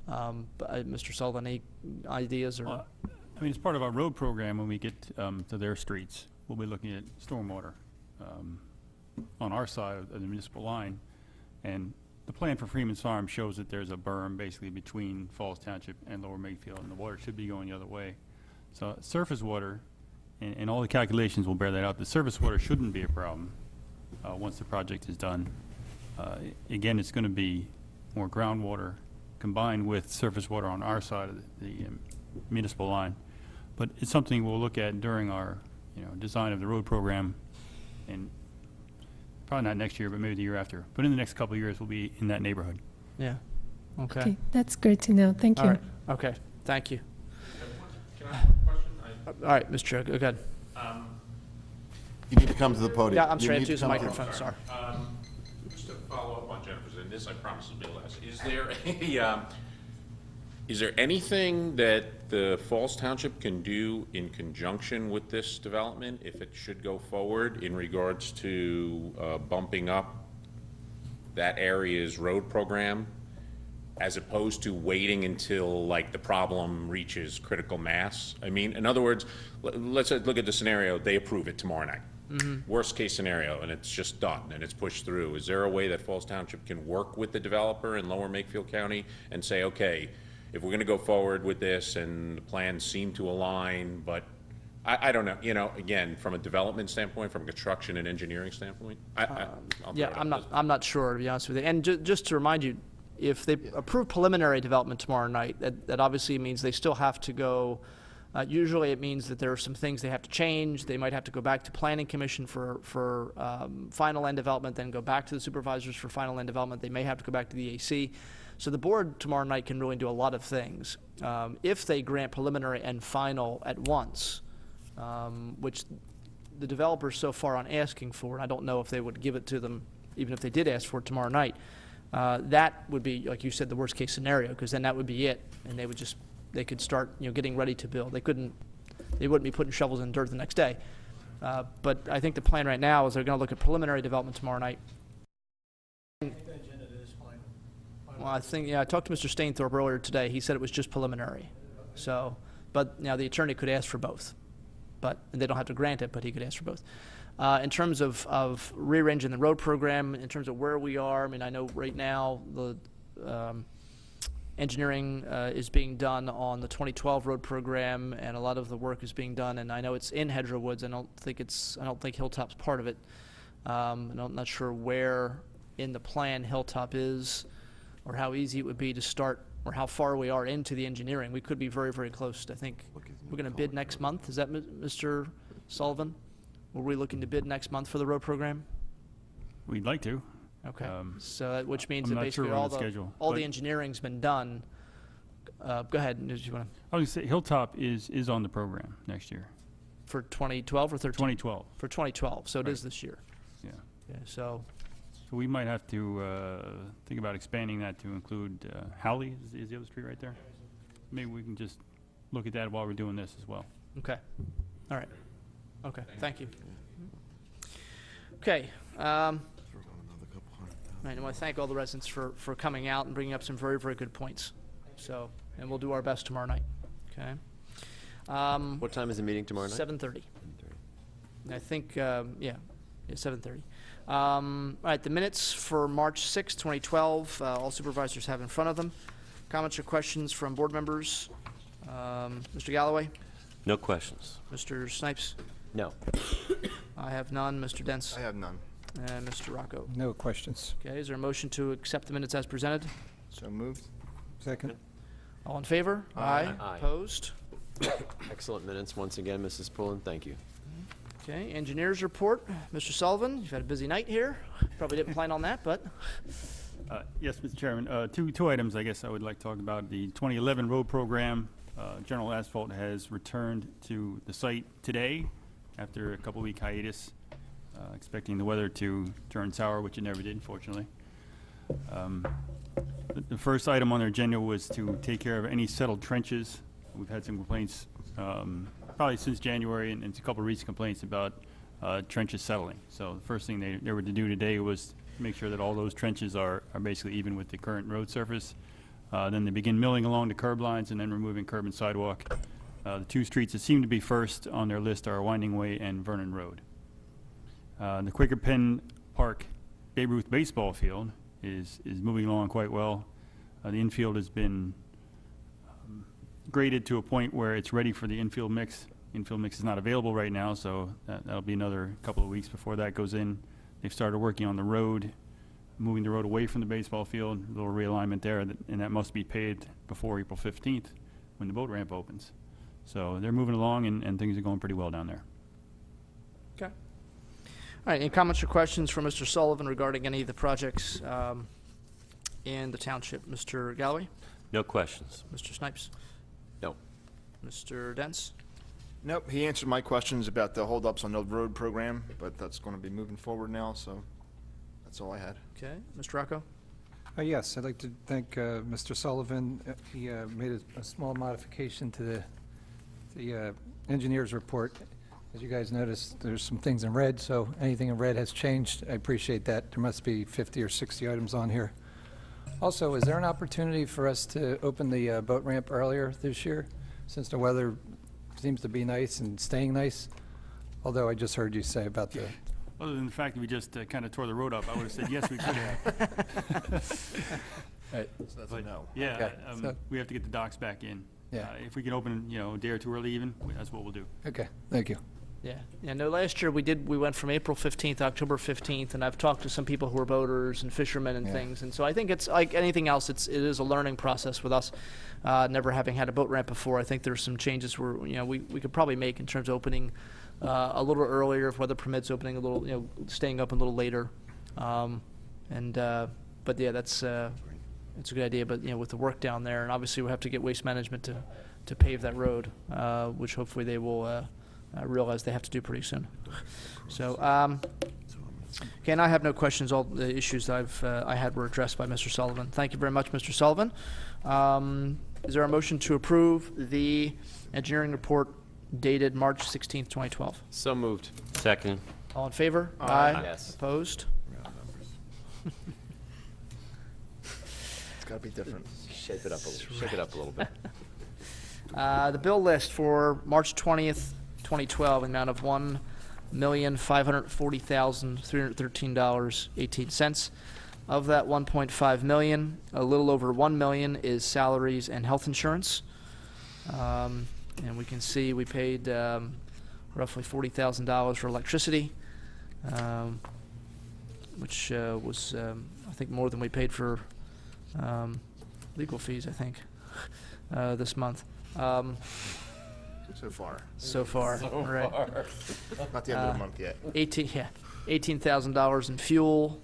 But Mr. Sullivan, any ideas or? I mean, it's part of our road program. When we get to their streets, we'll be looking at stormwater on our side of the municipal line. And the plan for Freeman's Farm shows that there's a berm basically between Falls Township and Lower Makefield, and the water should be going the other way. So surface water, and all the calculations will bear that out, the surface water shouldn't be a problem once the project is done. Again, it's going to be more groundwater combined with surface water on our side of the municipal line. But it's something we'll look at during our, you know, design of the road program, and probably not next year, but maybe the year after. But in the next couple of years, we'll be in that neighborhood. Yeah. Okay. Okay, that's great to know. Thank you. All right. Okay. Thank you. Can I have one question? All right, Mr. Chair, go ahead. You need to come to the podium. Yeah, I'm You sorry, I need have to use a come to the- microphone, sorry. Just to follow up on Jennifer's, and this I promise will be last. Is there anything that the Falls Township can do in conjunction with this development, if it should go forward, in regards to bumping up that area's road program, as opposed to waiting until, like, the problem reaches critical mass? I mean, in other words, let's look at the scenario, they approve it tomorrow night. Worst case scenario, and it's just done, and it's pushed through. Is there a way that Falls Township can work with the developer in Lower Makefield County and say, okay, if we're gonna go forward with this and the plans seem to align, but I don't know, you know, again, from a development standpoint, from a construction and engineering standpoint? Yeah, I'm not sure, to be honest with you. And just to remind you, if they approve preliminary development tomorrow night, that obviously means they still have to go, usually it means that there are some things they have to change. They might have to go back to Planning Commission for final land development, then go back to the supervisors for final land development. They may have to go back to the AC. So the board tomorrow night can really do a lot of things. If they grant preliminary and final at once, which the developers so far aren't asking for, and I don't know if they would give it to them even if they did ask for it tomorrow night, that would be, like you said, the worst case scenario, because then that would be it, and they could start, you know, getting ready to build. They wouldn't be putting shovels in dirt the next day. But I think the plan right now is they're going to look at preliminary development tomorrow night. Well, I think, yeah, I talked to Mr. Stainthorpe earlier today. He said it was just preliminary. So, but now the attorney could ask for both. But and they don't have to grant it, but he could ask for both. In terms of rearranging the road program, in terms of where we are, I mean, I know right now the engineering is being done on the 2012 road program, and a lot of the work is being done. And I know it's in Hedgerow Woods. I don't think Hilltop's part of it. And I'm not sure where in the plan Hilltop is, or how easy it would be to start, or how far we are into the engineering. We could be very, very close. I think we're going to bid next month. Is that Mr. Sullivan? Were we looking to bid next month for the road program? We'd like to. Okay. So which means I'm that not sure basically we're on all the schedule, all but- the engineering's been done. Go ahead. Did you want to? I was going to say, Hilltop is on the program next year. For 2012 or 13? 2012. For 2012. So it is Right. this year. Yeah. Yeah. So we might have to think about expanding that to include Howley is the other street right there. Maybe we can just look at that while we're doing this as well. okay. All right. Okay. Thank you. Okay. Right, I want to thank all the residents for coming out and bringing up some very, very good points. So, and we'll do our best tomorrow night. Okay. What time is the meeting tomorrow night? 7:30. I think, yeah, 7:30. All right, the minutes for March 6, 2012, all supervisors have in front of them. Comments or questions from board members? Mr. Galloway? No questions. Mr. Snipes? No. I have none. Mr. Dents? I have none. And Mr. Rocco? No questions. Okay, is there a motion to accept the minutes as presented? So moved. Second. All in favor? Aye. Opposed? Excellent minutes once again, Mrs. Pullen. Thank you. Okay, engineers report. Mr. Sullivan, you've had a busy night here. Probably didn't plan on that, but Yes, Mr. Chairman. Two items I guess I would like to talk about. The 2011 road program, General Asphalt has returned to the site today after a couple-week hiatus, expecting the weather to turn sour, which it never did, unfortunately. The first item on their agenda was to take care of any settled trenches. We've had some complaints probably since January, and a couple of recent complaints about trenches settling. So the first thing they were to do today was make sure that all those trenches are basically even with the current road surface. Then they begin milling along the curb lines and then removing curb and sidewalk. The two streets that seem to be first on their list are Winding Way and Vernon Road. The Quaker Penn Park Babe Ruth baseball field is moving along quite well. The infield has been graded to a point where it's ready for the infield mix. Infield mix is not available right now, so that'll be another couple of weeks before that goes in. They've started working on the road, moving the road away from the baseball field, a little realignment there, and that must be paid before April 15th when the boat ramp opens. So they're moving along, and things are going pretty well down there. okay. All right, any comments or questions from Mr. Sullivan regarding any of the projects in the township? Mr. Galloway? No questions. Mr. Snipes? No. Mr. Dents? Nope, he answered my questions about the holdups on the road program, but that's going to be moving forward now, so that's all I had. Okay. Mr. Rocco? Yes, I'd like to thank Mr. Sullivan. He made a small modification to the engineer's report. As you guys noticed, there's some things in red, so anything in red has changed. I appreciate that. There must be 50 or 60 items on here. Also, is there an opportunity for us to open the boat ramp earlier this year, since the weather seems to be nice and staying nice? Although I just heard you say about the... Other than the fact that we just kind of tore the road up, I would have said yes, we could have. Right. So that's a no. Yeah, Okay, so- we have to get the docks back in. Yeah. If we can open, a day or two early even, that's what we'll do. Okay, thank you. Yeah. Yeah, no, last year we went from April 15th, October 15th, and I've talked to some people who are boaters and fishermen and Yeah. things, and so I think it's like anything else, it is a learning process with us, never having had a boat ramp before. I think there's some changes where, we could probably make in terms of opening a little earlier, if weather permits, opening a little, staying up a little later. But yeah, it's a good idea, but, with the work down there, and obviously we have to get Waste Management to pave that road, which hopefully they will realize they have to do pretty soon. So, okay, and I have no questions. All the issues that I had were addressed by Mr. Sullivan. Thank you very much, Mr. Sullivan. Is there a motion to approve the engineering report dated March 16th, 2012. So moved. Second. All in favor? Yes. Opposed? It's got to be different. Shake it up a little. Shake it up a little bit. The bill list for March 20th, 2012, in the amount of $1,540,313.18. Of that $1.5 million, a little over $1 million is salaries and health insurance. And we can see we paid roughly $40,000 for electricity, which was, I think, more than we paid for legal fees, I think, this month. So far. So far, right. Not the end of the month yet. $18,000 in fuel,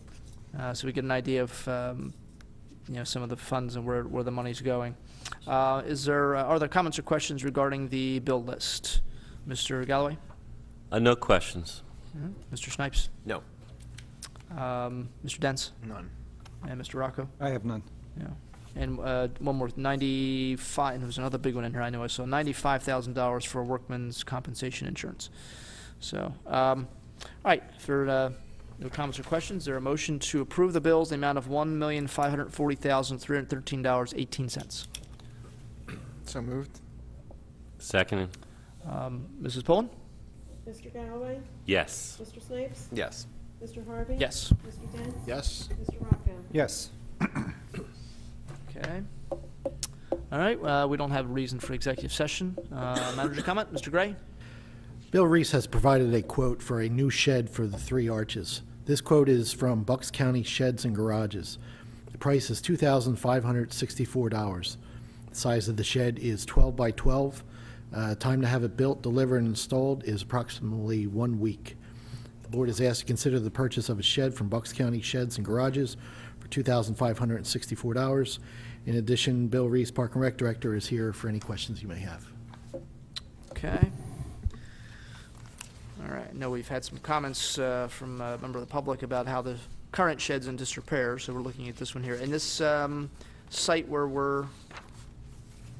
so we get an idea of some of the funds and where the money's going. Are there comments or questions regarding the bill list? Mr. Galloway? No questions. Mr. Snipes? No. Mr. Dents? None. And Mr. Rocco? I have none. Yeah. And one more, 95, and there was another big one in here I know I saw, $95,000 for workman's compensation insurance. So, all right, for no comments or questions, is there a motion to approve the bills in the amount of $1,540,313.18? So moved. Second. Mrs. Pullen? Mr. Galloway? Yes. Mr. Snipes? Yes. Mr. Harvey? Yes. Mr. Dent? Yes. Mr. Rocco? Yes. Okay. All right, we don't have a reason for executive session. Manager comment, Mr. Gray? Bill Reese has provided a quote for a new shed for the 3 arches. This quote is from Bucks County Sheds and Garages. The price is $2,564. The size of the shed is 12 by 12. Time to have it built, delivered, and installed is approximately 1 week. The board is asked to consider the purchase of a shed from Bucks County Sheds and Garages for $2,564. In addition, Bill Reese, Park and Rec Director, is here for any questions you may have. Okay. All right, I know we've had some comments from a member of the public about how the current shed's in disrepair, so we're looking at this one here. And this site where we're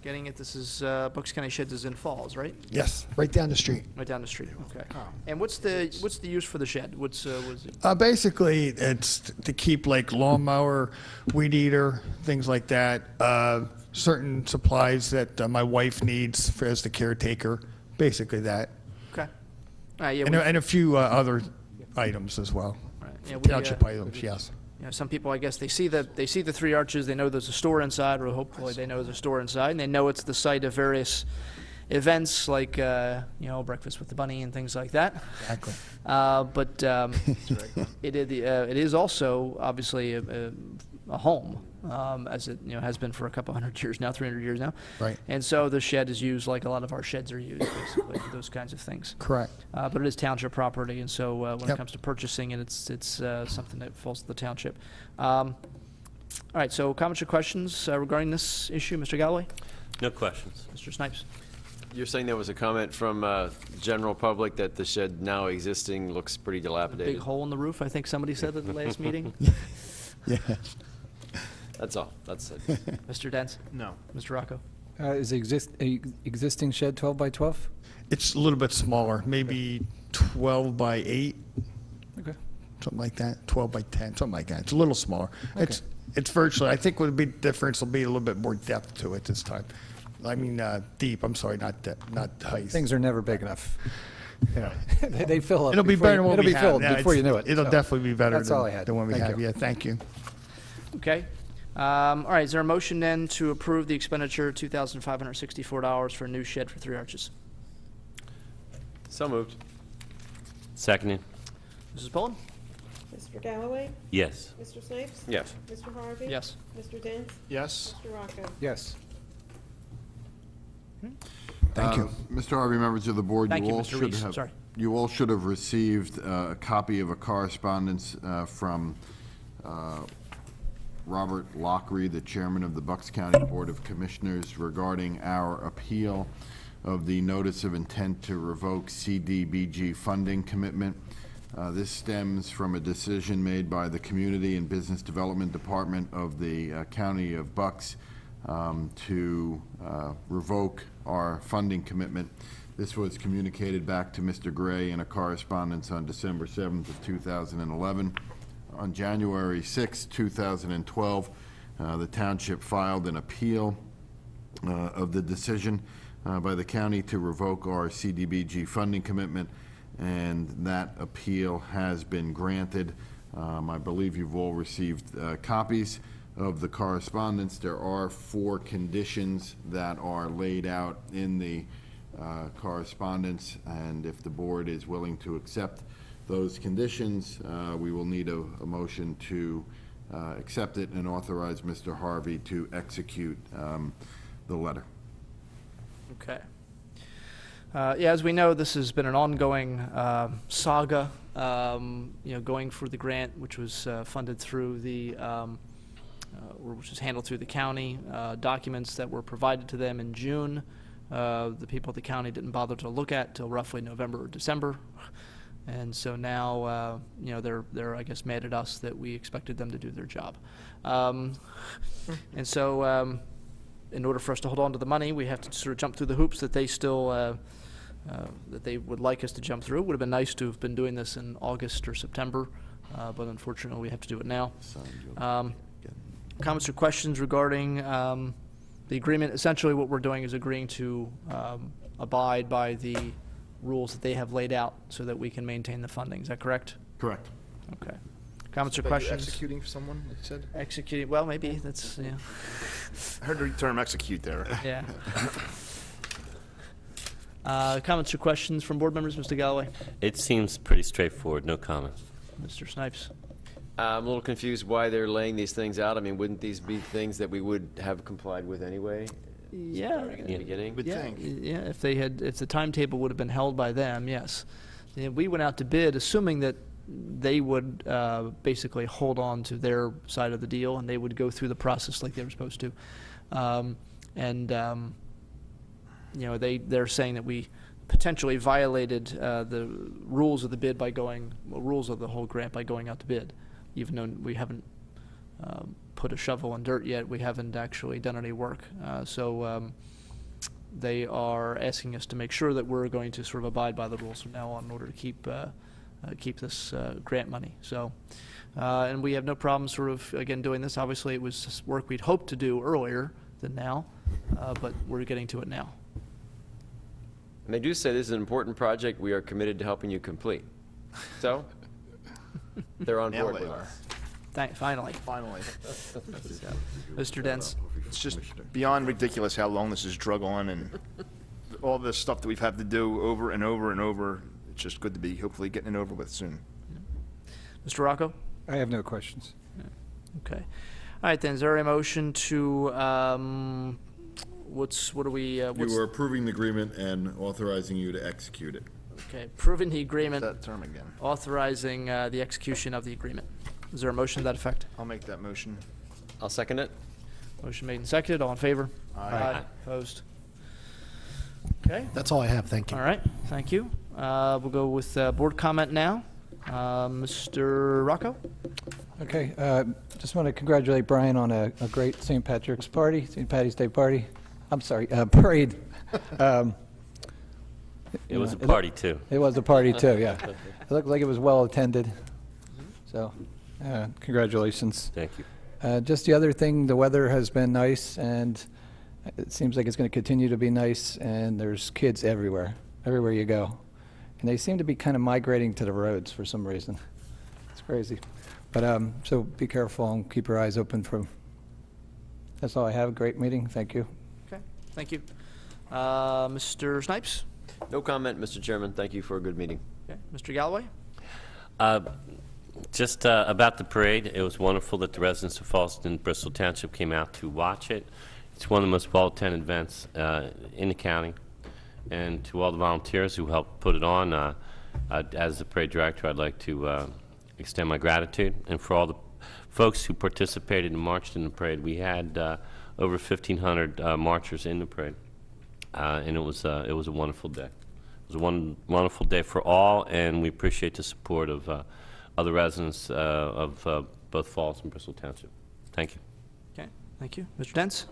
getting it, this is Bucks County Sheds is in Falls, right? Yes, right down the street. Right down the street, okay. And what's the use for the shed? What is it? Basically, it's to keep like lawnmower, weed eater, things like that. Certain supplies that my wife needs as the caretaker. Basically that. Okay. Yeah, And a few other items as well. Right. Yeah, Township items, yes. Some people, I guess, they see the 3 arches, they know there's a store inside, or hopefully they know there's a store inside, and they know it's the site of various events like, Breakfast with the Bunny and things like that. Exactly. But it is also obviously a home, as it has been for a couple 100 years now, 300 years now. Right. And so the shed is used like a lot of our sheds are used, basically, for those kinds of things. Correct. But it is township property, and so when it Yep. comes to purchasing it, it's something that falls to the township. All right, so comments or questions regarding this issue, Mr. Galloway? No questions. Mr. Snipes? You're saying there was a comment from general public that the shed now existing looks pretty dilapidated? Big hole in the roof, I think somebody said at the last meeting. Yeah. That's all. That's it. Mr. Dents? No. Mr. Rocco? Is the existing shed 12 by 12? It's a little bit smaller, maybe 12 by 8. Okay. Something like that, 12 by 10, something like that. It's a little smaller. It's virtually, I think what would be difference will be a little bit more depth to it this time. I mean, deep, I'm sorry, not depth, not height. Things are never big enough. Yeah. they fill up. It'll be before better you- than what it'll we be have. filled Yeah, before you know it. It'll so. definitely be better That's all I than had. the one we Thank have. you. Yeah, thank you. Okay. All right, is there a motion then to approve the expenditure of $2,564 for a new shed for 3 arches? So moved. Seconded. Mrs. Pullen? Mr. Galloway? Yes. Mr. Snipes? Yes. Mr. Harvey? Yes. Mr. Dent? Yes. Mr. Rocco? Yes. Thank you. Mr. Harvey, members of the board, Thank you you, all Mr. should Reese. have, Sorry. you all should have received a copy of a correspondence from Robert Lockery, the chairman of the Bucks County Board of Commissioners, regarding our appeal of the notice of intent to revoke CDBG funding commitment. This stems from a decision made by the Community and Business Development Department of the County of Bucks to revoke our funding commitment. This was communicated back to Mr. Gray in a correspondence on December 7th of 2011. On January 6th, 2012, the township filed an appeal of the decision by the county to revoke our CDBG funding commitment, and that appeal has been granted. I believe you've all received copies of the correspondence. There are 4 conditions that are laid out in the correspondence, and if the board is willing to accept those conditions, we will need a motion to accept it and authorize Mr. Harvey to execute the letter. Okay. Yeah, as we know, this has been an ongoing saga, going for the grant, which was funded through the, which was handled through the county. Documents that were provided to them in June, the people at the county didn't bother to look at till roughly November or December. And so now, they're I guess mad at us that we expected them to do their job. And so, in order for us to hold on to the money, we have to sort of jump through the hoops that they still that they would like us to jump through. It would have been nice to have been doing this in August or September, but unfortunately, we have to do it now. Comments or questions regarding the agreement? Essentially, what we're doing is agreeing to abide by the rules that they have laid out so that we can maintain the funding. Is that correct? Correct. Okay. Comments or But you're questions? executing for someone, you said? Executing, well, maybe, that's, yeah. I heard the term execute there. Yeah. Comments or questions from board members? Mr. Galloway? It seems pretty straightforward. No comment. Mr. Snipes? I'm a little confused why they're laying these things out. I mean, wouldn't these be things that we would have complied with anyway? Yeah. Starting at the beginning? Yeah, if the timetable would have been held by them, yes. And we went out to bid assuming that they would basically hold on to their side of the deal and they would go through the process like they were supposed to. They're saying that we potentially violated the rules of the bid by rules of the whole grant by going out to bid. Even though we haven't put a shovel in dirt yet, we haven't actually done any work. So they are asking us to make sure that we're going to sort of abide by the rules from now on in order to keep this grant money. So, and we have no problem sort of, again, doing this. Obviously, it was work we'd hoped to do earlier than now, but we're getting to it now. And they do say this is an important project we are committed to helping you complete. So, they're on board with us. Finally. Finally. Mr. Dents? It's just beyond ridiculous how long this has drug on and all this stuff that we've had to do over and over and over. It's just good to be hopefully getting it over with soon. Mr. Rocco? I have no questions. Okay. All right, then, is there a motion to, what's You were approving the agreement and authorizing you to execute it. okay, approving the agreement, That term again. authorizing the execution of the agreement. Is there a motion to that effect? I'll make that motion. I'll second it. Motion made and seconded, all in favor? Aye. Opposed? Okay. That's all I have, thank you. All right, thank you. We'll go with board comment now. Mr. Rocco? Okay, just want to congratulate Brian on a great St. Patrick's party, St. Patty's Day party. I'm sorry, parade. It was a party, too. It was a party, too, yeah. It looked like it was well-attended. So, congratulations. Thank you. Just the other thing, the weather has been nice, and it seems like it's going to continue to be nice, and there's kids everywhere you go. And they seem to be kind of migrating to the roads for some reason. It's crazy. But, so be careful and keep your eyes open for. That's all I have. Great meeting. Thank you. Okay, thank you. Mr. Snipes? No comment, Mr. Chairman. Thank you for a good meeting. Okay, Mr. Galloway? Just about the parade, it was wonderful that the residents of Fallston, Bristol Township came out to watch it. It's one of the most well-attended events in the county. And to all the volunteers who helped put it on, as the parade director, I'd like to extend my gratitude. And for all the folks who participated and marched in the parade, we had over 1,500 marchers in the parade. And it was a wonderful day. It was a wonderful day for all, and we appreciate the support of other residents of both Falls and Bristol Township. Thank you. Okay, thank you. Mr. Dents?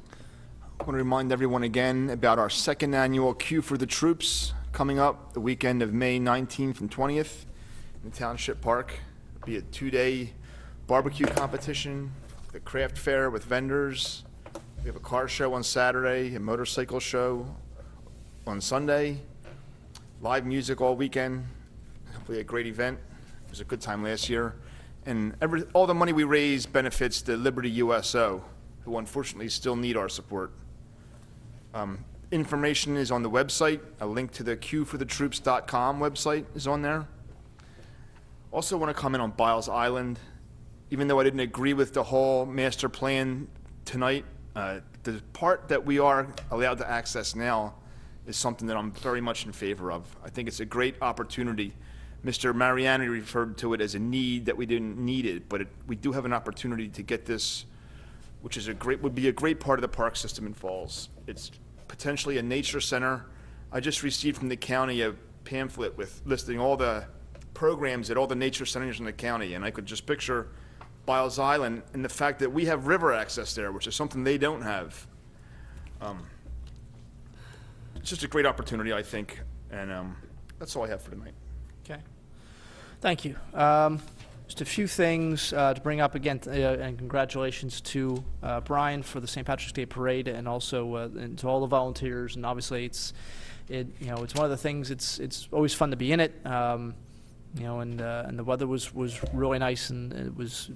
I want to remind everyone again about our second annual Queue for the Troops coming up the weekend of May 19th and 20th in Township Park. It'll be a 2-day barbecue competition, the craft fair with vendors. We have a car show on Saturday, a motorcycle show on Sunday, live music all weekend. Hopefully a great event. It was a good time last year. And all the money we raise benefits the Liberty USO, who unfortunately still need our support. Information is on the website. A link to the queueforthetroops.com website is on there. Also want to comment on Biles Island. Even though I didn't agree with the whole master plan tonight, the part that we are allowed to access now is something that I'm very much in favor of. I think it's a great opportunity. Mr. Mariani referred to it as a need that we didn't need it, but we do have an opportunity to get this, which is would be a great part of the park system in Falls. It's potentially a nature center. I just received from the county a pamphlet with listing all the programs at all the nature centers in the county, and I could just picture Biles Island and the fact that we have river access there, which is something they don't have. It's just a great opportunity, I think, and that's all I have for tonight. Okay. Thank you. Just a few things to bring up again, and congratulations to Brian for the St. Patrick's Day Parade, and also and to all the volunteers. And obviously, it's one of the things. It's always fun to be in it. And the weather was really nice, and it was.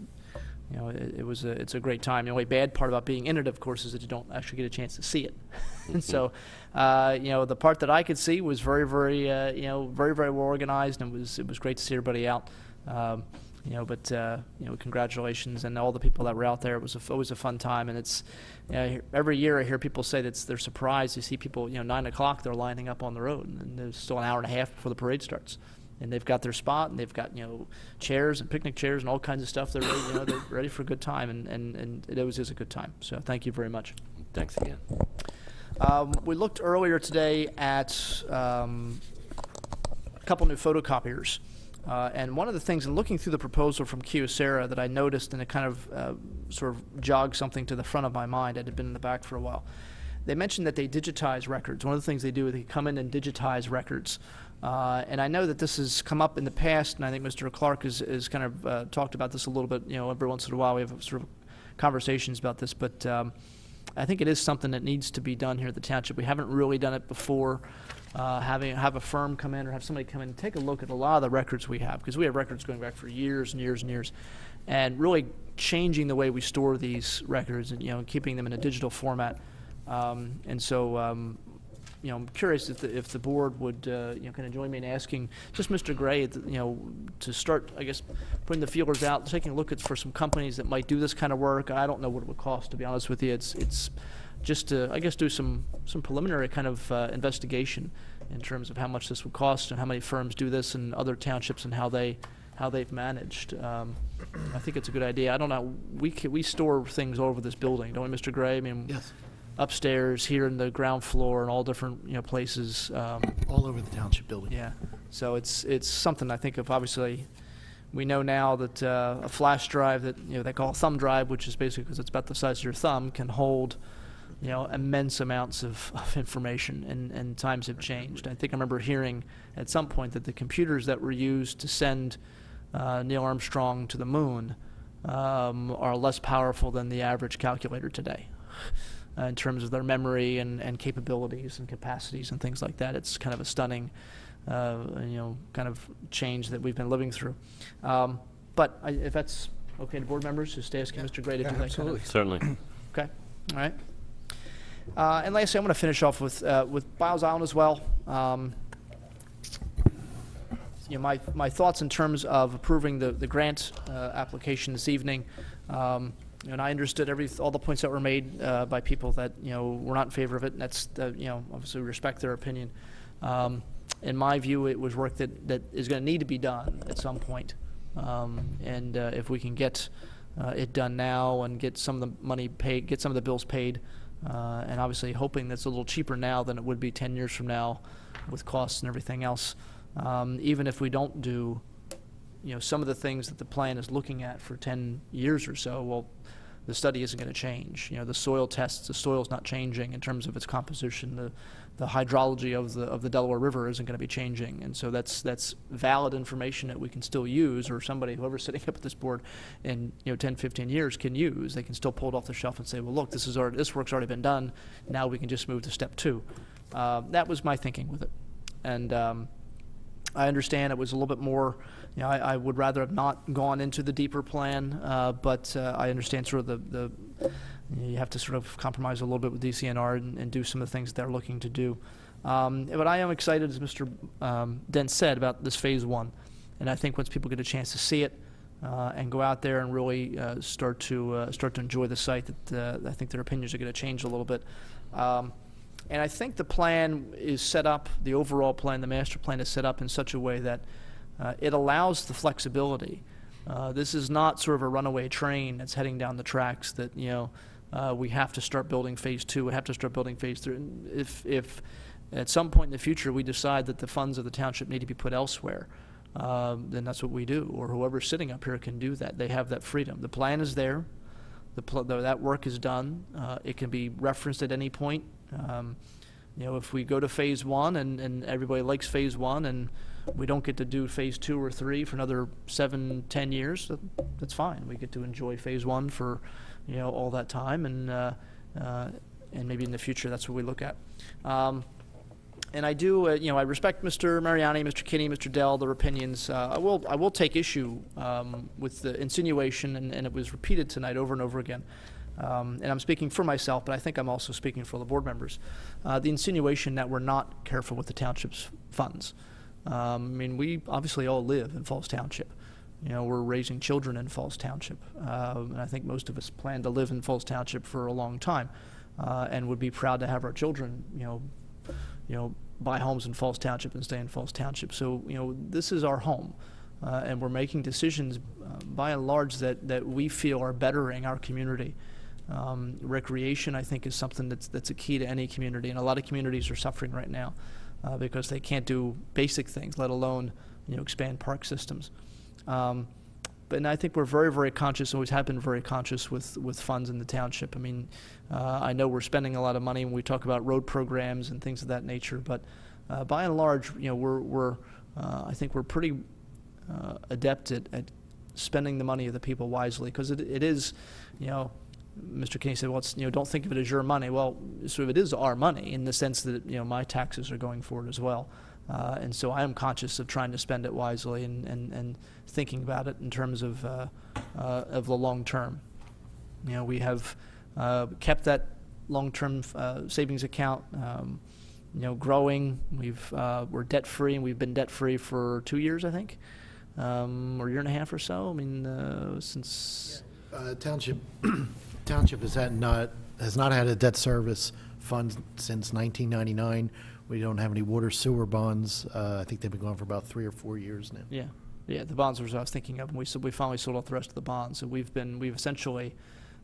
It's a great time. The only bad part about being in it, of course, is that you don't actually get a chance to see it. And so, the part that I could see was very, very, very, very well organized, and it was great to see everybody out. Congratulations, and all the people that were out there. It was always a fun time, and it's every year I hear people say that they're surprised to see people. 9 o'clock they're lining up on the road, and there's still an hour and a half before the parade starts. And they've got their spot, and they've got chairs and picnic chairs and all kinds of stuff. They're ready, they're ready for a good time, and it always is a good time. So thank you very much. Thanks again. We looked earlier today at a couple new photocopiers, and one of the things in looking through the proposal from Kyocera that I noticed, and it kind of sort of jogged something to the front of my mind. It had been in the back for a while. They mentioned that they digitize records. One of the things they do is they come in and digitize records. And I know that this has come up in the past, and I think Mr. Clark has kind of talked about this a little bit. Every once in a while we have sort of conversations about this, but I think it is something that needs to be done here at the township. We haven't really done it before. Have a firm come in or have somebody come in and take a look at a lot of the records we have, because we have records going back for years and years and years, and really changing the way we store these records and keeping them in a digital format. I'm curious if the board would kind of join me in asking just Mr. Gray to start, I guess, putting the feelers out, taking a look for some companies that might do this kind of work. I don't know what it would cost, to be honest with you. It's just to, I guess, do some preliminary kind of investigation in terms of how much this would cost and how many firms do this in other townships and how they've managed. I think it's a good idea. I don't know. We store things all over this building, don't we, Mr. Gray? I mean, Yes. Upstairs, here in the ground floor, and all different places. All over the township building. Yeah. So it's something I think of. Obviously, we know now that a flash drive that they call a thumb drive, which is basically because it's about the size of your thumb, can hold immense amounts of information, and times have changed. I think I remember hearing at some point that the computers that were used to send Neil Armstrong to the moon are less powerful than the average calculator today. In terms of their memory and capabilities and capacities and things like that. It's kind of a stunning, kind of change that we've been living through. But if that's okay to board members, just asking Mr. Gray to do that. Absolutely. Certainly. Okay, all right. And lastly, I'm going to finish off with Biles Island as well. My thoughts in terms of approving the grant application this evening. And I understood all the points that were made by people that were not in favor of it, and that's obviously we respect their opinion. In my view, it was work that is going to need to be done at some point, and if we can get it done now and get some of the money paid, get some of the bills paid, and obviously hoping that's a little cheaper now than it would be 10 years from now, with costs and everything else. Even if we don't do some of the things that the plan is looking at for 10 years or so, well, the study isn't going to change. You know, the soil tests, the soil's not changing in terms of its composition. The hydrology of the Delaware River isn't going to be changing, and so that's valid information that we can still use, or somebody, whoever's sitting up at this board in 10, 15 years can use. They can still pull it off the shelf and say, well, look, this work's already been done. Now we can just move to step 2. That was my thinking with it, and I understand it was a little bit more. You know, I would rather have not gone into the deeper plan, but I understand sort of the you have to sort of compromise a little bit with DCNR and do some of the things they're looking to do. But I am excited, as Mr. Dent said, about this phase 1. And I think once people get a chance to see it and go out there and really start to enjoy the site, that I think their opinions are going to change a little bit. And I think the plan is set up, the overall plan, the master plan is set up in such a way that it allows the flexibility. This is not sort of a runaway train that's heading down the tracks that, we have to start building phase 2, we have to start building phase 3. If at some point in the future we decide that the funds of the township need to be put elsewhere, then that's what we do, or whoever's sitting up here can do that. They have that freedom. The plan is there. That work is done. It can be referenced at any point. If we go to phase 1 and everybody likes phase 1 and we don't get to do phase 2 or 3 for another 7, 10 years, that's fine. We get to enjoy phase 1 for, all that time, and maybe in the future that's what we look at. And I do, I respect Mr. Mariani, Mr. Kinney, Mr. Dell, their opinions. I will take issue with the insinuation, and it was repeated tonight over and over again. And I'm speaking for myself, but I think I'm also speaking for the board members. The insinuation that we're not careful with the township's funds. I mean, we obviously all live in Falls Township. We're raising children in Falls Township. And I think most of us plan to live in Falls Township for a long time, and would be proud to have our children, buy homes in Falls Township and stay in Falls Township. So, this is our home. And we're making decisions, by and large, that we feel are bettering our community. Recreation, I think, is something that's a key to any community, and a lot of communities are suffering right now because they can't do basic things, let alone expand park systems. But I think we're very, very conscious, always have been very conscious with funds in the township. I mean, I know we're spending a lot of money when we talk about road programs and things of that nature, but by and large, I think we're pretty adept at spending the money of the people wisely, because it is, Mr. Kinney said, well, it's, don't think of it as your money. Well, sort of it is our money in the sense that, my taxes are going for it as well. And so I am conscious of trying to spend it wisely and thinking about it in terms of the long term. We have kept that long-term savings account, growing. We're debt-free, and we've been debt-free for 2 years, I think, or a year and a half or so. I mean, since Township has not had a debt service fund since 1999. We don't have any water sewer bonds. I think they've been going for about 3 or 4 years now. Yeah, the bonds was what I was thinking of, and we finally sold off the rest of the bonds. So we've essentially,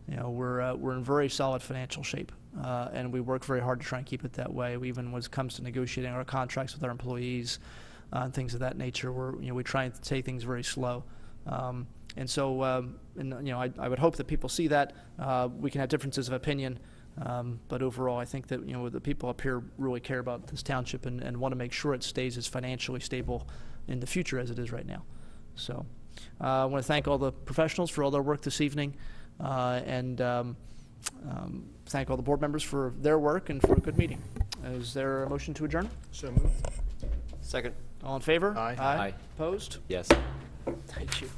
we're in very solid financial shape, and we work very hard to try and keep it that way. Even when it comes to negotiating our contracts with our employees and things of that nature, we try and take things very slow. And so, I would hope that people see that. We can have differences of opinion, but overall, I think that the people up here really care about this township and want to make sure it stays as financially stable in the future as it is right now. So, I want to thank all the professionals for all their work this evening, and thank all the board members for their work and for a good meeting. Is there a motion to adjourn? So moved. Second. All in favor? Aye. Aye. Opposed? Yes. Thank you.